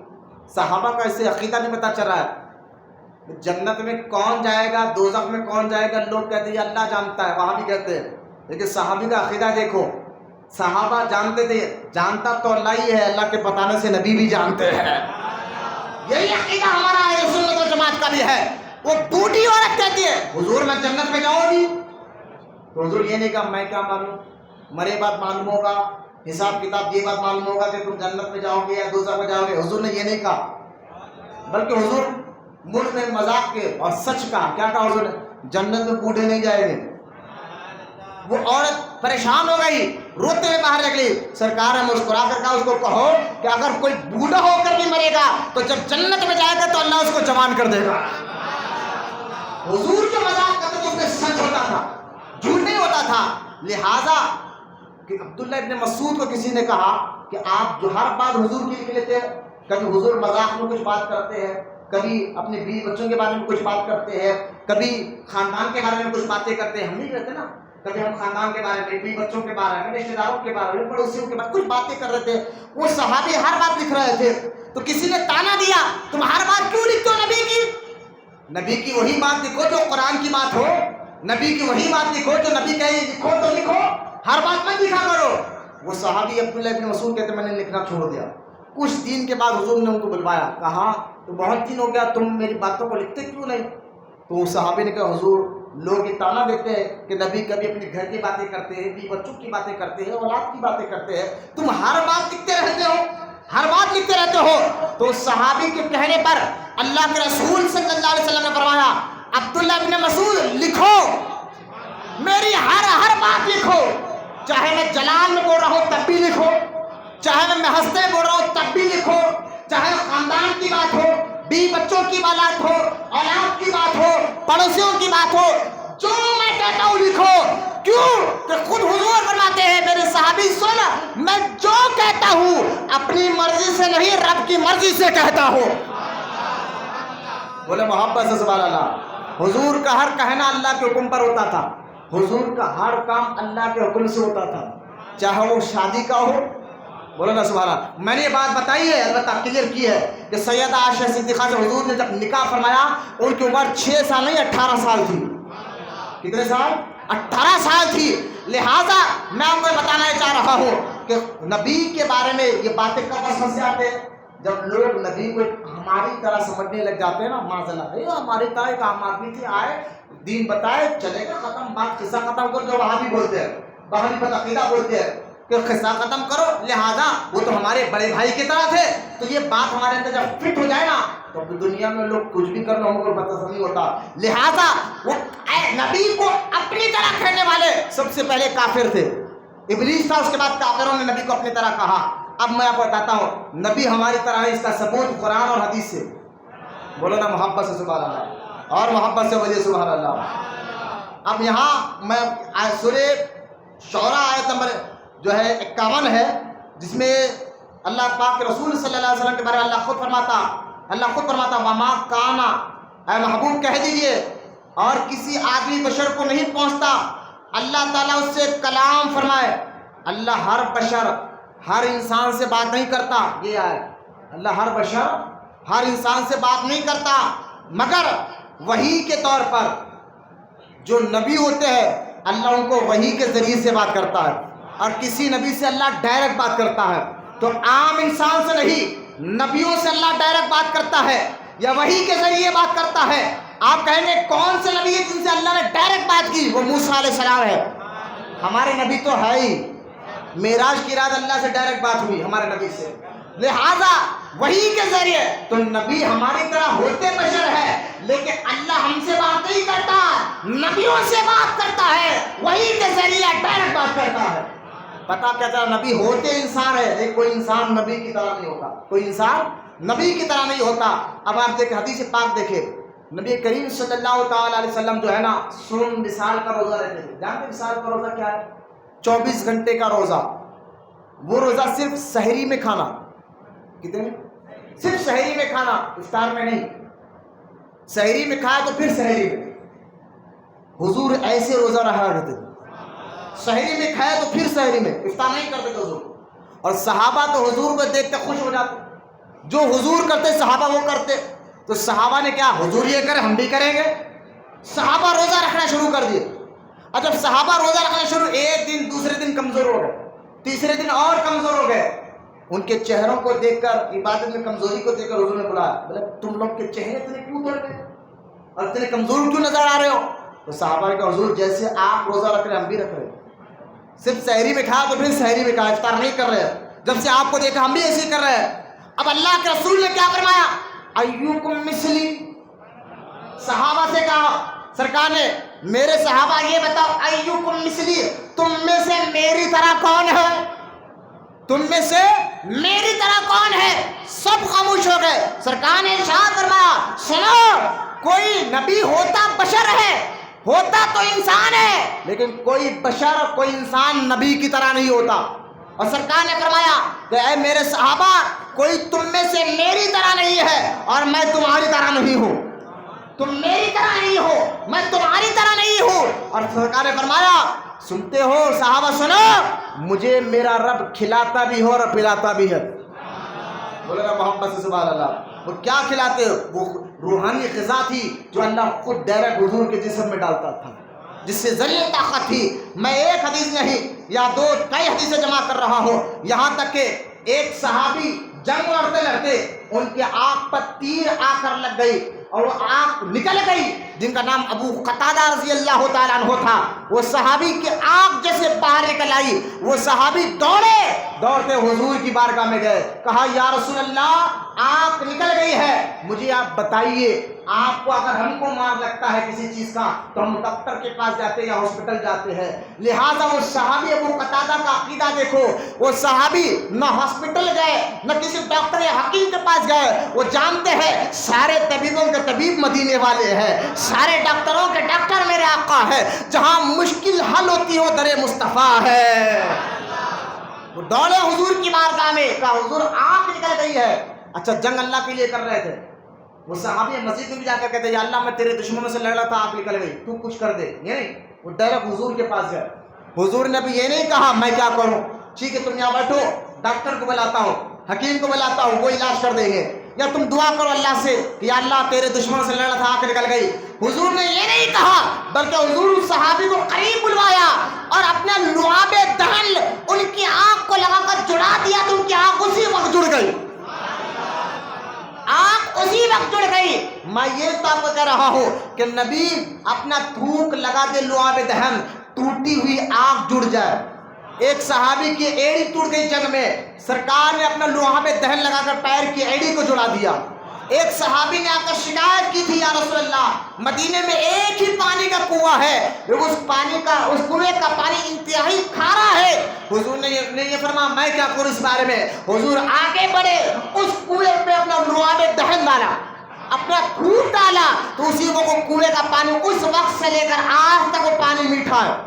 صحابہ کا اسے عقیدہ بھی پتہ چل رہا ہے، جنت میں کون جائے گا، دوزخ میں کون جائے گا، لوگ کہتے ہیں اللہ جانتا ہے، وہاں بھی کہتے ہیں، لیکن صحابی کا عقیدہ دیکھو، صحابہ جانتے تھے، جانتا تو اللہ ہی ہے، اللہ کے بتانے سے نبی بھی جانتے ہیں۔ یہی عقیدہ ہمارا اہل سنت و جماعت کا بھی ہے۔ وہ بوڑھی عورت کہتی ہے حضور میں جنت میں جاؤں گی، تو حضور یہ نہیں کہا میں کیا معلوم، مرے بات معلوم ہوگا، حساب کتاب یہ بات معلوم ہوگا کہ تم جنت میں جاؤ گے یا دوزخ میں جاؤ گے، حضور نے یہ نہیں کہا، بلکہ حضور ملک میں مذاق کے اور سچ کا کیا کہا حضور نے، جنت میں بوڑھے نہیں جائیں گے۔ وہ عورت پریشان ہو گئی، روتے ہوئے باہر نکلی، سرکار نے مسکرا کر کہا اس کو کہو کہ اگر کوئی بوڑھا ہو کر بھی مرے گا تو جب جنت میں جائے گا تو اللہ اس کو جوان کر دے گا۔ حضور جو مذاق کرتے تھے اس میں سچ ہوتا تھا، جھوٹ نہیں ہوتا تھا۔ لہذا کہ عبداللہ ابن مسعود کو کسی نے کہا کہ آپ جو ہر بات حضور کی لکھ لیتے ہیں، کبھی حضور مذاق میں کچھ بات کرتے ہیں، کبھی اپنے بیوی بچوں کے بارے میں کچھ بات کرتے ہیں، کبھی خاندان کے بارے میں کچھ باتیں کرتے ہیں، ہم نہیں کرتے نا، کبھی ہم خاندان کے بارے میں، بیوی بچوں کے بارے میں، رشتہ داروں کے بارے میں، پڑوسیوں کے بارے میں کچھ باتیں کر رہے تھے۔ وہ صحابی ہر بات لکھ رہے تھے، تو کسی نے تانا دیا تم ہر بات کیوں لکھتے ہو نبی کی؟ نبی کی وہی بات لکھو جو قرآن کی بات ہو، نبی کی وہی بات لکھو جو نبی کہے لکھو تو لکھو، ہر بات مت لکھا کرو۔ وہ صحابی عبداللہ ابن مسعود کہتے میں نے لکھنا چھوڑ دیا۔ کچھ دن کے بعد حضور نے ان کو بلوایا، کہا تو بہت دن ہو گیا تم میری باتوں کو لکھتے کیوں نہیں؟ تو اس صحابی نے کہا حضور لوگ یہ تانا دیتے ہیں کہ نبی کبھی اپنے گھر کی باتیں کرتے ہیں، بیوی بچوں کی باتیں کرتے ہیں، اولاد کی باتیں کرتے ہیں، تم ہر بات لکھتے رہتے ہو، ہر بات لکھتے رہتے ہو۔ تو اس صحابی کے کہنے پر اللہ کے رسول صلی اللہ علیہ وسلم نے فرمایا عبداللہ ابن مسعود لکھو، میری ہر بات لکھو، چاہے میں جلال میں بول رہا ہوں تب بھی لکھو، چاہے میں ہنستے بول رہا ہوں تب بھی لکھو، چاہے خاندان کی بات ہو، بیوی بچوں کی بات ہو، اولاد کی بات ہو، پڑوسیوں کی بات ہو، جو میں کہتا ہوں لکھو۔ کیوں کہ خود حضور فرماتے ہیں میرے صحابی سن، میں جو کہتا ہوں اپنی مرضی سے نہیں رب کی مرضی سے کہتا ہوں۔ بولے محبت سے سبحان اللہ۔ حضور کا ہر کہنا اللہ کے حکم پر ہوتا تھا، حضور کا ہر کام اللہ کے حکم سے ہوتا تھا، چاہے وہ شادی کا ہو، بولو نا سبحان اللہ۔ میں نے یہ بات بتائی ہے، البتہ کلیئر کی ہے کہ سیدہ عائشہ صدیقہ سے حضور نے جب نکاح فرمایا ان کی عمر 6 سال نہیں 18 سال تھی۔ کتنے سال؟ 18 سال تھی۔ لہٰذا میں آپ کو بتانا چاہ رہا ہوں کہ نبی کے بارے میں یہ باتیں کب سمجھ جاتے ہیں جب لوگ نبی کو ہماری طرح سمجھنے لگ جاتے ہیں نا، معذلہ ہماری طرح ایک عام آدمی تھے، آئے دین بتائے چلے گا، ختم بات، قصہ ختم کر، جو وہاں بھی بولتے ہیں، وہاں بھی عقیدہ بولتے ہیں کہ قصہ ختم کرو، لہٰذا وہ تو ہمارے بڑے بھائی کی طرح تھے، تو یہ بات ہمارے اندر جب فٹ ہو جائے نا تو دنیا میں لوگ کچھ بھی کر لو کو پتہ نہیں ہوتا۔ لہٰذا وہ نبی کو اپنی طرح کہنے والے سب سے پہلے کافر تھے، ابلیس تھا، اس کے بعد کافروں نے نبی کو اپنی طرح کہا۔ اب میں آپ کو بتاتا ہوں نبی ہماری طرح ہے، اس کا ثبوت قرآن اور حدیث سے، بولو نا محبت سے سبحان اللہ، اور محبت سے بولیے سبحان اللہ۔ اب یہاں میں سورہ شعراء آیت نمبر جو ہے 51 ہے، جس میں اللہ پاک کے رسول صلی اللہ علیہ وسلم کے بارے میں اللہ خود فرماتا وما کانا، اے محبوب کہہ دیجئے، اور کسی آدمی بشر کو نہیں پہنچتا اللہ تعالیٰ اس سے کلام فرمائے۔ اللہ ہر بشر، ہر انسان سے بات نہیں کرتا، یہ آئے اللہ ہر بشر ہر انسان سے بات نہیں کرتا، مگر وحی کے طور پر جو نبی ہوتے ہیں اللہ ان کو وحی کے ذریعے سے بات کرتا ہے، اور کسی نبی سے اللہ ڈائریکٹ بات کرتا ہے۔ تو عام انسان سے نہیں، نبیوں سے اللہ ڈائریکٹ بات کرتا ہے یا وحی کے ذریعے بات کرتا ہے۔ آپ کہیں گے کون سے نبی ہے جن سے اللہ نے ڈائریکٹ بات کی؟ وہ موسیٰ علیہ السلام ہے، ہمارے نبی تو ہے ہی، معراج کی رات اللہ سے ڈائریکٹ بات ہوئی ہمارے نبی سے، لہذا وحی کے ذریعے۔ تو نبی ہماری طرح ہوتے بشر ہے، لیکن اللہ ہم سے بات نہیں کرتا، نبیوں سے بات کرتا ہے، وحی کے ذریعے ڈائریکٹ بات کرتا ہے۔ پتا کیا چلا، نبی ہوتے انسان ہے، لیکن کوئی انسان نبی کی طرح نہیں ہوتا، کوئی انسان نبی کی طرح نہیں ہوتا۔ اب آپ دیکھیں حدیث پاک دیکھیں، نبی کریم صلی اللہ تعالیٰ علیہ وسلم جو ہے نا سوم وصال کا روزہ رہتے ہیں۔ جانتے وصال کا روزہ کیا ہے؟ 24 گھنٹے کا روزہ۔ وہ روزہ صرف سحری میں کھانا، کتنے میں؟ صرف سحری میں کھانا، افطار میں نہیں۔ سحری میں کھایا تو پھر سحری میں، حضور ایسے روزہ رہا کرتے تھے، سحری میں کھایا تو پھر سحری میں، افطار نہیں کرتے تھے حضور۔ اور صحابہ تو حضور کو دیکھ کے خوش ہو جاتے، جو حضور کرتے صحابہ وہ کرتے. تو صحابہ نے کیا حضور یہ کرے ہم بھی کریں گے. صحابہ روزہ رکھنا شروع کر دیے. اور جب صحابہ روزہ رکھنا شروع, ایک دن دوسرے دن کمزور ہو گئے, تیسرے دن اور کمزور ہو گئے. ان کے چہروں کو دیکھ کر, عبادت میں کمزوری کو دیکھ کر حضور نے بلایا, بولے تم لوگ کے چہرے اتنے کیوں اتر گئے اور اتنے کمزور کیوں نظر آ رہے ہو؟ تو صحابہ نے کہا حضور جیسے آپ روزہ رکھ رہے ہیں ہم بھی رکھ رہے ہیں, صرف سحری میں کھایا تو پھر سحری میں کھایا, افطار نہیں کر رہے ہیں. جب سے آپ کو دیکھا ہم بھی ایسے ہی کر رہے ہیں. اب اللہ کے رسول نے کیا فرمایا؟ ایوکم مثلی. صحابہ سے کہا سرکار نے, میرے صحابہ یہ بتاؤ ایوکم مثلی, تم میں سے میری طرح کون ہے؟ تم میں سے میری طرح کون ہے؟ سب خاموش ہو گئے. سرکار نے ارشاد فرمایا سنو, کوئی نبی ہوتا بشر ہے, ہوتا تو انسان ہے, لیکن کوئی بشر کوئی انسان نبی کی طرح نہیں ہوتا. اور سرکار نے فرمایا کہ اے میرے صحابہ, کوئی تم میں سے میری طرح نہیں ہے اور میں تمہاری طرح نہیں ہوں. تم میری طرح نہیں ہو, میں تمہاری طرح نہیں ہوں. اور سرکار نے فرمایا سنتے ہو صحابہ سنو, مجھے میرا رب کھلاتا بھی ہو اور پلاتا بھی ہے. بولے گا محمد سے سبحان اللہ. وہ کیا کھلاتے؟ وہ روحانی غذا تھی جو اللہ خود ڈائریکٹ حضور کے جسم میں ڈالتا تھا, جس سے ذریعہ طاقت تھی. میں ایک حدیث نہیں یا دو کئی حدیثیں جمع کر رہا ہوں, یہاں تک کہ ایک صحابی جنگ لڑتے لڑتے ان کے آنکھ پر تیر آ کر لگ گئی اور وہ آنکھ نکل گئی, جن کا نام ابو قتادہ رضی اللہ تعالیٰ عنہ تھا. وہ صحابی کی آنکھ جیسے باہر نکل آئی, وہ صحابی دوڑتے حضور کی بارگاہ میں گئے, کہا یا رسول اللہ آنکھ نکل گئی ہے, مجھے آپ بتائیے آپ کو اگر ہم کو مار لگتا ہے کسی چیز کا تو ہم ڈاکٹر کے پاس جاتے ہیں یا ہاسپٹل جاتے ہیں. لہٰذا وہ صحابی ابو قتادہ کا عقیدہ دیکھو, وہ صحابی نہ ہاسپٹل گئے نہ کسی ڈاکٹر یا حکیم کے پاس گئے. وہ جانتے ہیں سارے طبیبوں کے طبیب مدینے والے ہیں, سارے ڈاکٹروں کے ڈاکٹر میرے آقا ہے, جہاں مشکل حل ہوتی ہو در مصطفیٰ ہے. وہ دوڑے حضور کی بارگاہ میں, کہا حضور آنکھ نکل گئی ہے. اچھا جنگ اللہ کے لیے کر رہے تھے. وہ صحابی مسجد میں بھی جا کر کہتے یا اللہ میں تیرے دشمنوں سے لڑ رہا تھا, آنکھ نکل گئی, تو کچھ کر دے. یہ نہیں, وہ ڈائریکٹ حضور کے پاس گئے. حضور نے بھی یہ نہیں کہا میں کیا کروں, ٹھیک ہے تم یہاں بیٹھو, ڈاکٹر کو بلاتا ہوں, حکیم کو بلاتا ہوں, وہ علاج کر دیں گے, یا تم دعا کرو اللہ سے کہ یا اللہ تیرے دشمنوں سے لڑ رہا تھا آنکھ نکل گئی. حضور نے یہ نہیں کہا, بلکہ حضور اس صحابی کو قریب بلوایا اور اپنا لعاب دہن ان کی آنکھ کو لگا کر جڑا دیا, تو ان کی آنکھ اسی وقت جڑ گئی, آنکھ اسی وقت جڑ گئی. میں یہ تو آپ کو کہہ رہا ہوں کہ نبی اپنا تھوک لگا دے لعاب دہن, ٹوٹی ہوئی آنکھ جڑ جائے. ایک صحابی کی ایڑی ٹوٹ گئی جنگ میں, سرکار نے اپنا لعاب دہن لگا کر پیر کی ایڑی کو جڑا دیا. ایک صحابی نے آ کر شکایت کی تھی یا رسول اللہ مدینے میں ایک ہی پانی کا کنواں ہے, اس کنویں کا پانی انتہائی کھارا ہے. حضور نے یہ فرمایا میں کیا کروں اس بارے میں. حضور آگے بڑھے, اس کنویں پہ اپنا لعاب دہن ڈالا, اپنا تھوک ڈالا, تو اسی کو کنویں کا پانی اس وقت سے لے کر آج تک وہ پانی میٹھا ہے,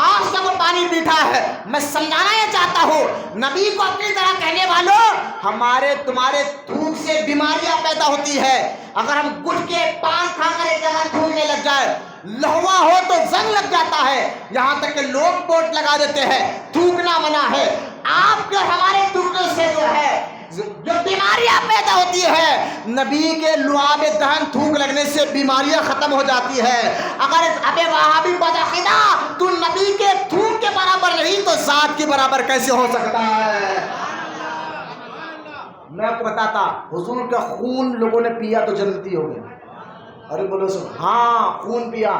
آج تک وہ پانی میٹھا ہے. میں سمجھانا یہ چاہتا ہوں نبی کو اپنی طرح کہنے والوں, ہمارے تمہارے تھوک سے بیماریاں پیدا ہوتی ہے. اگر ہم گٹ کے پان کھا کر ایک جگہ تھوکنے لگ جائے, لہوا ہو تو زنگ لگ جاتا ہے, یہاں تک کہ لوگ پوٹ لگا دیتے ہیں. تھوکنا منع ہے. آپ کے ہمارے تھوکنے سے جو ہے جو بیماریاں پیدا ہوتی ہے, نبی کے لعاب دہن تھوک لگنے سے بیماریاں ختم ہو جاتی ہے. اگر ابے وہابی بدعقیدہ تو نبی کے تھوک کے برابر نہیں تو ذات کے برابر کیسے ہو سکتا ہے؟ میں آپ کو بتاتا, حضور کا خون لوگوں نے پیا تو جنتی ہو گئے. ارے بولو سو, ہاں خون پیا,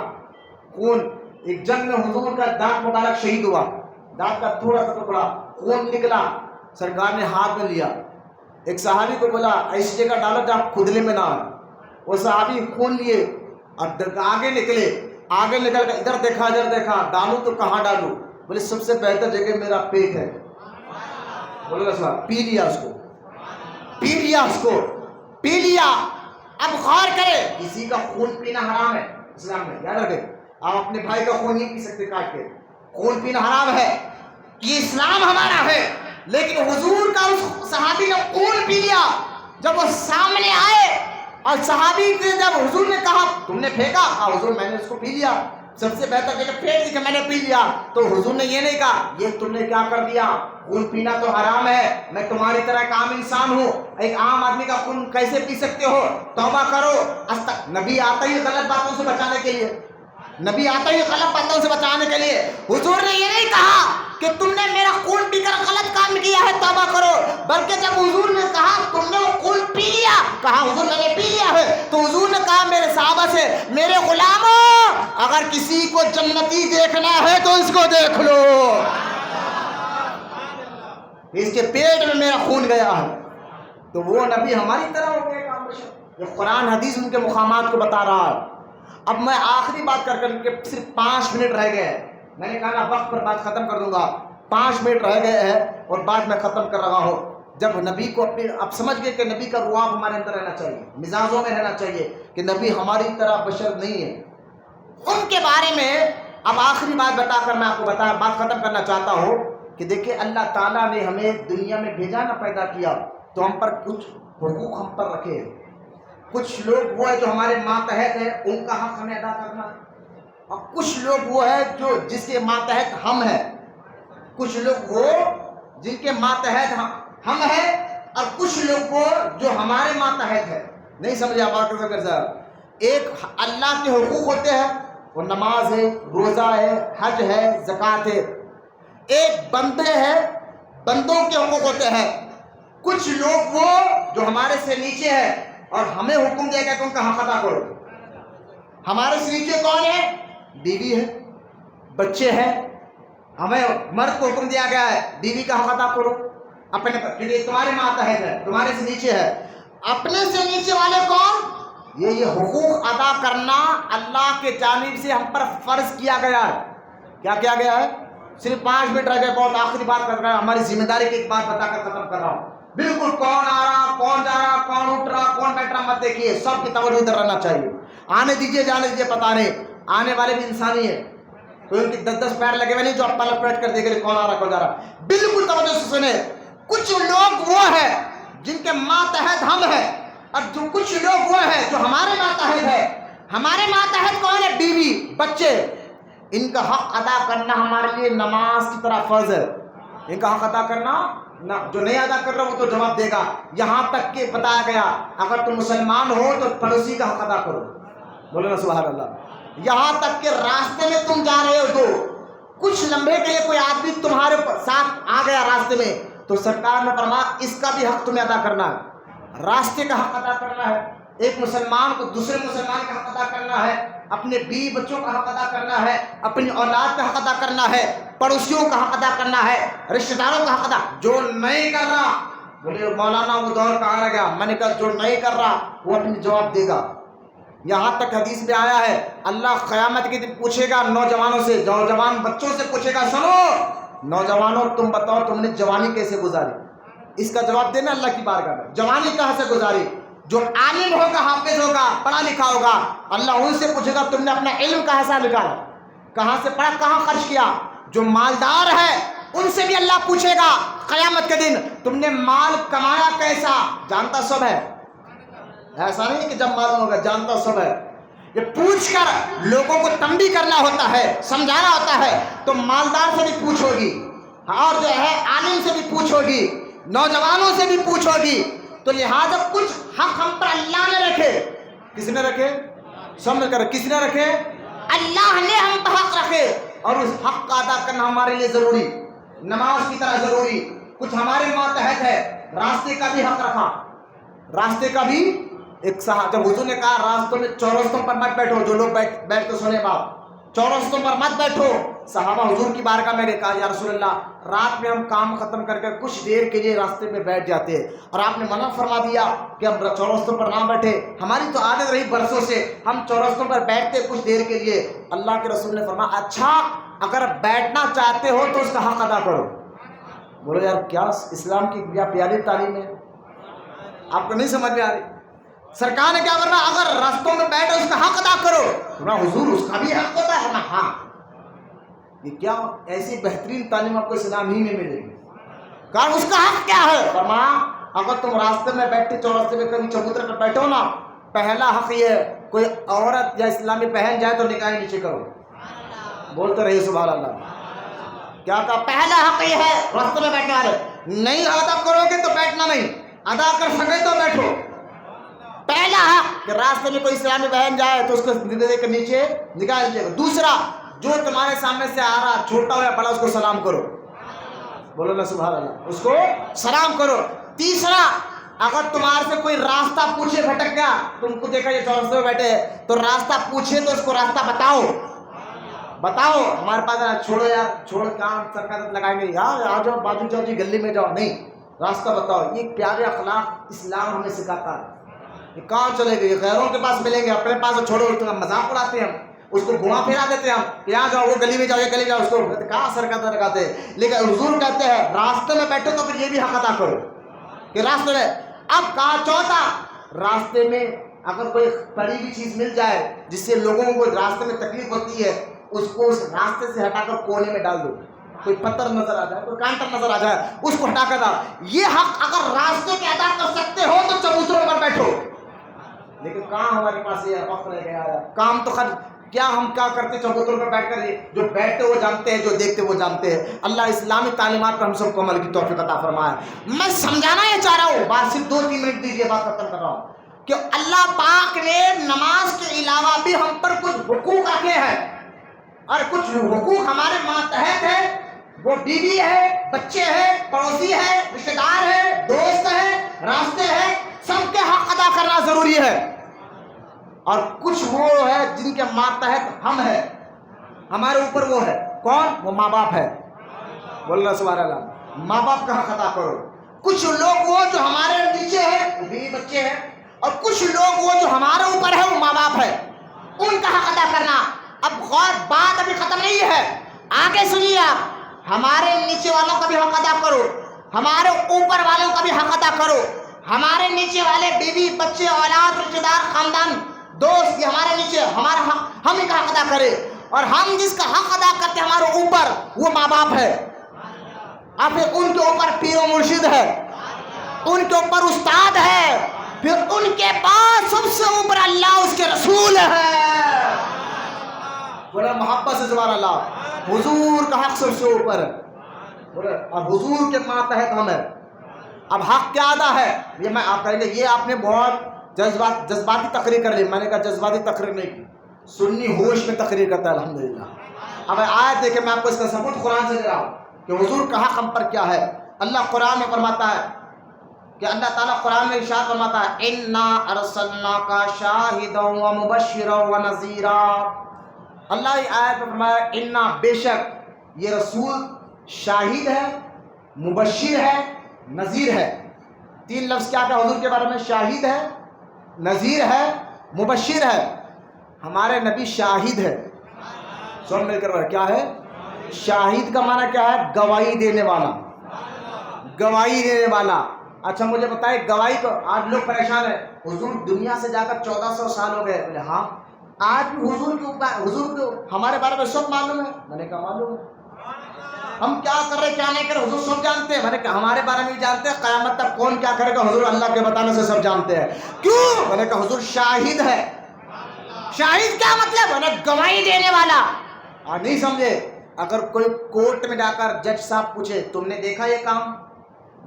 خون. ایک جنگ میں حضور کا دانت مبارک شہید ہوا, دانت کا تھوڑا سا ٹکڑا خون نکلا, سرکار نے ہاتھ میں لیا, ایک صحابی کو بولا ایسی جگہ ڈالو جہاں کھدلے میں نہ آئے. وہ صحابی خون لیے اور آگے نکلے, آگے نکل کر ادھر دیکھا ادھر دیکھا, ڈالوں تو کہاں ڈالوں. بولے سب سے بہتر جگہ میرا پیٹ ہے. بولے صاحب پی لیا اس کو, پی لیا اس کو, پی لیا. اب غور کرے, کسی کا خون پینا حرام ہے اسلام میں, یاد رکھے. آپ اپنے بھائی کا خون نہیں پی سکتے کاٹ کے, خون پینا حرام ہے, یہ اسلام ہمارا ہے. لیکن حضور کا اس صحابی نے خون پی لیا. جب وہ سامنے آئے اور صحابی کے جب حضور نے کہا تم نے پھینکا, حضور میں نے اس کو پی لیا. سب سے بہتر کہ پیٹ کہ میں نے پی لیا، تو حضور نے یہ نہیں کہا یہ تم نے کیا کر دیا، خون پینا تو حرام ہے، میں تمہاری طرح ایک عام انسان ہوں، ایک عام آدمی کا خون کیسے پی سکتے ہو، توبہ کرو۔ نبی آتا ہی غلط باتوں سے بچانے کے لیے، نبی آتا ہی غلط باتوں سے بچانے کے لیے، حضور نے یہ نہیں کہا کہ تم نے میرا خون پی کر غلط کام کیا ہے توبہ کرو، بلکہ جب حضور نے کہا تم نے وہ خون پی لیا، کہا حضور میں نے پی لیا ہے، تو حضور نے کہا میرے صحابہ سے میرے غلاموں اگر کسی کو جنتی دیکھنا ہے تو اس کو دیکھ لو، اس کے پیٹ میں میرا خون گیا ہے۔ تو وہ نبی ہماری طرح ہو گئے کام بشر، یہ قرآن حدیث ان کے مقامات کو بتا رہا ہے۔ اب میں آخری بات کر کے صرف 5 منٹ رہ گئے ہیں، میں نے کہا وقت پر بات ختم کر دوں گا، 5 منٹ رہ گئے ہیں اور بات میں ختم کر رہا ہوں۔ جب نبی کو اپنے اب سمجھ گئے کہ نبی کا رواب ہمارے اندر رہنا چاہیے، مزاجوں میں رہنا چاہیے کہ نبی ہماری طرح بشر نہیں ہے، ان کے بارے میں اب آخری بات بتا کر میں آپ کو بات ختم کرنا چاہتا ہوں کہ دیکھیں اللہ تعالیٰ نے ہمیں دنیا میں بھیجا نہ پیدا کیا تو ہم پر کچھ حقوق ہم پر رکھے ہیں، کچھ لوگ وہ ہے جو ہمارے ماتحت ہیں ان کا حق ہمیں ادا کرنا ہے، اور کچھ لوگ وہ ہے جو جس کے ماتحت ہم ہیں، کچھ لوگ وہ جن کے ماتحت ہم ہیں، اور کچھ لوگ وہ جو ہمارے ماتحت ہے۔ نہیں سمجھے آپ آ کر صاحب، ایک اللہ کے حقوق ہوتے ہیں، وہ نماز ہے، روزہ ہے، حج ہے، زکوٰۃ ہے، ایک بندے ہیں، بندوں کے حقوق ہوتے ہیں، کچھ لوگ وہ جو ہمارے سے نیچے ہے اور ہمیں حکم دیا گیا کہ ان کا حق ادا کرو۔ ہمارے سے نیچے کون ہے؟ بیوی ہے، بچے ہیں، ہمیں مرد کو حکم دیا گیا ہے بیوی کا حق ادا کرو، اپنے کیونکہ تمہارے ماتحت ہے، تمہارے سے نیچے ہے۔ اپنے سے نیچے والے کون؟ یہ حقوق ادا کرنا اللہ کے جانب سے ہم پر فرض کیا گیا ہے۔ کیا کیا گیا ہے؟ صرف 5 منٹ رہ گئے، بہت آخری بات کر رہا ہوں، ہماری ذمہ داری کی ایک بات بتا کر ختم کر رہا ہوں۔ بالکل کون آ رہا، کون جا رہا، کون اٹھ رہا، کون بیٹھ رہا مت دیکھیے، سب کی توجہ ادھر رہنا چاہیے۔ آنے دیجیے جانے دیجیے، پتہ نہیں آنے والے بھی انسانی ہیں، تو ان کی 10 پیر لگے ہوئے نہیں جو آپ پلٹ پلٹ کر دیکھ رہے کون آ رہا کون جا رہا۔ بالکل توجہ سے سنیں، کچھ لوگ وہ ہیں جن کے ماتحت ہم ہیں، اور جو کچھ لوگ وہ ہیں جو ہمارے ماتحت ہے۔ ہمارے ماتحت کون ہے؟ بیوی، بچے، ان کا حق ادا کرنا ہمارے لیے نماز کی طرح فرض ہے۔ ان کا حق ادا کرنا، جو نہیں ادا کر رہا وہ تو جواب دے گا۔ یہاں تک کہ بتایا گیا اگر تم مسلمان ہو تو پڑوسی کا حق ادا کرو، بولو نا سبحان اللہ۔ یہاں تک کہ راستے میں تم جا رہے ہو تو کچھ لمحے کے لیے کوئی آدمی تمہارے ساتھ آ گیا راستے میں، تو سرکار نے فرمایا اس کا بھی حق تمہیں ادا کرنا ہے، راستے کا حق ادا کرنا ہے، ایک مسلمان کو دوسرے مسلمان کا حق ادا کرنا ہے، اپنے بیوی بچوں کا حق ادا کرنا ہے، اپنی اولاد کا حق ادا کرنا ہے، پڑوسیوں کا حق ادا کرنا ہے، رشتہ داروں کا حق ادا۔ جو نہیں کر رہا، بولے مولانا وہ دور کہاں رہ گیا؟ میں نے کہا جو نہیں کر رہا وہ اپنی جواب دے گا۔ یہاں تک حدیث میں آیا ہے اللہ قیامت کے دن پوچھے گا نوجوانوں سے، نوجوان بچوں سے پوچھے گا سنو نوجوانوں تم بتاؤ تم نے جوانی کیسے گزاری؟ اس کا جواب دینا اللہ کی بارگاہ میں، جوانی کہاں سے گزاری؟ جو عالم ہوگا، حافظ ہوگا، پڑھا لکھا ہوگا، اللہ ان سے پوچھے گا تم نے اپنا علم کہاں سے نکالا، کہاں سے پڑھا، کہاں خرچ کیا؟ جو مالدار ہے ان سے بھی اللہ پوچھے گا قیامت کے دن تم نے مال کمایا کیسا؟ جانتا سب ہے، ایسا نہیں کہ جب معلوم ہوگا، جانتا سب ہے۔ یہ پوچھ کر لوگوں کو تنبیہ کرنا ہوتا ہے، سمجھانا ہوتا ہے، تو مالدار سے بھی پوچھو گی، اور جو ہے عالم سے بھی پوچھو گی، نوجوانوں سے بھی پوچھو گی۔ تو لہٰذا کچھ حق ہم پر اللہ نے رکھے، کس نے رکھے؟ سمجھ کر، کس نے رکھے؟ اللہ نے ہم پر حق رکھے، اور اس حق کا ادا کرنا ہمارے لیے ضروری، نماز کی طرح ضروری۔ کچھ ہمارے ماتحت ہے، راستے کا بھی حق رکھا، راستے کا بھی ایک جب حضور نے کہا راستوں میں چورستوں پر مت بیٹھو، جو لوگ بیٹھ تو سنے بات، چورستوں پر مت بیٹھو، صحابہ حضور کی بارگاہ میں نے کہا یا رسول اللہ رات میں ہم کام ختم کر کے کچھ دیر کے لیے راستے میں بیٹھ جاتے ہیں، اور آپ نے منع فرما دیا کہ ہم چورستوں پر نہ بیٹھے، ہماری تو عادت رہی برسوں سے ہم چورستوں پر بیٹھتے کچھ دیر کے لیے۔ اللہ کے رسول نے فرمایا اچھا اگر بیٹھنا چاہتے ہو تو اس کا حق ادا کرو۔ بولو یار کیا اسلام کی پیاری تعلیم ہے، آپ کو نہیں سمجھ میں آ رہی؟ سرکار نے کیا کرنا؟ اگر راستوں میں بیٹھے اس کا حق ادا کرو۔ حضور اس کا بھی حق ہوتا ہے؟ ہاں۔ یہ کیا ایسی بہترین تعلیم آپ کو اسلام ہی میں ملے گی؟ کہا اس کا حق کیا ہے؟ فرمایا اگر تم راستے میں بیٹھتے چورستے میں کبھی چبوترے پہ بیٹھو نا، پہلا حق یہ ہے کوئی عورت یا اسلامی پہن جائے تو نکاح نیچے کرو، بولتے رہیے سبحان اللہ. کیا کہا؟ پہلا حق یہ ہے راستے میں بیٹھنے والے، نہیں ادا کرو گے تو بیٹھنا نہیں، ادا کر سکے تو بیٹھو. پہلا حق کہ راستے میں کوئی اسلامی بہن جائے تو اس کو دے کے نیچے نکال دیجیے گا. دوسرا، جو تمہارے سامنے سے آ رہا چھوٹا ہو یا بڑا اس کو سلام کرو. بولو نا سبحان اللہ، اس کو سلام کرو. تیسرا، اگر تمہارے سے کوئی راستہ پوچھے بھٹک گیا، تم کو دیکھا یہ چوراہے میں بیٹھے تو راستہ پوچھے تو اس کو راستہ بتاؤ. ہمارے پاس چھوڑو یار، چھوڑ کام سرکار لگائیں گے، یار آ جاؤ بازو جاؤ جی گلی میں جاؤ، نہیں، راستہ بتاؤ. یہ پیارے اخلاق اسلام ہمیں سکھاتا ہے. یہ کہاں چلے گئے؟ غیروں کے پاس ملیں گے، اپنے پاس چھوڑو. مذاق اڑاتے ہیں ہم، اس کو گھما پھرا دیتے ہیں ہم، یہاں جاؤ وہ گلی میں جاؤ، یہ گلی جاؤ، اس کو کہاں سرکار لگاتے ہیں. لیکن حضور کہتے ہیں راستے میں بیٹھو تو پھر یہ بھی حق ادا کرو کہ راستے میں. اب کہا چوتھا، راستے میں اگر کوئی پڑی ہوئی چیز مل جائے جس سے لوگوں کو راستے میں تکلیف ہوتی ہے، اس کو اس راستے سے ہٹا کر کونے میں ڈال دو. کوئی پتھر نظر آ جائے، کوئی کانٹر نظر آ جائے، اس کو ہٹا کر ڈال. یہ حق اگر راستے کے ادا کر سکتے ہو تو چبوتروں پر بیٹھو. لیکن کہاں ہمارے پاس یہ وقت رہ گیا ہے. کام تو خیر کیا ہم کیا کرتے چبوتروں پر بیٹھ کر، جو بیٹھتے وہ جانتے ہیں، جو دیکھتے وہ جانتے ہیں. اللہ اسلامی تعلیمات پر ہم سب کو عمل کی توفیق عطا فرمائے. میں سمجھانا یہ چاہ رہا ہوں، بات صرف 2-3 منٹ دیجیے، بات ختم کر رہا ہوں، کہ اللہ پاک نے نماز کے علاوہ بھی ہم پر کچھ حقوق رکھے ہیں، اور کچھ حقوق ہمارے ماتحت ہیں. وہ بیوی ہے، بچے ہیں، پڑوسی ہے، رشتے دار ہے، دوست ہے، راستے ہیں، سب کے حق ادا کرنا ضروری ہے. اور کچھ وہ ہے جن کے ماتحت ہم ہیں، ہمارے اوپر وہ ہے. کون؟ وہ ماں باپ ہے. بولنا سبحان اللہ. ماں باپ کا حق ادا کرو. کچھ لوگ وہ جو ہمارے نیچے ہیں، وہ بیوی بچے ہیں، اور کچھ لوگ وہ جو ہمارے اوپر ہے، وہ ماں باپ ہے، ان کا حق ادا کرنا. اب غور، بات ابھی ختم نہیں ہے، آگے سنیے آپ. ہمارے نیچے والوں کا بھی حق ادا کرو، ہمارے اوپر والوں کا بھی حق ادا کرو. ہمارے نیچے والے بیوی بچے اولاد رشتے دار خاندان دوست، یہ ہمارے نیچے، ہمارا حق ہم ہی کا حق ادا کرے. اور ہم جس کا حق ادا کرتے ہیں ہمارے اوپر، وہ ماں باپ ہے. اور پھر ان کے اوپر پیر و مرشد ہے، ان کے اوپر استاد ہے، پھر ان کے پاس سب سے اوپر اللہ اس کے رسول ہے. بولا محبت سے سبحان اللہ. حضور کا حق سب سے اوپر ہے، اور حضور کے ماتحت ہم ہے. اب حق کیا ادا ہے؟ یہ میں آپ کہیں گے یہ آپ نے بہت جذباتی تقریر کر لی. میں نے کہا جذباتی تقریر نہیں کی، سنی ہوش میں تقریر کرتا ہے الحمدللہ. اب آیت دیکھیں، میں آپ کو اس کا ثبوت قرآن سے دے رہا ہوں کہ حضور کا حق ہم پر کیا ہے. اللہ قرآن میں فرماتا ہے کہ اللہ تعالیٰ قرآن میں ارشاد فرماتا ہے اِنَّا أَرْسَلْنَاكَ شَاهِدًا وَمُبَشِّرًا وَنَذِيرًا. اللہ یہ آیت میں فرمایا اِنَّا، بے شک یہ رسول شاہد ہے، مبشر ہے، نذیر ہے. 3 لفظ کیا کہا حضور کے بارے میں؟ شاہد ہے، نذیر ہے، مبشر ہے. ہمارے نبی شاہد ہے. سن مل کر کیا ہے؟ شاہد کا معنی کیا ہے؟ گواہی دینے والا، گواہی دینے والا. اچھا مجھے بتائیں گواہی کو، آج لوگ پریشان ہیں، حضور دنیا سے جا کر 1400 سال ہو گئے. بولے ہاں، آج بھی حضور کو ہمارے بارے میں سب معلوم ہے. میں نے کہا معلوم ہے. ہم کیا کر رہے کیا نہیں کر رہے حضور سب جانتے ہیں. میں نے کہا ہمارے بارے میں بھی جانتے ہیں، قیامت تک کون کیا کرے گا حضور اللہ کے بتانے سے سب جانتے ہیں. کیوں؟ میں نے کہا حضور شاہد ہے. شاہد کیا مطلب؟ میں نے گواہی دینے والا. اور نہیں سمجھے؟ اگر کوئی کورٹ میں جا کر جج صاحب پوچھے تم نے دیکھا یہ کام،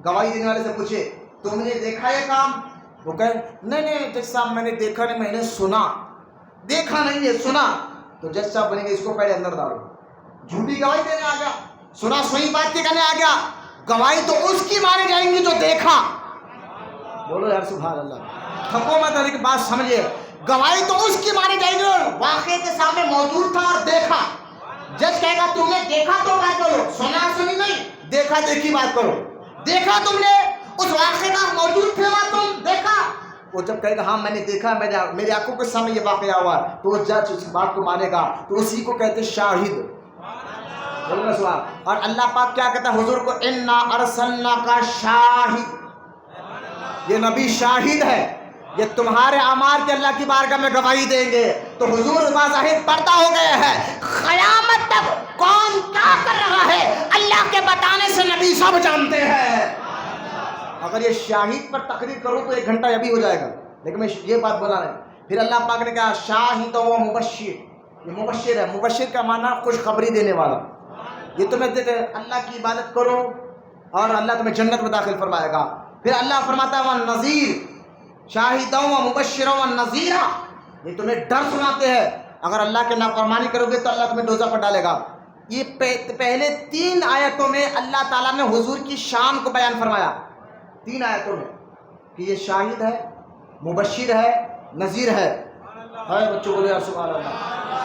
گواہی دینے والے سے پوچھے تم نے دیکھا یہ کام، وہ کہے نہیں جج صاحب میں نے دیکھا نہیں، میں نے سنا. دیکھا نہیں ہے، سنا. تو جج صاحب بولیں گے اس کو پہلے اندر ڈالو. جھوٹی گواہی دینے آ گیا، سنا صحیح بات کے کہنے آ گیا. گواہی تو اس کی مانی جائیں گی جو دیکھا. بولو یار سبحان اللہ. تھکو مت، کی بات سمجھے. گواہی تو اس کی مانی جائے گی واقعے کے سامنے موجود تھا اور دیکھا. جج کہے گا تم نے دیکھا تو بات کرو، سنا سنی نہیں، دیکھا دیکھی بات کرو. دیکھا تم نے، اس واقعے کا موجود تھے وہاں، تم دیکھا. وہ جب کہے گا ہاں میں نے دیکھا، میری آنکھوں کے سامنے یہ واقعہ ہوا، تو وہ جج اس بات کو مانے گا. تو اسی کو کہتے شاہد. اور اللہ پاک کیا کہتا ہے حضور کو؟ اِنَّا أَرْسَلْنَاكَ شَاهِدًا. یہ نبی شاہد ہے، یہ تمہارے اعمال کے اللہ کی بارگاہ میں گواہی دیں گے. تو حضور بظاہر پردہ ہو گئے ہیں. قیامت تک کون کیا کر رہا ہے اللہ کے بتانے سے نبی سب جانتے ہیں. اگر یہ شاہد پر تقریر کروں تو 1 گھنٹہ ابھی ہو جائے گا، لیکن میں یہ بات بولا نہیں. پھر اللہ پاک نے کہا شاہد و مبشر. یہ مبشر ہے. مبشر کا معنی خوشخبری دینے والا. یہ تمہیں دیتے اللہ کی عبادت کرو اور اللہ تمہیں جنت میں داخل فرمائے گا. پھر اللہ فرماتا ہے وَالنَّذِيرُ شَاهِدًا وَمُبَشِّرًا وَالنَّذِيرًا. یہ تمہیں ڈر سناتے ہیں. اگر اللہ کے نافرمانی کرو گے تو اللہ تمہیں دوزخ میں ڈالے گا. یہ پہلے 3 آیتوں میں اللہ تعالیٰ نے حضور کی شان کو بیان فرمایا. 3 آیتوں میں کہ یہ شاہد ہے, مبشر ہے, نذیر ہے. بچوں بولے یار سبحان اللہ.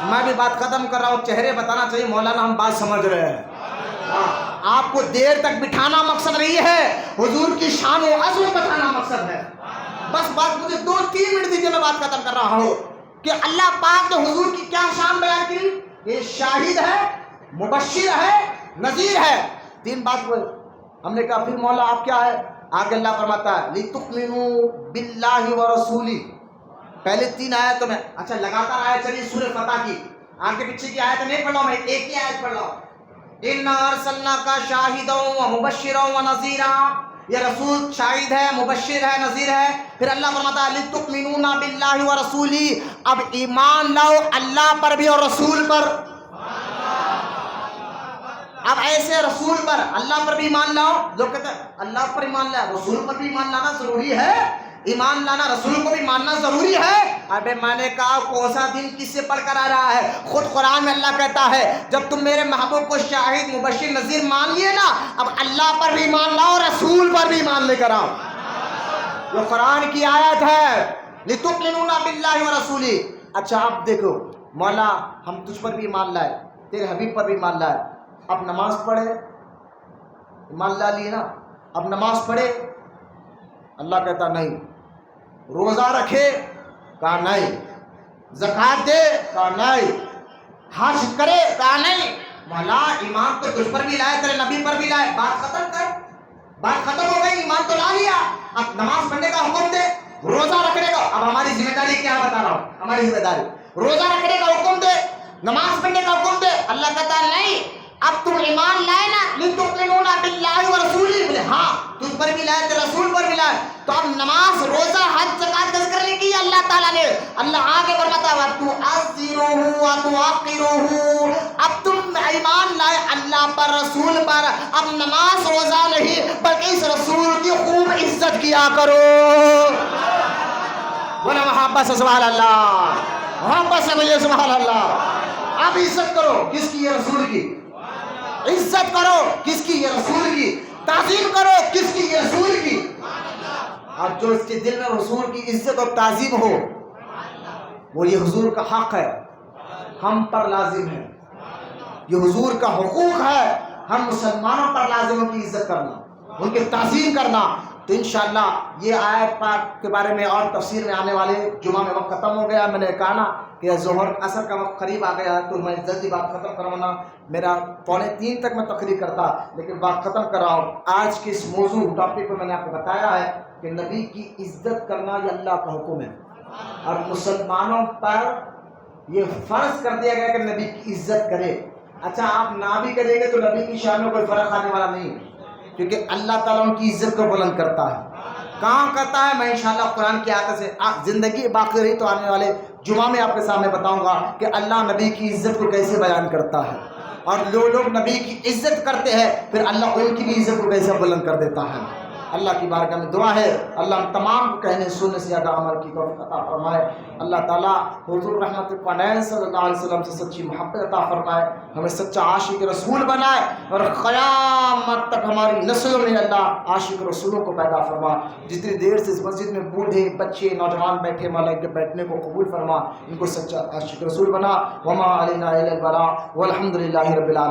میں بھی بات ختم کر رہا ہوں. چہرے بتانا چاہیے مولانا ہم بات سمجھ رہے ہیں. آپ کو دیر تک بٹھانا مقصد نہیں ہے, حضور کی شان و عظمت بتانا مقصد ہے. بس بات مجھے 2-3 منٹ دیجیے, میں بات ختم کر رہا ہوں کہ اللہ پاک نے حضور کی کیا شان بیان کی. یہ شاہد ہے, مبشر ہے, نذیر ہے. 3 بات ہوئے. ہم نے کہا پھر مولا آپ کیا ہے؟ آگے اللہ فرماتا ہے لِتُؤْمِنُوا بِاللَّهِ وَرَسُولِهِ. پہلے 3 آیتوں میں. اچھا لگاتار آیت چلیے سورہ فتح کی. آگے پیچھے کی آیت نہیں پڑھ رہا ہوں, میں ایک ہی آیت پڑھ رہا ہوں. اِنَّا أَرْسَلْنَاكَ شَاهِدًا وَمُبَشِّرًا وَنَذِيرًا. یہ رسول شاہد ہے, مبشر ہے, نذیر ہے. پھر اللہ فرماتا ہے لِتُؤْمِنُونَ بِاللَّهِ وَرَسُولِهِ. اب ایمان لاؤ اللہ پر بھی اور رسول پر. اب ایسے رسول پر, اللہ پر بھی ایمان لاؤ. لوگ کہتے ہیں اللہ پر ایمان لایا, رسول پر بھی ایمان لانا ضروری ہے. ایمان لانا رسول کو بھی ماننا ضروری ہے. ابے میں نے کہا کون سا دن کس سے پڑھ کر آ رہا ہے؟ خود قرآن میں اللہ کہتا ہے جب تم میرے محبوب کو شاہد, مبشر, نذیر مان لیے نا, اب اللہ پر بھی ایمان لاؤ, رسول پر بھی ایمان لے کر آؤ. یہ قرآن کی آیت ہے لِتُؤْمِنُونَ بِاللَّهِ وَرَسُولِهِ. اچھا اب دیکھو مولا ہم تجھ پر بھی ایمان لائے, تیرے حبیب پر بھی ایمان لائے. اب نماز پڑھے, ایمان لا لیے نا, اب نماز پڑھے, اللہ کہتا نہیں. روزہ رکھے, کہا نہیں. زکوٰۃ دے, کہا نہیں. حج کرے, کہا نہیں. مولا ایمان تو تجھ پر بھی لائے, تیرے نبی پر بھی لائے. بات ختم کر, بات ختم ہو گئی. ایمان تو لا لیا, اب نماز پڑھنے کا حکم دے, روزہ رکھنے کا. اب ہماری ذمہ داری کیا بتا رہا ہوں, ہماری ذمہ داری روزہ رکھنے کا حکم دے, نماز پڑھنے کا حکم دے. اللہ کہتا ہے نہیں, اب تم ایمان لائے نا لِتُؤْمِنُونَ بِاللَّهِ وَرَسُولِهِ. بولے ہاں تجھ پر بھی لائے, تیرے رسول پر بھی لائے. تو اب نماز, روزہ, حج, زکوٰۃ کا ذکر نہیں کیا اللہ تعالیٰ نے. اللہ آگے فرماتا ہے وَتُعَزِّرُوهُ وَتُوَقِّرُوهُ. اب تم ایمان لائے اللہ پر, رسول پر, اب نماز روزہ نہیں بلکہ اس رسول کی خوب عزت کیا کرو. بولا محبت سے سبحان اللہ, محبت سے بھائی سبحان اللہ. اب عزت کرو کس کی؟ یہ رسول کی. عزت کرو کس کی؟ یہ رسول کی. تعظیم کرو کس کی؟ یہ رسول کی. اور جو اس کے دل میں رسول کی عزت اور تعظیم ہو وہ یہ حضور کا حق ہے, ہم پر لازم ہے. یہ حضور کا حقوق ہے, ہم مسلمانوں پر لازم ہے کی عزت کرنا, ان کی تعظیم کرنا. تو انشاءاللہ یہ آیت پاک کے بارے میں اور تفسیر میں آنے والے. جمعہ میں وقت ختم ہو گیا, میں نے کہا نا کہ ظہر اثر کا وقت قریب آ گیا تو میں جلدی بات ختم کروانا. میرا 2:45 تک میں تقریر کرتا, لیکن بات ختم کر رہا ہوں. آج کے اس موضوع ٹاپک پہ میں نے آپ کو بتایا ہے کہ نبی کی عزت کرنا یہ اللہ کا حکم ہے, اور مسلمانوں پر یہ فرض کر دیا گیا کہ نبی کی عزت کرے. اچھا آپ نہ بھی کریں گے تو نبی کی شان میں کوئی فرق آنے والا نہیں, کیونکہ اللہ تعالیٰ ان کی عزت کو بلند کرتا ہے. کہاں کرتا ہے؟ میں انشاءاللہ قرآن کی آیت سے زندگی باقی رہی تو آنے والے جمعہ میں آپ کے سامنے بتاؤں گا کہ اللہ نبی کی عزت کو کیسے بیان کرتا ہے, اور جو لوگ نبی کی عزت کرتے ہیں پھر اللہ ان کی بھی عزت کو کیسے بلند کر دیتا ہے. اللہ کی بارگاہ میں دعا ہے اللہ ہم تمام کو کہنے سننے سے زیادہ عمل کی توفیق عطا فرمائے. اللہ تعالیٰ حضور رحمت العالمین صلی اللہ علیہ وسلم سے سچی محبت عطا فرمائے, ہمیں سچا عاشق رسول بنائے, اور قیامت تک ہماری نسلوں میں اللہ عاشق رسولوں کو پیدا فرما. جتنی دیر سے اس مسجد میں بوڑھے, بچے, نوجوان بیٹھے, مولا کے بیٹھنے کو قبول فرما, ان کو سچا عاشق رسول بنا. وما علینا الا البلاغ والحمد للہ رب العالمین.